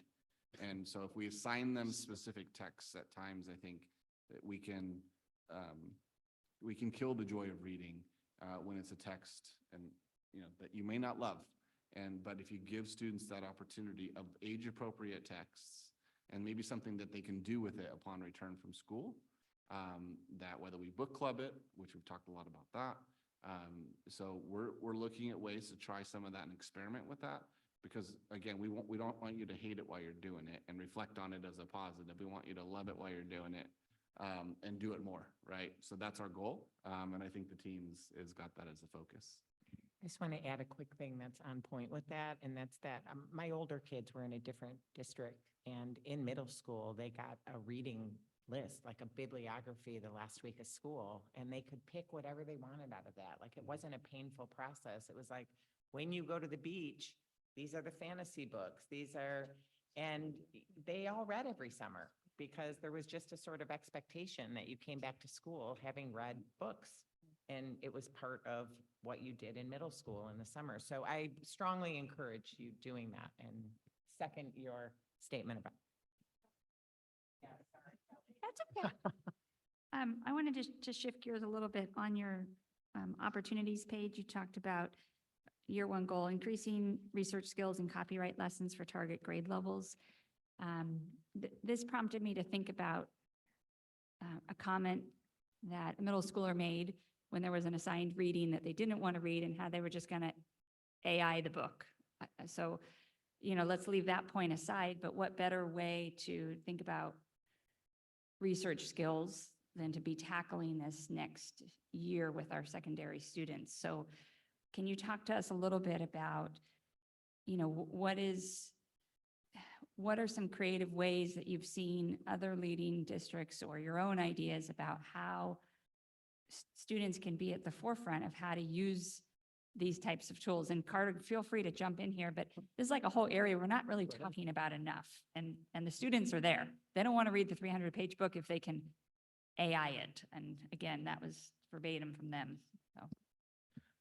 And so if we assign them specific texts at times, I think that we can kill the joy of reading when it's a text and, that you may not love. But if you give students that opportunity of age-appropriate texts and maybe something that they can do with it upon return from school, that whether we book club it, which we've talked a lot about that. So we're looking at ways to try some of that and experiment with that. Because again, we don't want you to hate it while you're doing it and reflect on it as a positive. We want you to love it while you're doing it, and do it more, right? So that's our goal. And I think the team's has got that as a focus. I just want to add a quick thing that's on point with that, and that's that my older kids were in a different district, and in middle school, they got a reading list, like a bibliography the last week of school, and they could pick whatever they wanted out of that. Like, it wasn't a painful process. It was like, when you go to the beach, these are the fantasy books. And they all read every summer because there was just a sort of expectation that you came back to school having read books. And it was part of what you did in middle school in the summer. So I strongly encourage you doing that, and second your statement about. That's okay. I wanted to shift gears a little bit on your opportunities page. You talked about year one goal, increasing research skills and copyright lessons for target grade levels. This prompted me to think about a comment that a middle schooler made when there was an assigned reading that they didn't want to read and how they were just going to AI the book. So, let's leave that point aside, but what better way to think about research skills than to be tackling this next year with our secondary students? So can you talk to us a little bit about, what are some creative ways that you've seen other leading districts or your own ideas about how students can be at the forefront of how to use these types of tools? And Carter, feel free to jump in here, but this is like a whole area we're not really talking about enough. And the students are there. They don't want to read the 300-page book if they can AI it. And again, that was verbatim from them. So.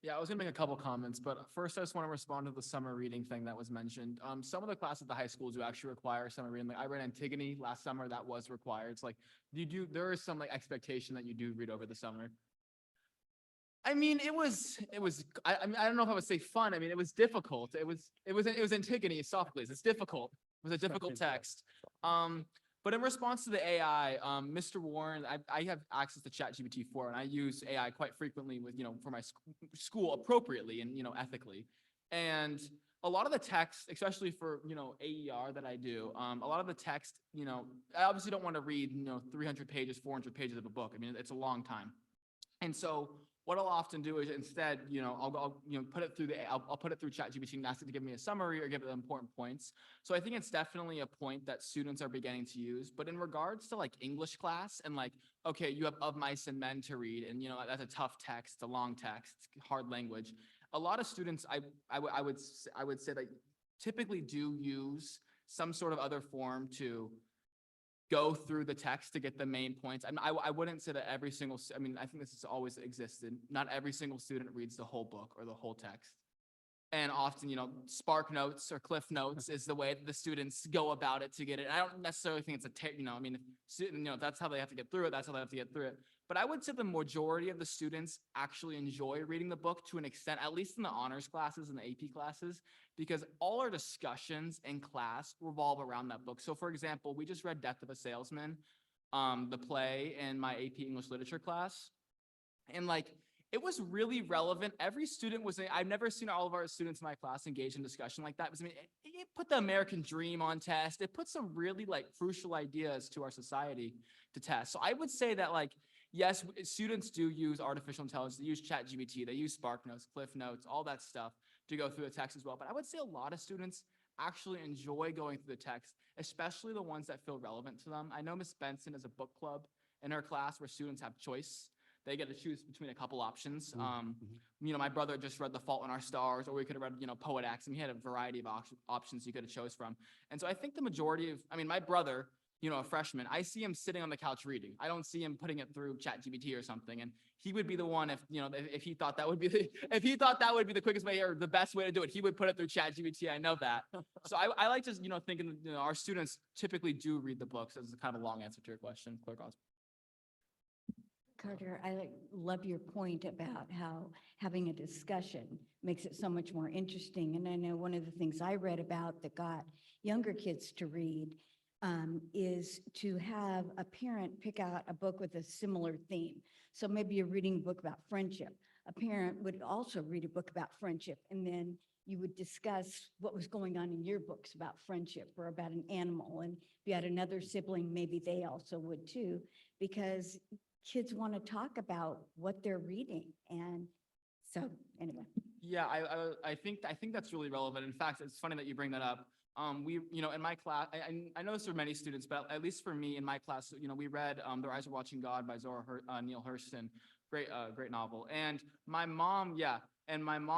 Yeah, I was gonna make a couple comments, but first I just want to respond to the summer reading thing that was mentioned. Some of the classes at the high schools do actually require summer reading. Like I read Antigone last summer, that was required. It's like there is some expectation that you do read over the summer. I mean, I don't know if I would say fun. I mean, it was difficult. It was Antigone, Sophocles. It's difficult. It was a difficult text. But in response to the AI, Mr. Warren, I have access to ChatGPT-4, and I use AI quite frequently with, for my school appropriately and, ethically. And a lot of the text, especially for, AER that I do, a lot of the text, I obviously don't want to read, 300 pages, 400 pages of a book. I mean, it's a long time. And so what I'll often do is instead, I'll put it through I'll put it through ChatGPT and ask it to give me a summary or give it the important points. So I think it's definitely a point that students are beginning to use. But in regards to like English class and like, okay, you have Of Mice and Men to read, and that's a tough text, a long text, hard language. A lot of students, I would say that typically do use some sort of other form to go through the text to get the main points. I wouldn't say that every single, I think this has always existed. Not every single student reads the whole book or the whole text. And often, Spark Notes or Cliff Notes is the way that the students go about it to get it. And I don't necessarily think it's if that's how they have to get through it, that's how they have to get through it. But I would say the majority of the students actually enjoy reading the book to an extent, at least in the honors classes and the AP classes, because all our discussions in class revolve around that book. So for example, we just read Death of a Salesman, the play in my AP English literature class. And it was really relevant. Every student I've never seen all of our students in my class engage in discussion like that. Because it put the American dream on test. It put some really crucial ideas to our society to test. So I would say that yes, students do use artificial intelligence. They use ChatGPT, they use Spark Notes, Cliff Notes, all that stuff to go through the text as well. But I would say a lot of students actually enjoy going through the text, especially the ones that feel relevant to them. I know Miss Benson has a book club in her class where students have choice. They get to choose between a couple options. My brother just read The Fault in Our Stars, or we could have read, Poet X, and he had a variety of options you could have chose from. And so I think the majority of, my brother, a freshman, I see him sitting on the couch reading. I don't see him putting it through ChatGPT or something. And he would be the one if he thought that would be the quickest way or the best way to do it, he would put it through ChatGPT. I know that. So I like just, thinking, our students typically do read the books. As kind of a long answer to your question, Clerk Osborne. Carter, love your point about how having a discussion makes it so much more interesting. And I know one of the things I read about that got younger kids to read is to have a parent pick out a book with a similar theme. So maybe you're reading a book about friendship. A parent would also read a book about friendship, and then you would discuss what was going on in your books about friendship or about an animal. And if you had another sibling, maybe they also would too, because kids want to talk about what they're reading. And so anyway. Yeah, I think that's really relevant. In fact, it's funny that you bring that up. In my class, I know this for many students, but at least for me in my class, we read Their Eyes Are Watching God by Neil Hurston. Great novel. And my mom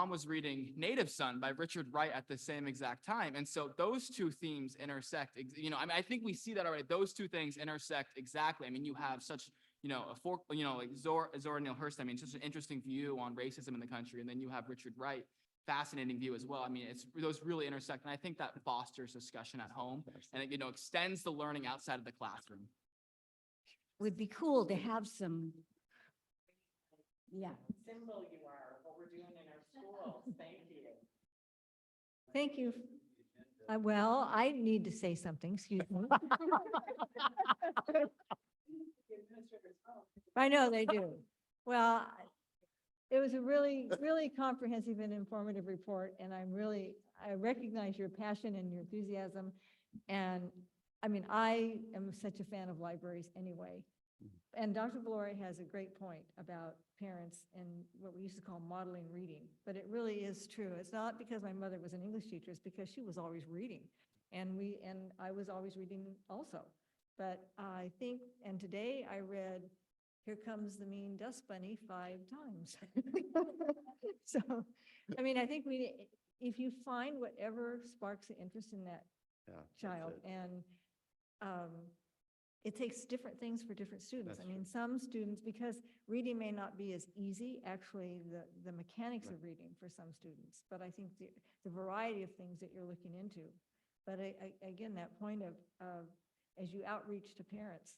was reading Native Son by Richard Wright at the same exact time. And so those two themes intersect, I think we see that already. Those two things intersect exactly. I mean, you have such, like Zora Neale Hurston, such an interesting view on racism in the country. And then you have Richard Wright, fascinating view as well. I mean, those really intersect. And I think that fosters discussion at home and it, extends the learning outside of the classroom. Would be cool to have some, yeah. Symbol you are, what we're doing in our schools. Thank you. Thank you. Well, I need to say something, excuse me. I know they do. Well, it was a really, really comprehensive and informative report, and I recognize your passion and your enthusiasm. And I mean, I am such a fan of libraries anyway. And Dr. Valori has a great point about parents and what we used to call modeling reading, but it really is true. It's not because my mother was an English teacher, it's because she was always reading. And I was always reading also. But I think, and today I read Here Comes the Mean Dust Bunny 5 times. So, I mean, I think if you find whatever sparks the interest in that child, and it takes different things for different students. I mean, some students, because reading may not be as easy, actually, the mechanics of reading for some students, but I think the variety of things that you're looking into. But again, that point of as you outreach to parents,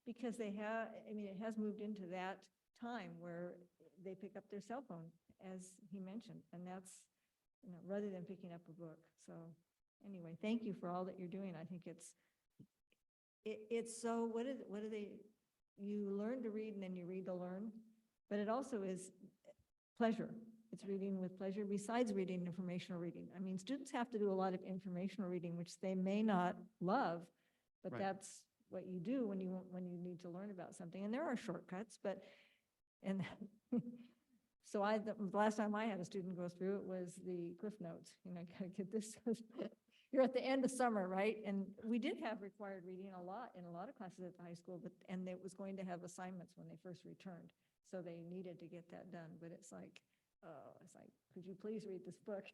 because it has moved into that time where they pick up their cell phone, as he mentioned, and that's, rather than picking up a book. So anyway, thank you for all that you're doing. I think it's so, what do they, you learn to read and then you read to learn, but it also is pleasure. It's reading with pleasure besides reading, informational reading. I mean, students have to do a lot of informational reading, which they may not love, but that's what you do when you need to learn about something. And there are shortcuts, so the last time I had a student go through it was the Cliff Notes. Gotta get this. You're at the end of summer, right? And we did have required reading in a lot of classes at the high school, and it was going to have assignments when they first returned. So they needed to get that done, but it's like, could you please read this book?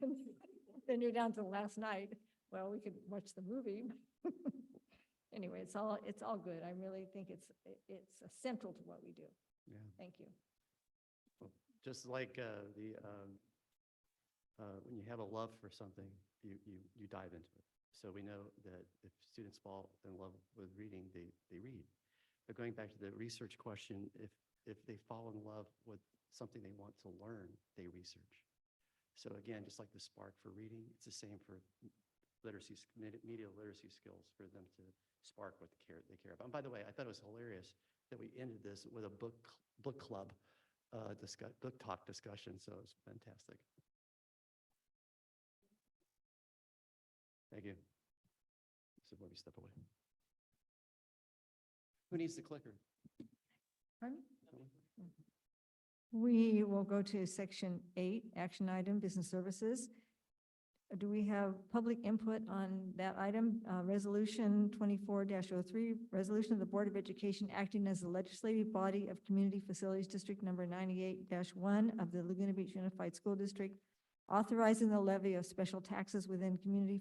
Then you're down to the last night. Well, we could watch the movie. Anyway, it's all good. I really think it's essential to what we do. Yeah. Thank you. Well, just like when you have a love for something, you dive into it. So we know that if students fall in love with reading, they read. But going back to the research question, if they fall in love with something they want to learn, they research. So again, just like the spark for reading, it's the same for media literacy skills, for them to spark what they care about. And by the way, I thought it was hilarious that we ended this with a book club book talk discussion, so it's fantastic. Thank you. This is where we step away. Who needs the clicker? Pardon? We will go to section 8, action item, business services. Do we have public input on that item? Resolution 24-03, resolution of the Board of Education acting as the legislative body of Community Facilities District number 98-1 of the Laguna Beach Unified School District, authorizing the levy of special taxes within Community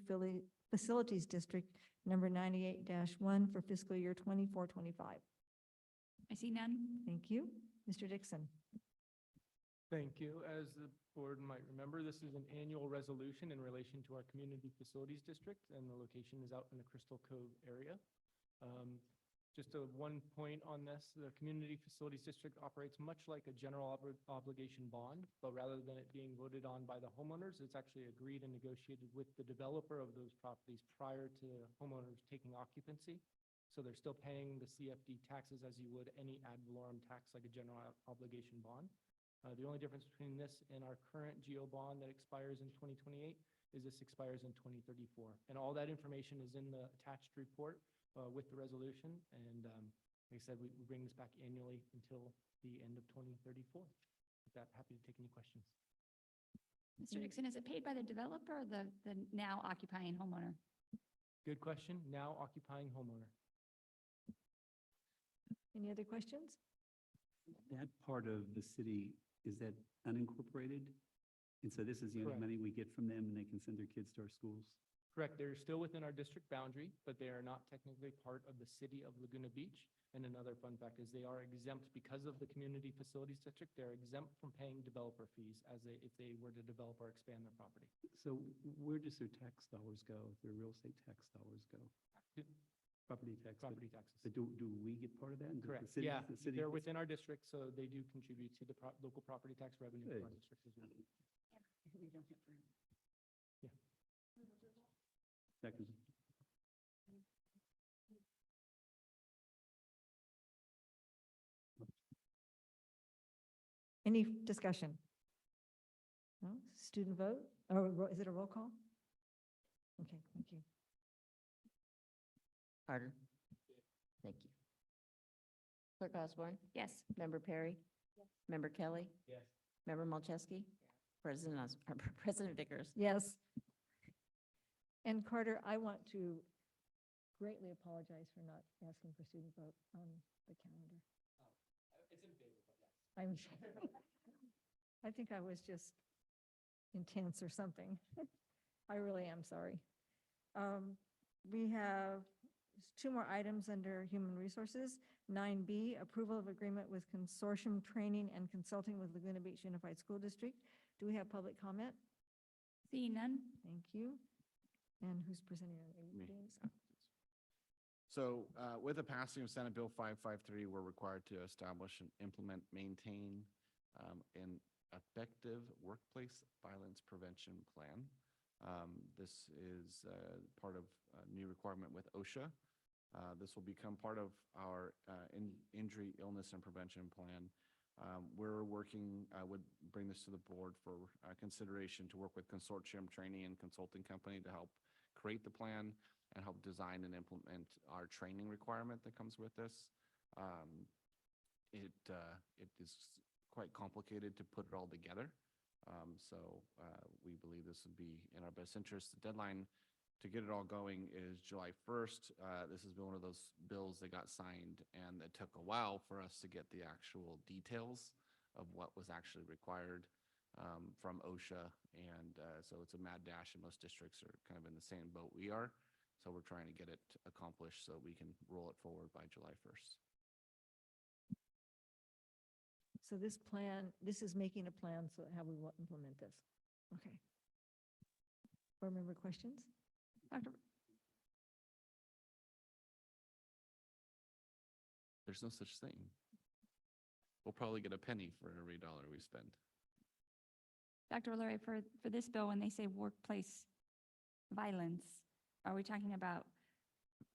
Facilities District number 98-1 for fiscal year 24-25. I see none. Thank you. Mr. Dixon. Thank you. As the board might remember, this is an annual resolution in relation to our Community Facilities District, and the location is out in the Crystal Cove area. Just one point on this, the Community Facilities District operates much like a general obligation bond, but rather than it being voted on by the homeowners, it's actually agreed and negotiated with the developer of those properties prior to homeowners taking occupancy. So they're still paying the CFD taxes as you would any ad valorem tax like a general obligation bond. The only difference between this and our current GO bond that expires in 2028 is this expires in 2034. And all that information is in the attached report with the resolution. And like I said, we bring this back annually until the end of 2034. With that, happy to take any questions. Mr. Dixon, is it paid by the developer or the now occupying homeowner? Good question. Now occupying homeowner. Any other questions? That part of the city, is that unincorporated? And so this is the only Correct. money we get from them and they can send their kids to our schools? Correct. They're still within our district boundary, but they are not technically part of the city of Laguna Beach. And another fun fact is they are exempt because of the Community Facilities District. They're exempt from paying developer fees if they were to develop or expand their property. So where does their tax dollars go, their real estate tax dollars go? Property tax. Property taxes. But do we get part of that? And does the Correct. city- Yeah, the city they're gets- within our district, so they do contribute to the local property tax revenue for our Good. district as well. We don't have room. Second. Any discussion? No? Student vote? Or is it a roll call? Okay, thank you. Harder. Thank you. Clerk Osborne? Yes. Member Perry? Member Kelly? Yes. Member Malcheski? President Vickers? Yes. And Carter, I want to greatly apologize for not asking for student vote on the calendar. It's in favor, but yes. I think I was just intense or something. I really am sorry. We have two more items under Human Resources. 9B, approval of agreement with consortium training and consulting with Laguna Beach Unified School District. Do we have public comment? Seeing none? Thank you. And who's presenting on Me. James? So with the passing of Senate Bill 553, we're required to establish and implement, maintain an effective workplace violence prevention plan. This is part of a new requirement with OSHA. This will become part of our injury, illness, and prevention plan. We're working, would bring this to the board for consideration to work with consortium training and consulting company to help create the plan and help design and implement our training requirement that comes with this. It is quite complicated to put it all together. So we believe this would be in our best interest. The deadline to get it all going is July 1st. This has been one of those bills that got signed, and it took a while for us to get the actual details of what was actually required from OSHA. And so it's a mad dash, and most districts are kind of in the same boat we are. So we're trying to get it accomplished so we can roll it forward by July 1st. So this plan, this is making a plan so how we will implement this. Okay. Board member questions? Dr. There's no such thing. We'll probably get a penny for every dollar we spend. Dr. O'Leary, for this bill, when they say workplace violence, are we talking about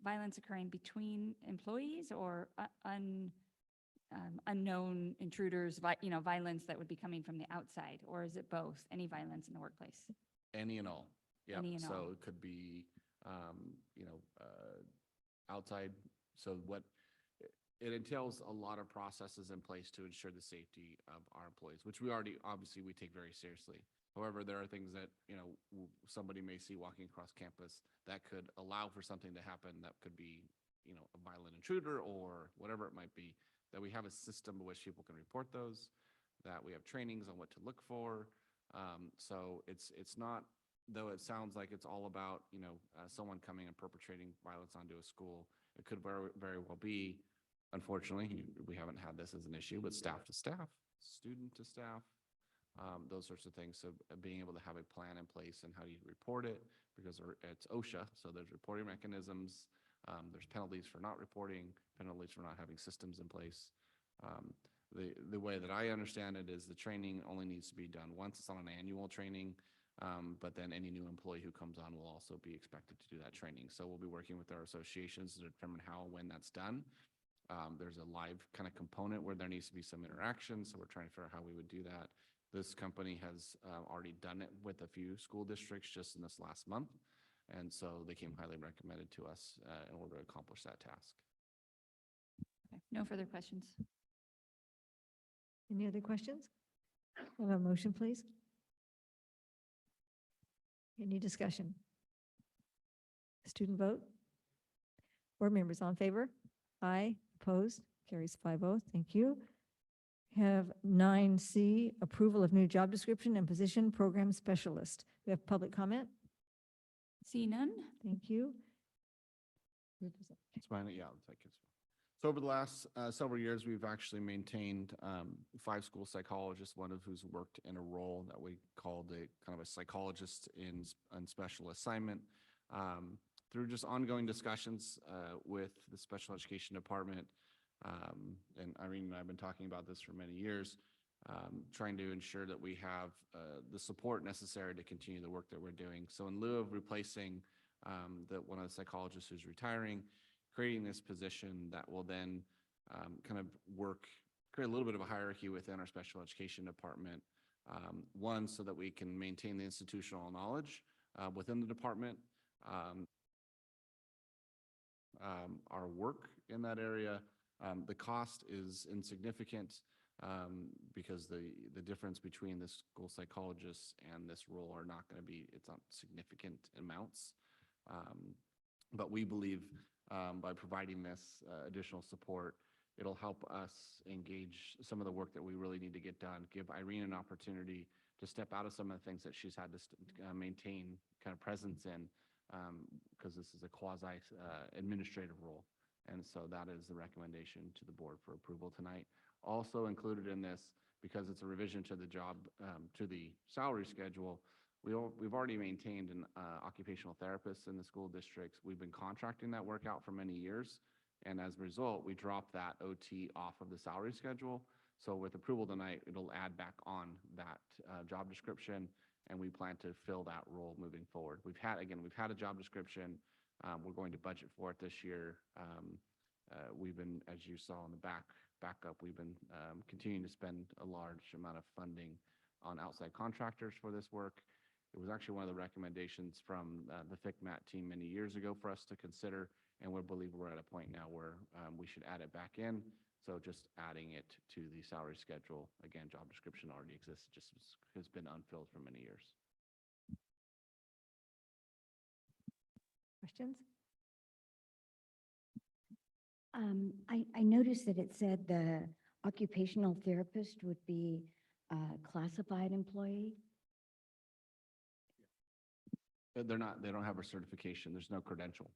violence occurring between employees or unknown intruders, violence that would be coming from the outside? Or is it both, any violence in the workplace? Any and all. Yeah. Any and So all. it could be, outside. So it entails a lot of processes in place to ensure the safety of our employees, which we take very seriously. However, there are things that, somebody may see walking across campus that could allow for something to happen that could be, a violent intruder or whatever it might be, that we have a system in which people can report those, that we have trainings on what to look for. So it's not, though it sounds like it's all about, someone coming and perpetrating violence onto a school, it could very, very well be, unfortunately, we haven't had this as an issue, but staff to staff, student to staff, those sorts of things. So being able to have a plan in place and how do you report it, because it's OSHA, so there's reporting mechanisms. There's penalties for not reporting, penalties for not having systems in place. The way that I understand it is the training only needs to be done once. It's on an annual training. But then any new employee who comes on will also be expected to do that training. So we'll be working with our associations to determine how and when that's done. There's a live kind of component where there needs to be some interaction. So we're trying to figure out how we would do that. This company has already done it with a few school districts just in this last month. And so they came highly recommended to us in order to accomplish that task. Okay, no further questions. Any other questions? Have a motion, please? Any discussion? Student vote? Board members all in favor? Aye. Opposed? Carries 5-0. Thank you. Have 9C, approval of new job description and position program specialist. We have public comment? See none? Thank you. It's fine, yeah, I'll take it. So over the last several years, we've actually maintained 5 school psychologists, one of who's worked in a role that we called a kind of a psychologist in special assignment. Through just ongoing discussions with the special education department, and Irene and I have been talking about this for many years, trying to ensure that we have the support necessary to continue the work that we're doing. So in lieu of replacing one of the psychologists who's retiring, creating this position that will then kind of create a little bit of a hierarchy within our special education department. One, so that we can maintain the institutional knowledge within the department. Our work in that area, the cost is insignificant because the difference between the school psychologists and this role are not going to be, it's not significant amounts. But we believe by providing this additional support, it'll help us engage some of the work that we really need to get done, give Irene an opportunity to step out of some of the things that she's had to maintain kind of presence in, because this is a quasi administrative role. And so that is the recommendation to the board for approval tonight. Also included in this, because it's a revision to the job, to the salary schedule, we've already maintained an occupational therapist in the school districts. We've been contracting that work out for many years. And as a result, we dropped that OT off of the salary schedule. So with approval tonight, it'll add back on that job description, and we plan to fill that role moving forward. We've had a job description. We're going to budget for it this year. We've been, as you saw in the backup, we've been continuing to spend a large amount of funding on outside contractors for this work. It was actually one of the recommendations from the FICMAT team many years ago for us to consider, and we believe we're at a point now where we should add it back in. So just adding it to the salary schedule. Again, job description already exists, just has been unfilled for many years. Questions? I noticed that it said the occupational therapist would be a classified employee. They're not, they don't have a certification. There's no credential.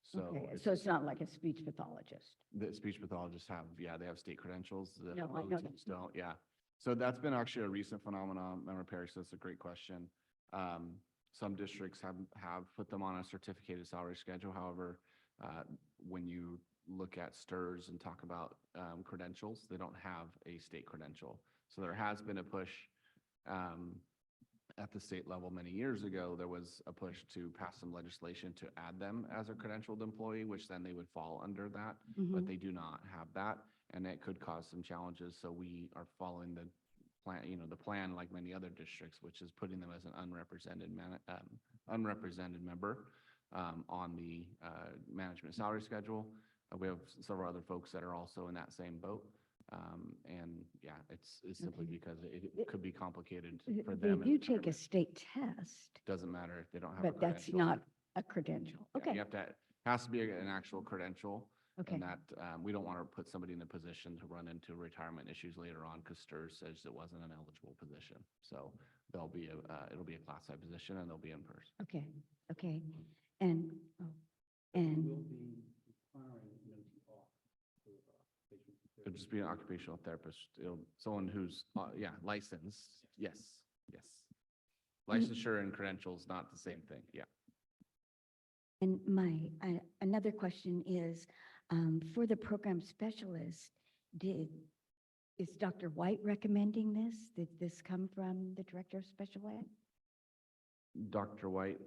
So Okay, so it's not like a speech pathologist. the speech pathologists have, yeah, they have state credentials. The No, I know OTs that. don't, yeah. So that's been actually a recent phenomenon, Member Perry, so that's a great question. Some districts have put them on a certificated salary schedule. However, when you look at STRS and talk about credentials, they don't have a state credential. So there has been a push at the state level many years ago. There was a push to pass some legislation to add them as a credentialed employee, which then they would fall under that, but they do not have that, and it could cause some challenges. So we are following the plan, the plan like many other districts, which is putting them as an unrepresented member on the management salary schedule. We have several other folks that are also in that same boat. And yeah, it's simply because it could be complicated for them. They do take a state test, Doesn't matter if they don't have a but that's credential. not a credential. Yeah, Okay, You have to, has to be an actual credential. okay. And that, we don't want to put somebody in a position to run into retirement issues later on because STRS says it wasn't an eligible position. So it'll be a classified position and they'll be in person. Okay, okay. And, and, It'll just be an occupational therapist. Someone who's, licensed. Yes, yes. Licensure and credentials, not the same thing. Yeah. And another question is, for the program specialist, is Dr. White recommending this? Did this come from the Director of Special Ed? Dr. White,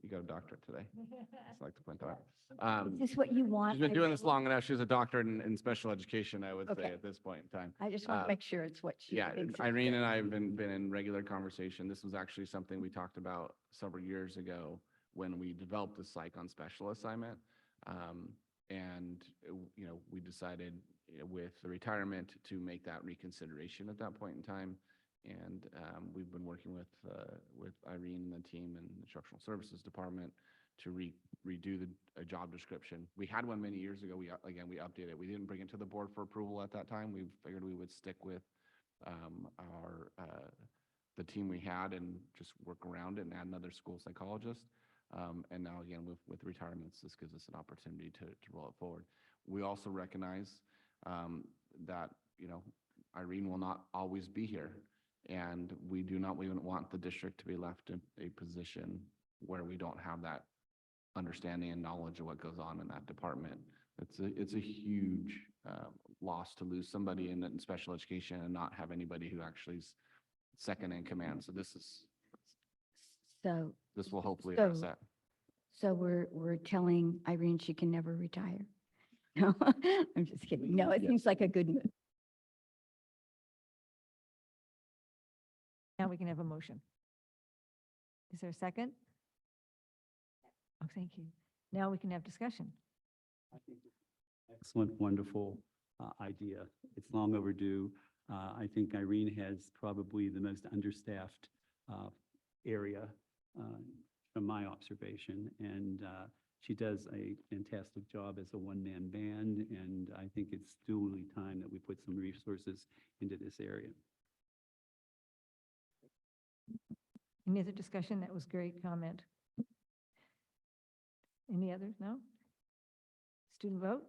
you got a doctorate today. I'd like to point that out. Is this what you want? She's been doing this long enough. She's a doctorate in special education, I would say, Okay. at this point in time. I just want Uh, to make sure it's what she Yeah, thinks. it's Irene good. and I have been in regular conversation. This was actually something we talked about several years ago when we developed the psych on special assignment. We decided with the retirement to make that reconsideration at that point in time. And we've been working with Irene and the team and the Instructional Services Department to redo a job description. We had one many years ago. We updated it. We didn't bring it to the board for approval at that time. We figured we would stick with the team we had and just work around it and add another school psychologist. And now again, with retirements, this gives us an opportunity to roll it forward. We also recognize that, Irene will not always be here. And we wouldn't want the district to be left in a position where we don't have that understanding and knowledge of what goes on in that department. It's a huge loss to lose somebody in special education and not have anybody who actually is second in command. So this will hopefully address that. So we're telling Irene she can never retire? No, I'm just kidding. No, it seems like a good move. Now we can have a motion. Is there a second? Oh, thank you. Now we can have discussion. Excellent, wonderful idea. It's long overdue. I think Irene has probably the most understaffed area from my observation. And she does a fantastic job as a one-man band. And I think it's duly time that we put some resources into this area. Any other discussion? That was great comment. Any others? No? Student vote?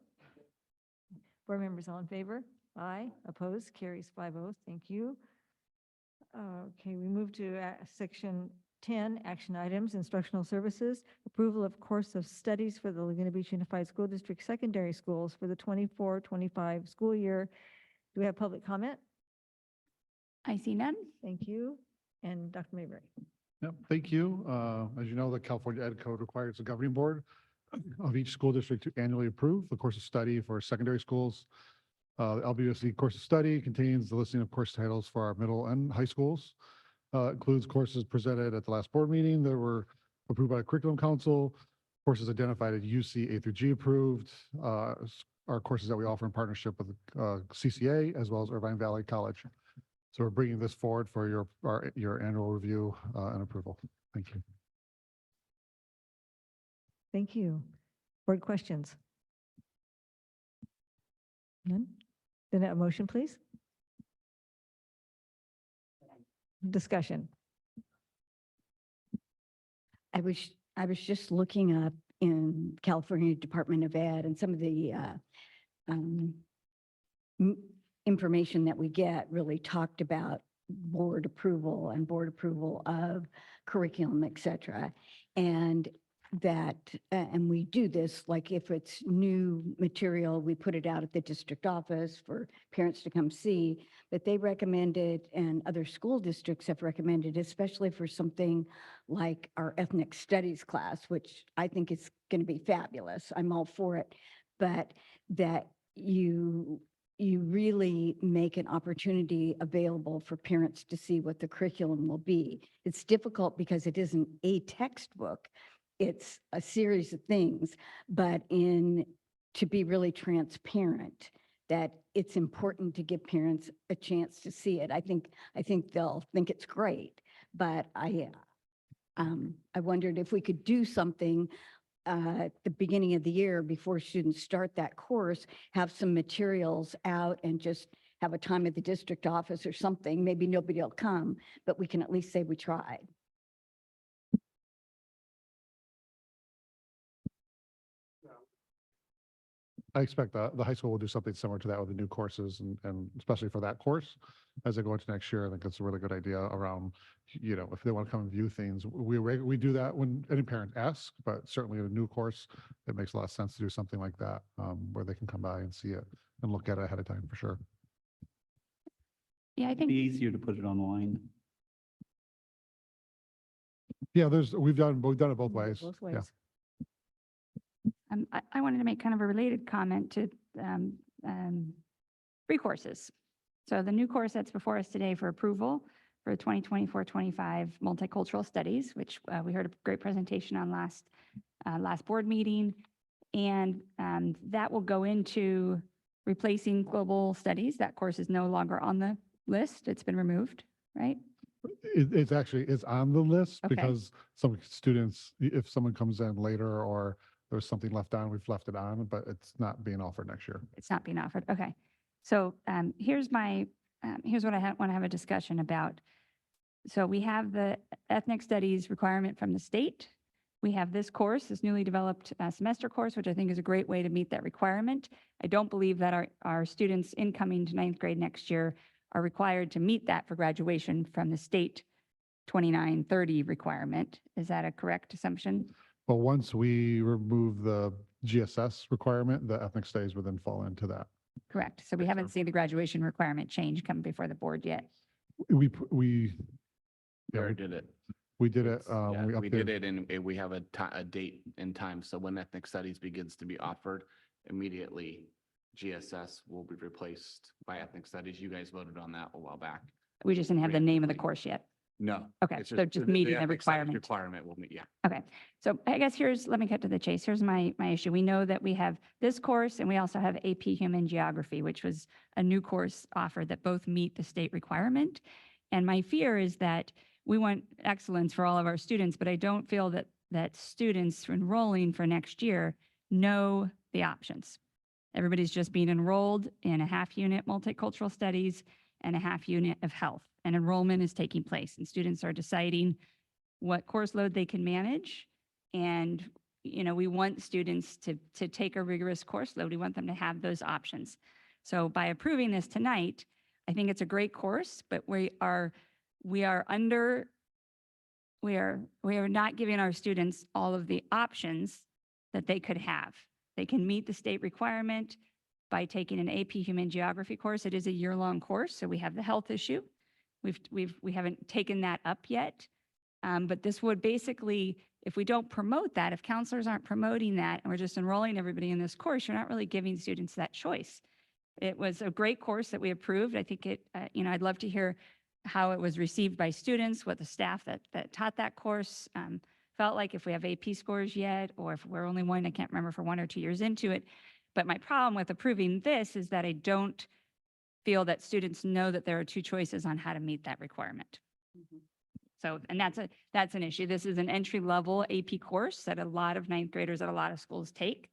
Board members all in favor? Aye. Opposed? Carries 5-0. Thank you. Okay, we move to section 10, action items, instructional services, approval of course of studies for the Laguna Beach Unified School District secondary schools for the 24-25 school year. Do we have public comment? I see none. Thank you. And Dr. Mayberry. Yep, thank you. As you know, the California Ed Code requires the governing board of each school district to annually approve the course of study for secondary schools. The LBUSD course of study contains the listing of course titles for our middle and high schools. Includes courses presented at the last board meeting that were approved by the Curriculum Council, courses identified at UC A through G approved, are courses that we offer in partnership with CCA as well as Irvine Valley College. So we're bringing this forward for your annual review and approval. Thank you. Thank you. Board questions? None? Then a motion, please. Discussion. I was just looking up in California Department of Ed and some of the information that we get really talked about board approval and board approval of curriculum, et cetera. And that, and we do this, like if it's new material, we put it out at the district office for parents to come see. But they recommended, and other school districts have recommended, especially for something like our ethnic studies class, which I think is going to be fabulous. I'm all for it. But that you really make an opportunity available for parents to see what the curriculum will be. It's difficult because it isn't a textbook. It's a series of things, but to be really transparent, that it's important to give parents a chance to see it. I think they'll think it's great, but I wondered if we could do something at the beginning of the year before students start that course, have some materials out and just have a time at the district office or something. Maybe nobody will come, but we can at least say we tried. I expect the high school will do something similar to that with the new courses and especially for that course. As they go into next year, I think it's a really good idea around, if they want to come and view things. We do that when any parent asks, but certainly in a new course, it makes a lot of sense to do something like that, where they can come by and see it and look at it ahead of time for sure. Yeah, I It'd be think, easier to put it online. Yeah, we've done it both ways. Both Yeah. ways. I wanted to make kind of a related comment to free courses. So the new course that's before us today for approval for 2024-25 multicultural studies, which we heard a great presentation on last board meeting. And that will go into replacing global studies. That course is no longer on the list. It's been removed, right? It's on the list Okay. because some students, if someone comes in later or there's something left on, we've left it on, but it's not being offered next year. It's not being offered. Okay. So here's what I want to have a discussion about. So we have the ethnic studies requirement from the state. We have this course, this newly developed semester course, which I think is a great way to meet that requirement. I don't believe that our students incoming to ninth grade next year are required to meet that for graduation from the state 2930 requirement. Is that a correct assumption? But once we remove the GSS requirement, the ethnic studies would then fall into that. Correct. So we haven't seen the graduation requirement change come before the board yet. We We Yeah, already did it. we did it. It's- yeah, We we did updated. it and we have a date and time. So when ethnic studies begins to be offered, immediately GSS will be replaced by ethnic studies. You guys voted on that a while back. We just didn't have the name of the course yet. No. Okay, it's so just meeting the ethnic studies requirement. Requirement will meet, yeah. Okay, so I guess let me cut to the chase. Here's my issue. We know that we have this course and we also have AP Human Geography, which was a new course offered that both meet the state requirement. And my fear is that we want excellence for all of our students, but I don't feel that students enrolling for next year know the options. Everybody's just being enrolled in a half unit multicultural studies and a half unit of health. And enrollment is taking place and students are deciding what course load they can manage. And, we want students to take a rigorous course load. We want them to have those options. So by approving this tonight, I think it's a great course, but we are not giving our students all of the options that they could have. They can meet the state requirement by taking an AP Human Geography course. It is a year-long course, so we have the health issue. We haven't taken that up yet. But this would basically, if we don't promote that, if counselors aren't promoting that, and we're just enrolling everybody in this course, you're not really giving students that choice. It was a great course that we approved. I think I'd love to hear how it was received by students, what the staff that taught that course felt like, if we have AP scores yet, or if we're only I can't remember, for 1 or 2 years into it. But my problem with approving this is that I don't feel that students know that there are 2 choices on how to meet that requirement. So, and that's an issue. This is an entry-level AP course that a lot of ninth graders at a lot of schools take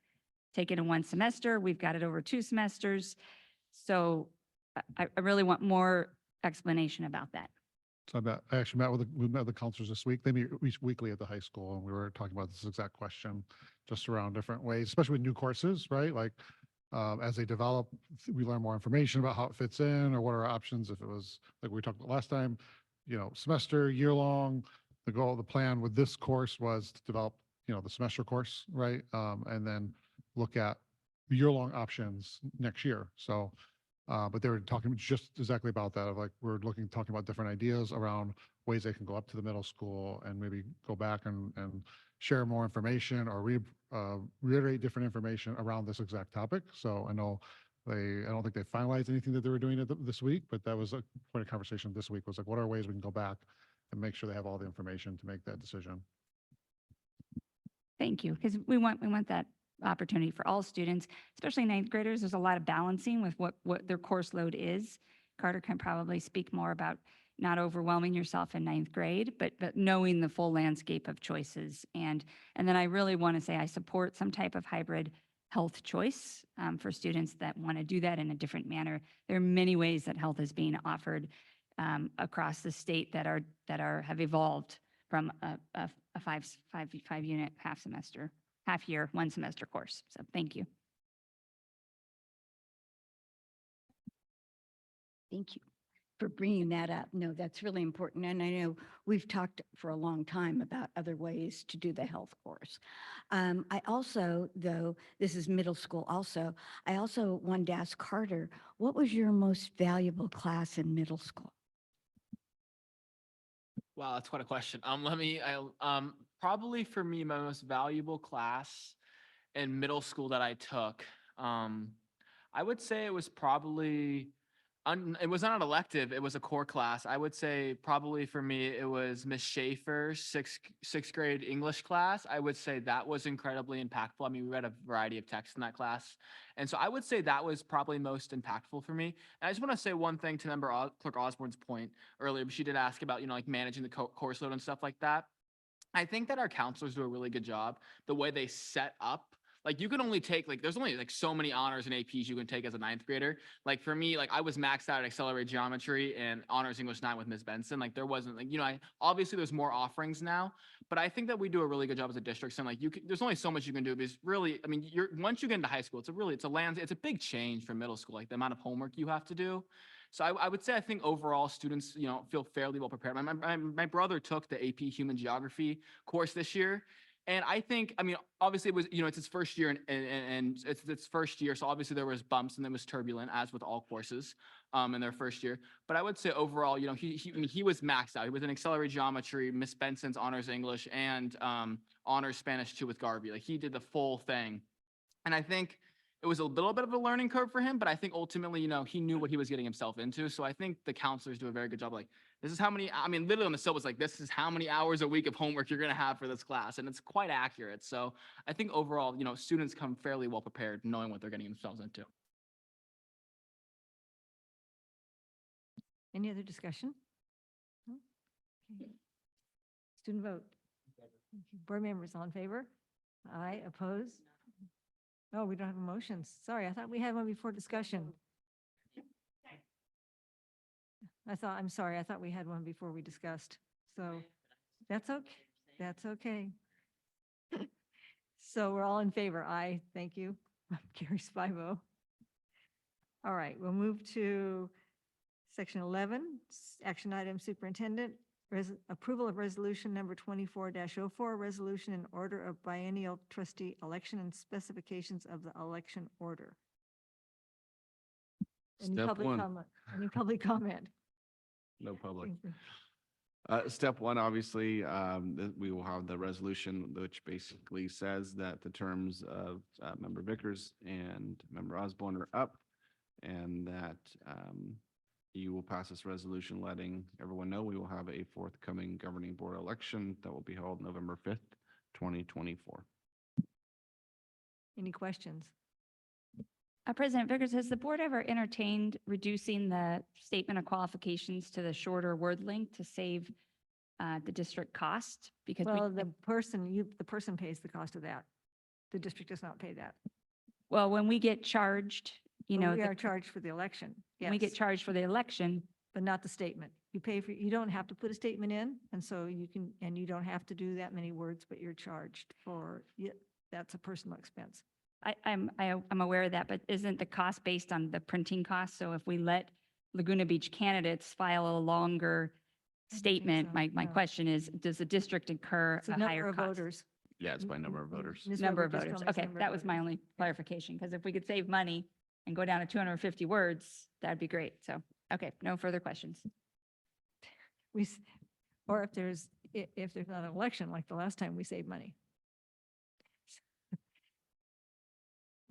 it in 1 semester. We've got it over 2 semesters. So I really want more explanation about that. So I actually we met with the counselors this week. They meet weekly at the high school, and we were talking about this exact question, just around different ways, especially with new courses, right? Like, as they develop, we learn more information about how it fits in or what are our options. If it was like we talked about last time, semester, year long, the plan with this course was to develop, the semester course, right? And then look at year-long options next year. So, but they were talking just exactly about that, of like, we're talking about different ideas around ways they can go up to the middle school and maybe go back and share more information or reiterate different information around this exact topic. So I know I don't think they finalized anything that they were doing this week, but that was a point of conversation this week, was like, what are ways we can go back and make sure they have all the information to make that decision? Thank you, because we want that opportunity for all students, especially ninth graders. There's a lot of balancing with what their course load is. Carter can probably speak more about not overwhelming yourself in ninth grade, but knowing the full landscape of choices. And then I really want to say I support some type of hybrid health choice for students that want to do that in a different manner. There are many ways that health is being offered across the state that have evolved from a five unit half year, 1 semester course. So thank you. Thank you for bringing that up. No, that's really important. And I know we've talked for a long time about other ways to do the health course. I also, though, this is middle school also, I also wanted to ask Carter, what was your most valuable class in middle school? Wow, that's quite a question. Probably for me, my most valuable class in middle school that I took, I would say it was probably, it was not an elective, it was a core class. I would say probably for me, it was Miss Schaefer's sixth grade English class. I would say that was incredibly impactful. I mean, we read a variety of texts in that class. And so I would say that was probably most impactful for me. And I just want to say one thing to member Clerk Osborne's point earlier, but she did ask about, like managing the course load and stuff like that. I think that our counselors do a really good job, the way they set up. Like you can only take there's only so many honors and APs you can take as a ninth grader. Like for me, I was maxed out at accelerated geometry and honors English 9 with Ms. Benson. Like there wasn't obviously there's more offerings now, but I think that we do a really good job as a district. And there's only so much you can do because really, I mean, once you get into high school, it's a big change from middle school, like the amount of homework you have to do. So I would say I think overall students, feel fairly well prepared. My brother took the AP Human Geography course this year. And I think, I mean, obviously it was, it's his first year and it's its first year. So obviously there was bumps and it was turbulent as with all courses in their first year. But I would say overall, he was maxed out. He was in accelerated geometry, Miss Benson's honors English and honors Spanish 2 with Garvey. Like he did the full thing. And I think it was a little bit of a learning curve for him, but I think ultimately, he knew what he was getting himself into. So I think the counselors do a very good job. Like, this is how many, I mean, literally on the syllabus, this is how many hours a week of homework you're going to have for this class. And it's quite accurate. So I think overall, students come fairly well prepared knowing what they're getting themselves into. Any other discussion? No? Okay. Student vote. Thank you. Board members, all in favor? Aye, opposed? Oh, we don't have emotions. Sorry, I thought we had one before discussion. I'm sorry, I thought we had one before we discussed. So that's okay. That's okay. So we're all in favor. Aye, thank you. Carries 5-0. All right, we'll move to section 11, action item superintendent. Approval of resolution number 24-04, resolution in order of biennial trustee election and specifications of the election order. Any Step public 1. comment? Any public comment? No public. Step 1, obviously, we will have the resolution, which basically says that the terms of Member Vickers and Member Osborne are up, and that you will pass this resolution letting everyone know we will have a forthcoming governing board election that will be held November 5th, 2024. Any questions? President Vickers, has the board ever entertained reducing the statement of qualifications to the shorter word length to save the district cost? Because Well, the person pays the cost of that. The district does not pay that. well, when we get charged, But we are charged for the election. when we get Yes, charged for the election, but not the statement. You pay for, you don't have to put a statement in, and so you can, and you don't have to do that many words, but you're charged for, that's a personal expense. I'm aware of that, but isn't the cost based on the printing cost? So if we let Laguna Beach candidates file a longer statement, so, my no. question is, does the district incur It's a a number higher of cost? voters. Yeah, it's by number of voters. Ms. Number Weber of just voters. told me it's Okay, number of that was my voters. only clarification, because if we could save money and go down to 250 words, that'd be great. So, okay, no further questions. Or if there's not an election, like the last time we saved money.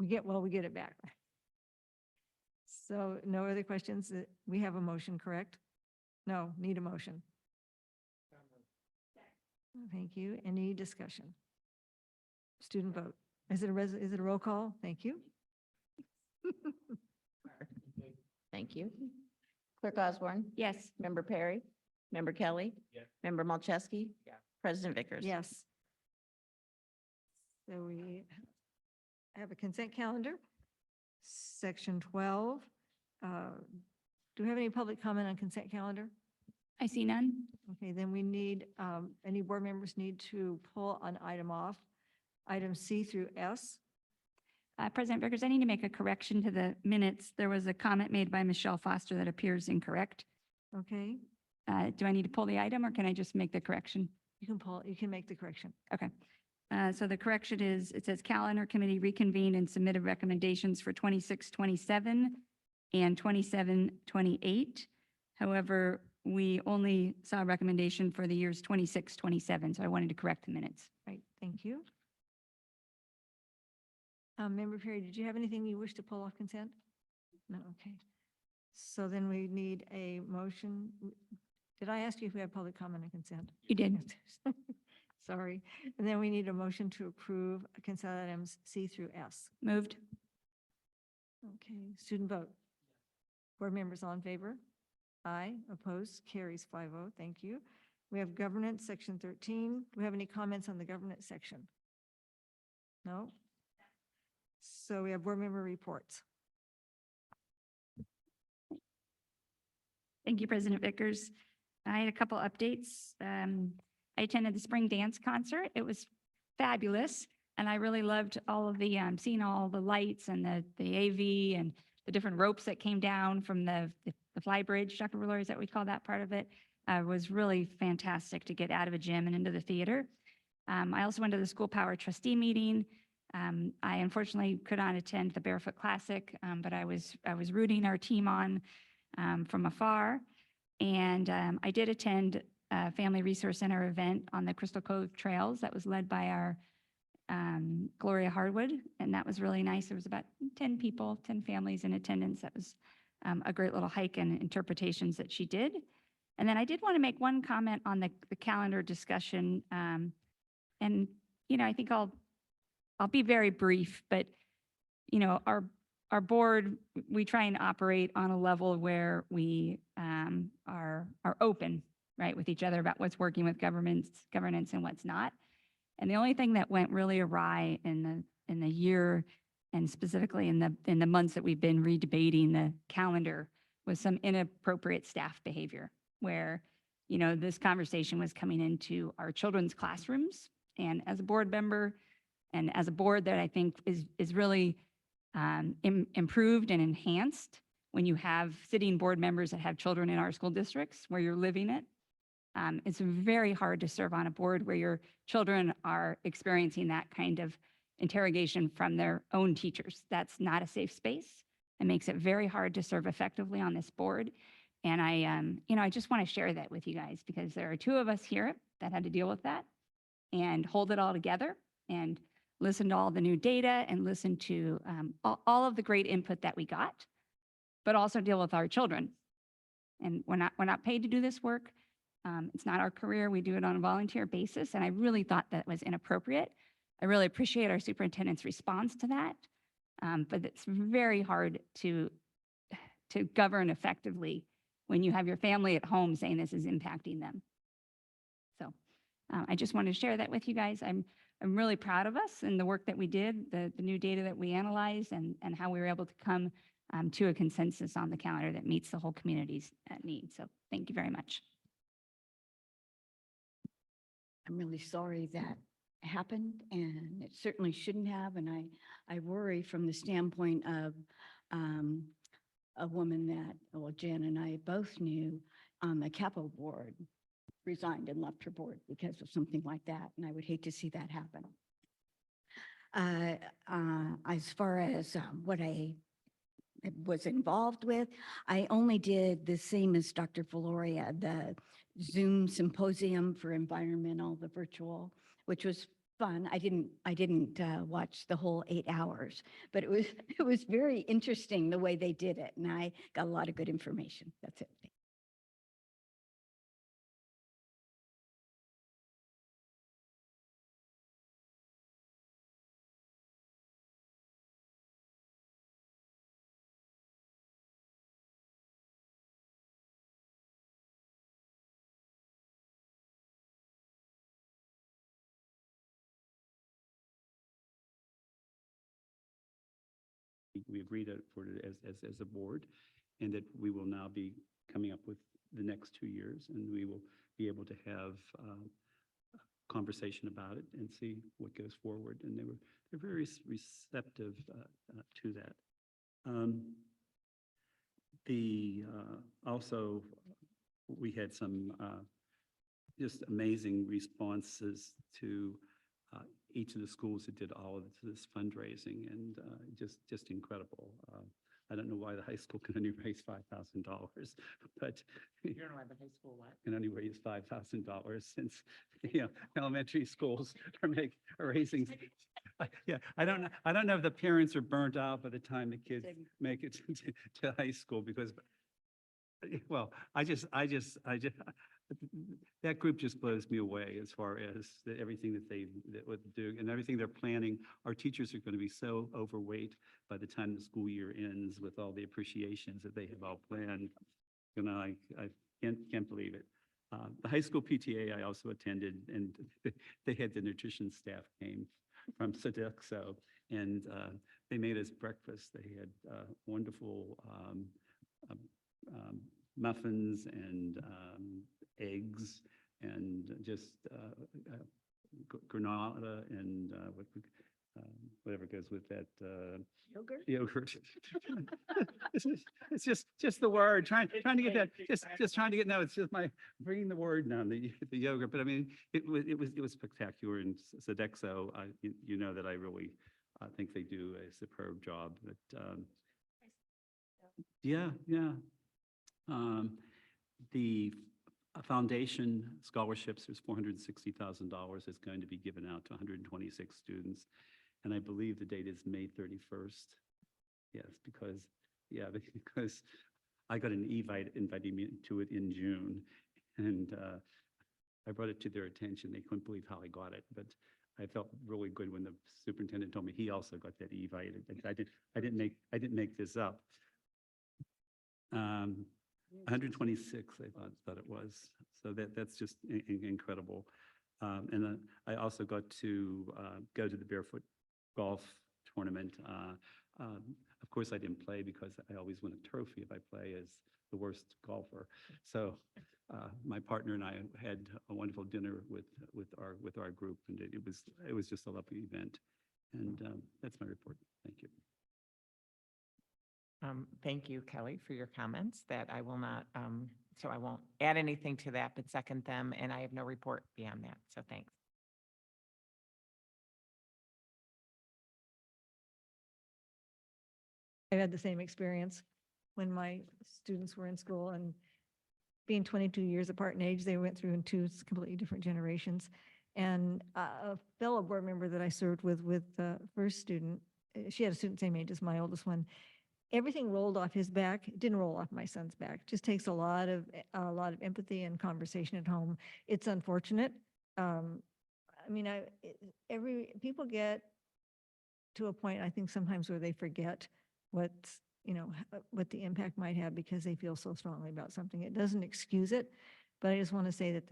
We get it back. So no other questions? We have a motion, correct? No, need a motion. Thank you. Any discussion? Student vote. Is it a roll call? Thank you. Thank you. Clerk Osborne? Yes. Member Perry? Member Kelly? Yes. Member Malcheski? Yeah. President Vickers? Yes. So we have a consent calendar. Section 12. Do we have any public comment on consent calendar? I see none. Okay, then we need, any board members need to pull an item off. Item C through S. President Vickers, I need to make a correction to the minutes. There was a comment made by Michelle Foster that appears incorrect. Okay, Do I need to pull the item or can I just make the correction? you can make the correction. Okay. So the correction is, it says calendar committee reconvened and submitted recommendations for 26-27 and 27-28. However, we only saw a recommendation for the years 26-27, so I wanted to correct the minutes. Right, thank you. Member Perry, did you have anything you wish to pull off consent? No, okay. So then we need a motion. Did I ask you if we had public comment on consent? You did. Sorry. And then we need a motion to approve consent items C through S. Moved. Okay, student vote. Board members all in favor? Aye, opposed, carries 5-0. Thank you. We have governance, section 13. Do we have any comments on the governance section? No? So we have board member reports. Thank you, President Vickers. I had a couple updates. I attended the spring dance concert. It was fabulous. And I really loved all of the, seeing all the lights and the AV and the different ropes that came down from the fly bridge, Dr. Valori, is that what we call that part of it? Was really fantastic to get out of a gym and into the theater. I also went to the school power trustee meeting. I unfortunately could not attend the Barefoot Classic, but I was rooting our team on from afar. And I did attend a Family Resource Center event on the Crystal Cove Trails that was led by our Gloria Hardwood, and that was really nice. There was about 10 people, 10 families in attendance. That was a great little hike and interpretations that she did. And then I did want to make one comment on the calendar discussion. And, I think I'll be very brief, but, our board, we try and operate on a level where we are open, right, with each other about what's working with governance and what's not. And the only thing that went really awry in the year, and specifically in the months that we've been redebating the calendar, was some inappropriate staff behavior, where this conversation was coming into our children's classrooms. And as a board member, and as a board that I think is really improved and enhanced when you have sitting board members that have children in our school districts where you're living it. It's very hard to serve on a board where your children are experiencing that kind of interrogation from their own teachers. That's not a safe space. It makes it very hard to serve effectively on this board. And I just want to share that with you guys, because there are two of us here that had to deal with that and hold it all together and listen to all the new data and listen to all of the great input that we got, but also deal with our children. And we're not paid to do this work. It's not our career. We do it on a volunteer basis. And I really thought that was inappropriate. I really appreciate our superintendent's response to that. But it's very hard to govern effectively when you have your family at home saying this is impacting them. So I just wanted to share that with you guys. I'm really proud of us and the work that we did, the new data that we analyzed, and how we were able to come to a consensus on the calendar that meets the whole community's needs. So thank you very much. I'm really sorry that happened, and it certainly shouldn't have. And I worry from the standpoint of a woman that, well, Jan and I both knew on the Capital Board resigned and left her board because of something like that. And I would hate to see that happen. As far as what I was involved with, I only did the same as Dr. Valoria, the Zoom symposium for environmental, the virtual, which was fun. I didn't watch the whole 8 hours, but it was very interesting the way they did it, and I got a lot of good information. That's it. We agreed for it as a board, and that we will now be coming up with the next 2 years, and we will be able to have conversation about it and see what goes forward. And they're very receptive to that. Also, we had some just amazing responses to each of the schools that did all of this fundraising, and just incredible. I don't know why the high school can only raise $5,000, but You don't know why the high school what? can only raise $5,000 since, elementary schools are raising. Yeah, I don't know if the parents are burnt out by the time the kids make it to high school, because, well, that group just blows me away as far as everything that they would do and everything they're planning. Our teachers are going to be so overweight by the time the school year ends with all the appreciations that they have all planned. I can't believe it. The high school PTA I also attended, and they had the nutrition staff came from Sodexo, and they made us breakfast. They had wonderful muffins and eggs and just granola and whatever goes with that. Yogurt. It's just the word, trying to get that, just trying to get, no, it's just my bringing the word down, the yogurt. But I mean, it was spectacular. And Sodexo, you know that I really think they do a superb job. But yeah. The foundation scholarships, there's $460,000 is going to be given out to 126 students. And I believe the date is May 31st. Yes, because I got an invite inviting me to it in June. And I brought it to their attention. They couldn't believe how I got it, but I felt really good when the superintendent told me he also got that invite. I didn't make this up. 126, I thought it was. So that's just incredible. And I also got to go to the Barefoot Golf Tournament. Of course, I didn't play because I always win a trophy if I play as the worst golfer. So my partner and I had a wonderful dinner with our group, and it was just a lovely event. And that's my report. Thank you. Thank you, Kelly, for your comments that I will not, so I won't add anything to that, but second them, and I have no report beyond that, so thanks. I had the same experience when my students were in school, and being 22 years apart in age, they went through in two completely different generations. And a fellow board member that I served with the first student, she had a student same age as my oldest one. Everything rolled off his back. It didn't roll off my son's back. Just takes a lot of empathy and conversation at home. It's unfortunate. I mean, people get to a point, I think sometimes, where they forget what the impact might have because they feel so strongly about something. It doesn't excuse it, but I just want to say that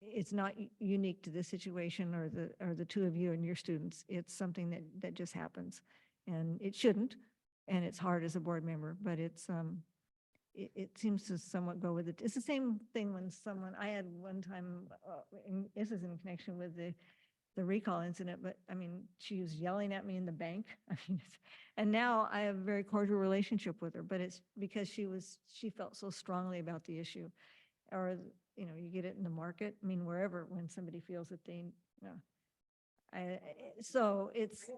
it's not unique to this situation or the two of you and your students. It's something that just happens, and it shouldn't. And it's hard as a board member, but it seems to somewhat go with it. It's the same thing when I had one time, this is in connection with the recall incident, but I mean, she was yelling at me in the bank. I mean, and now I have a very cordial relationship with her, but it's because she felt so strongly about the issue. Or, you get it in the market, I mean, wherever, when somebody feels that so it's.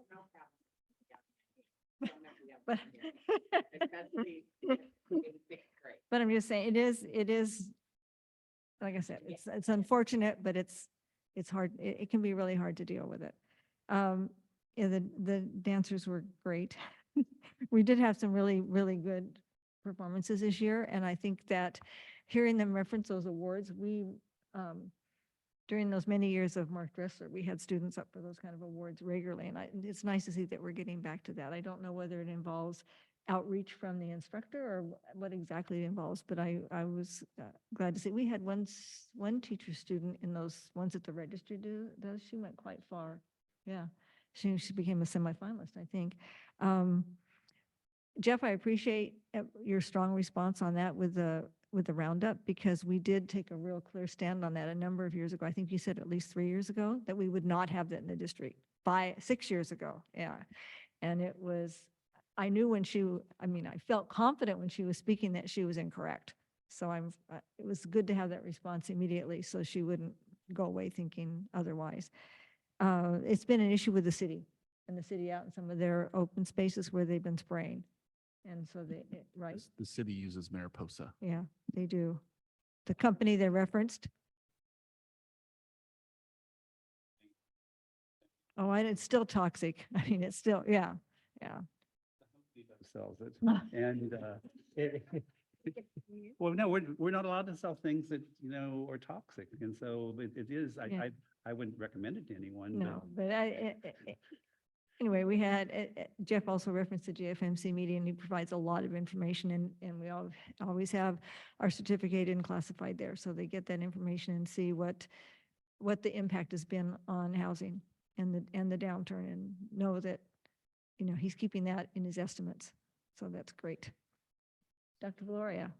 But I'm just saying, it is, like I said, it's unfortunate, but it's hard. It can be really hard to deal with it. The dancers were great. We did have some really, really good performances this year. And I think that hearing them reference those awards, during those many years of Mark Dressler, we had students up for those kind of awards regularly. And it's nice to see that we're getting back to that. I don't know whether it involves outreach from the instructor or what exactly it involves, but I was glad to see. We had one teacher student in those ones that the registry does. She went quite far. Yeah, she became a semifinalist, I think. Jeff, I appreciate your strong response on that with the with the roundup, because we did take a real clear stand on that a number of years ago. I think you said at least 3 years ago that we would not have that in the district. 6 years ago, yeah. And it was, I knew when I felt confident when she was speaking that she was incorrect. So it was good to have that response immediately so she wouldn't go away thinking otherwise. It's been an issue with the city out in some of their open spaces where they've been spraying. And so right? The city uses Mariposa. Yeah, they do. The company they referenced. Oh, and it's still toxic. I mean, it's still, yeah. Sells it. And, well, no, we're not allowed to sell things that, are toxic. And so it is, Yeah. I wouldn't recommend it to anyone. but- No, but anyway, we had, Jeff also referenced the GFMC meeting, and he provides a lot of information, and we always have our certificate and classified there, so they get that information and see what the impact has been on housing and the downturn, and know that, he's keeping that in his estimates. So that's great. Dr. Valoria.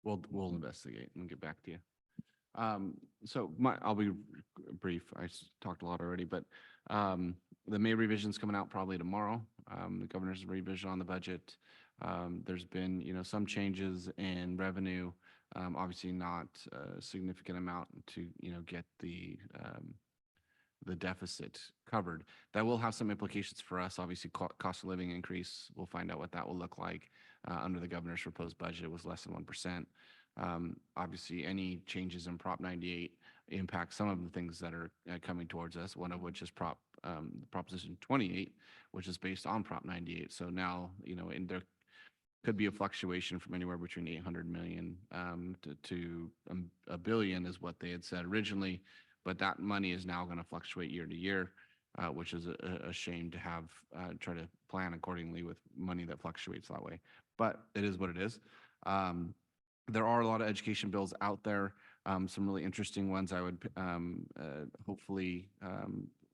We'll investigate and get back to you. So I'll be brief. I talked a lot already, but the May revision's coming out probably tomorrow. The governor's revision on the budget. There's been, some changes in revenue. Obviously not a significant amount to, get the deficit covered. That will have some implications for us. Obviously, cost of living increase. We'll find out what that will look like. Under the governor's proposed budget, it was less than 1%. Obviously, any changes in Prop 98 impact some of the things that are coming towards us, one of which is Proposition 28, which is based on Prop 98. So now, there could be a fluctuation from anywhere between 800 million to $1 billion is what they had said originally. But that money is now going to fluctuate year to year, which is a shame to have try to plan accordingly with money that fluctuates that way. But it is what it is. There are a lot of education bills out there, some really interesting ones. I would hopefully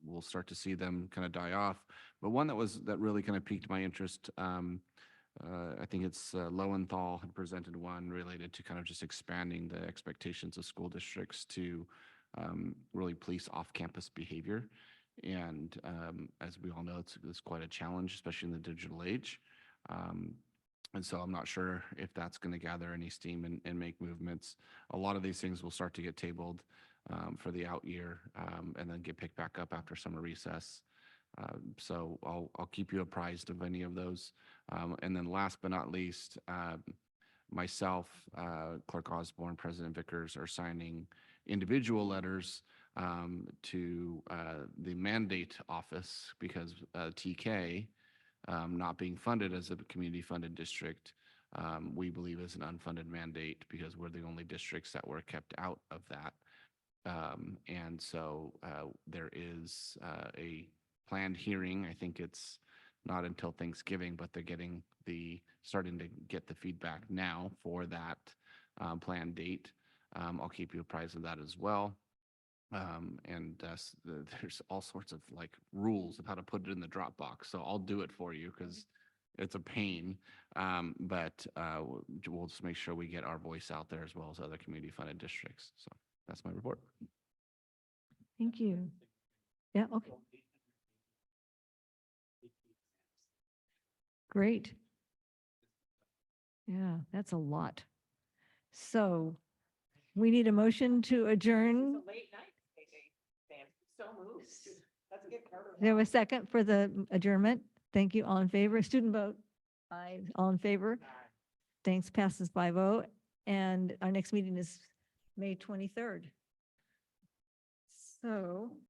we'll start to see them kind of die off. But one that really kind of piqued my interest, I think it's Lowenthal had presented one related to kind of just expanding the expectations of school districts to really police off-campus behavior. And as we all know, it's quite a challenge, especially in the digital age. And so I'm not sure if that's going to gather any steam and make movements. A lot of these things will start to get tabled for the out year and then get picked back up after summer recess. So I'll keep you apprised of any of those. And then last but not least, myself, Clerk Osborne, President Vickers are signing individual letters to the mandate office because TK, not being funded as a community funded district, we believe is an unfunded mandate because we're the only districts that were kept out of that. And so there is a planned hearing. I think it's not until Thanksgiving, but they're starting to get the feedback now for that planned date. I'll keep you apprised of that as well. And there's all sorts of rules of how to put it in the Dropbox. So I'll do it for you because it's a pain. But we'll just make sure we get our voice out there as well as other community funded districts. So that's my report. Thank you. Yeah, okay. Great. Yeah, that's a lot. So we need a motion to adjourn. Late night, Sam. So moved. Let's get Carter. There was a second for the adjournment. Thank you. All in favor? Student vote. Aye. All in favor? Thanks. Passes by vote. And our next meeting is May 23rd. So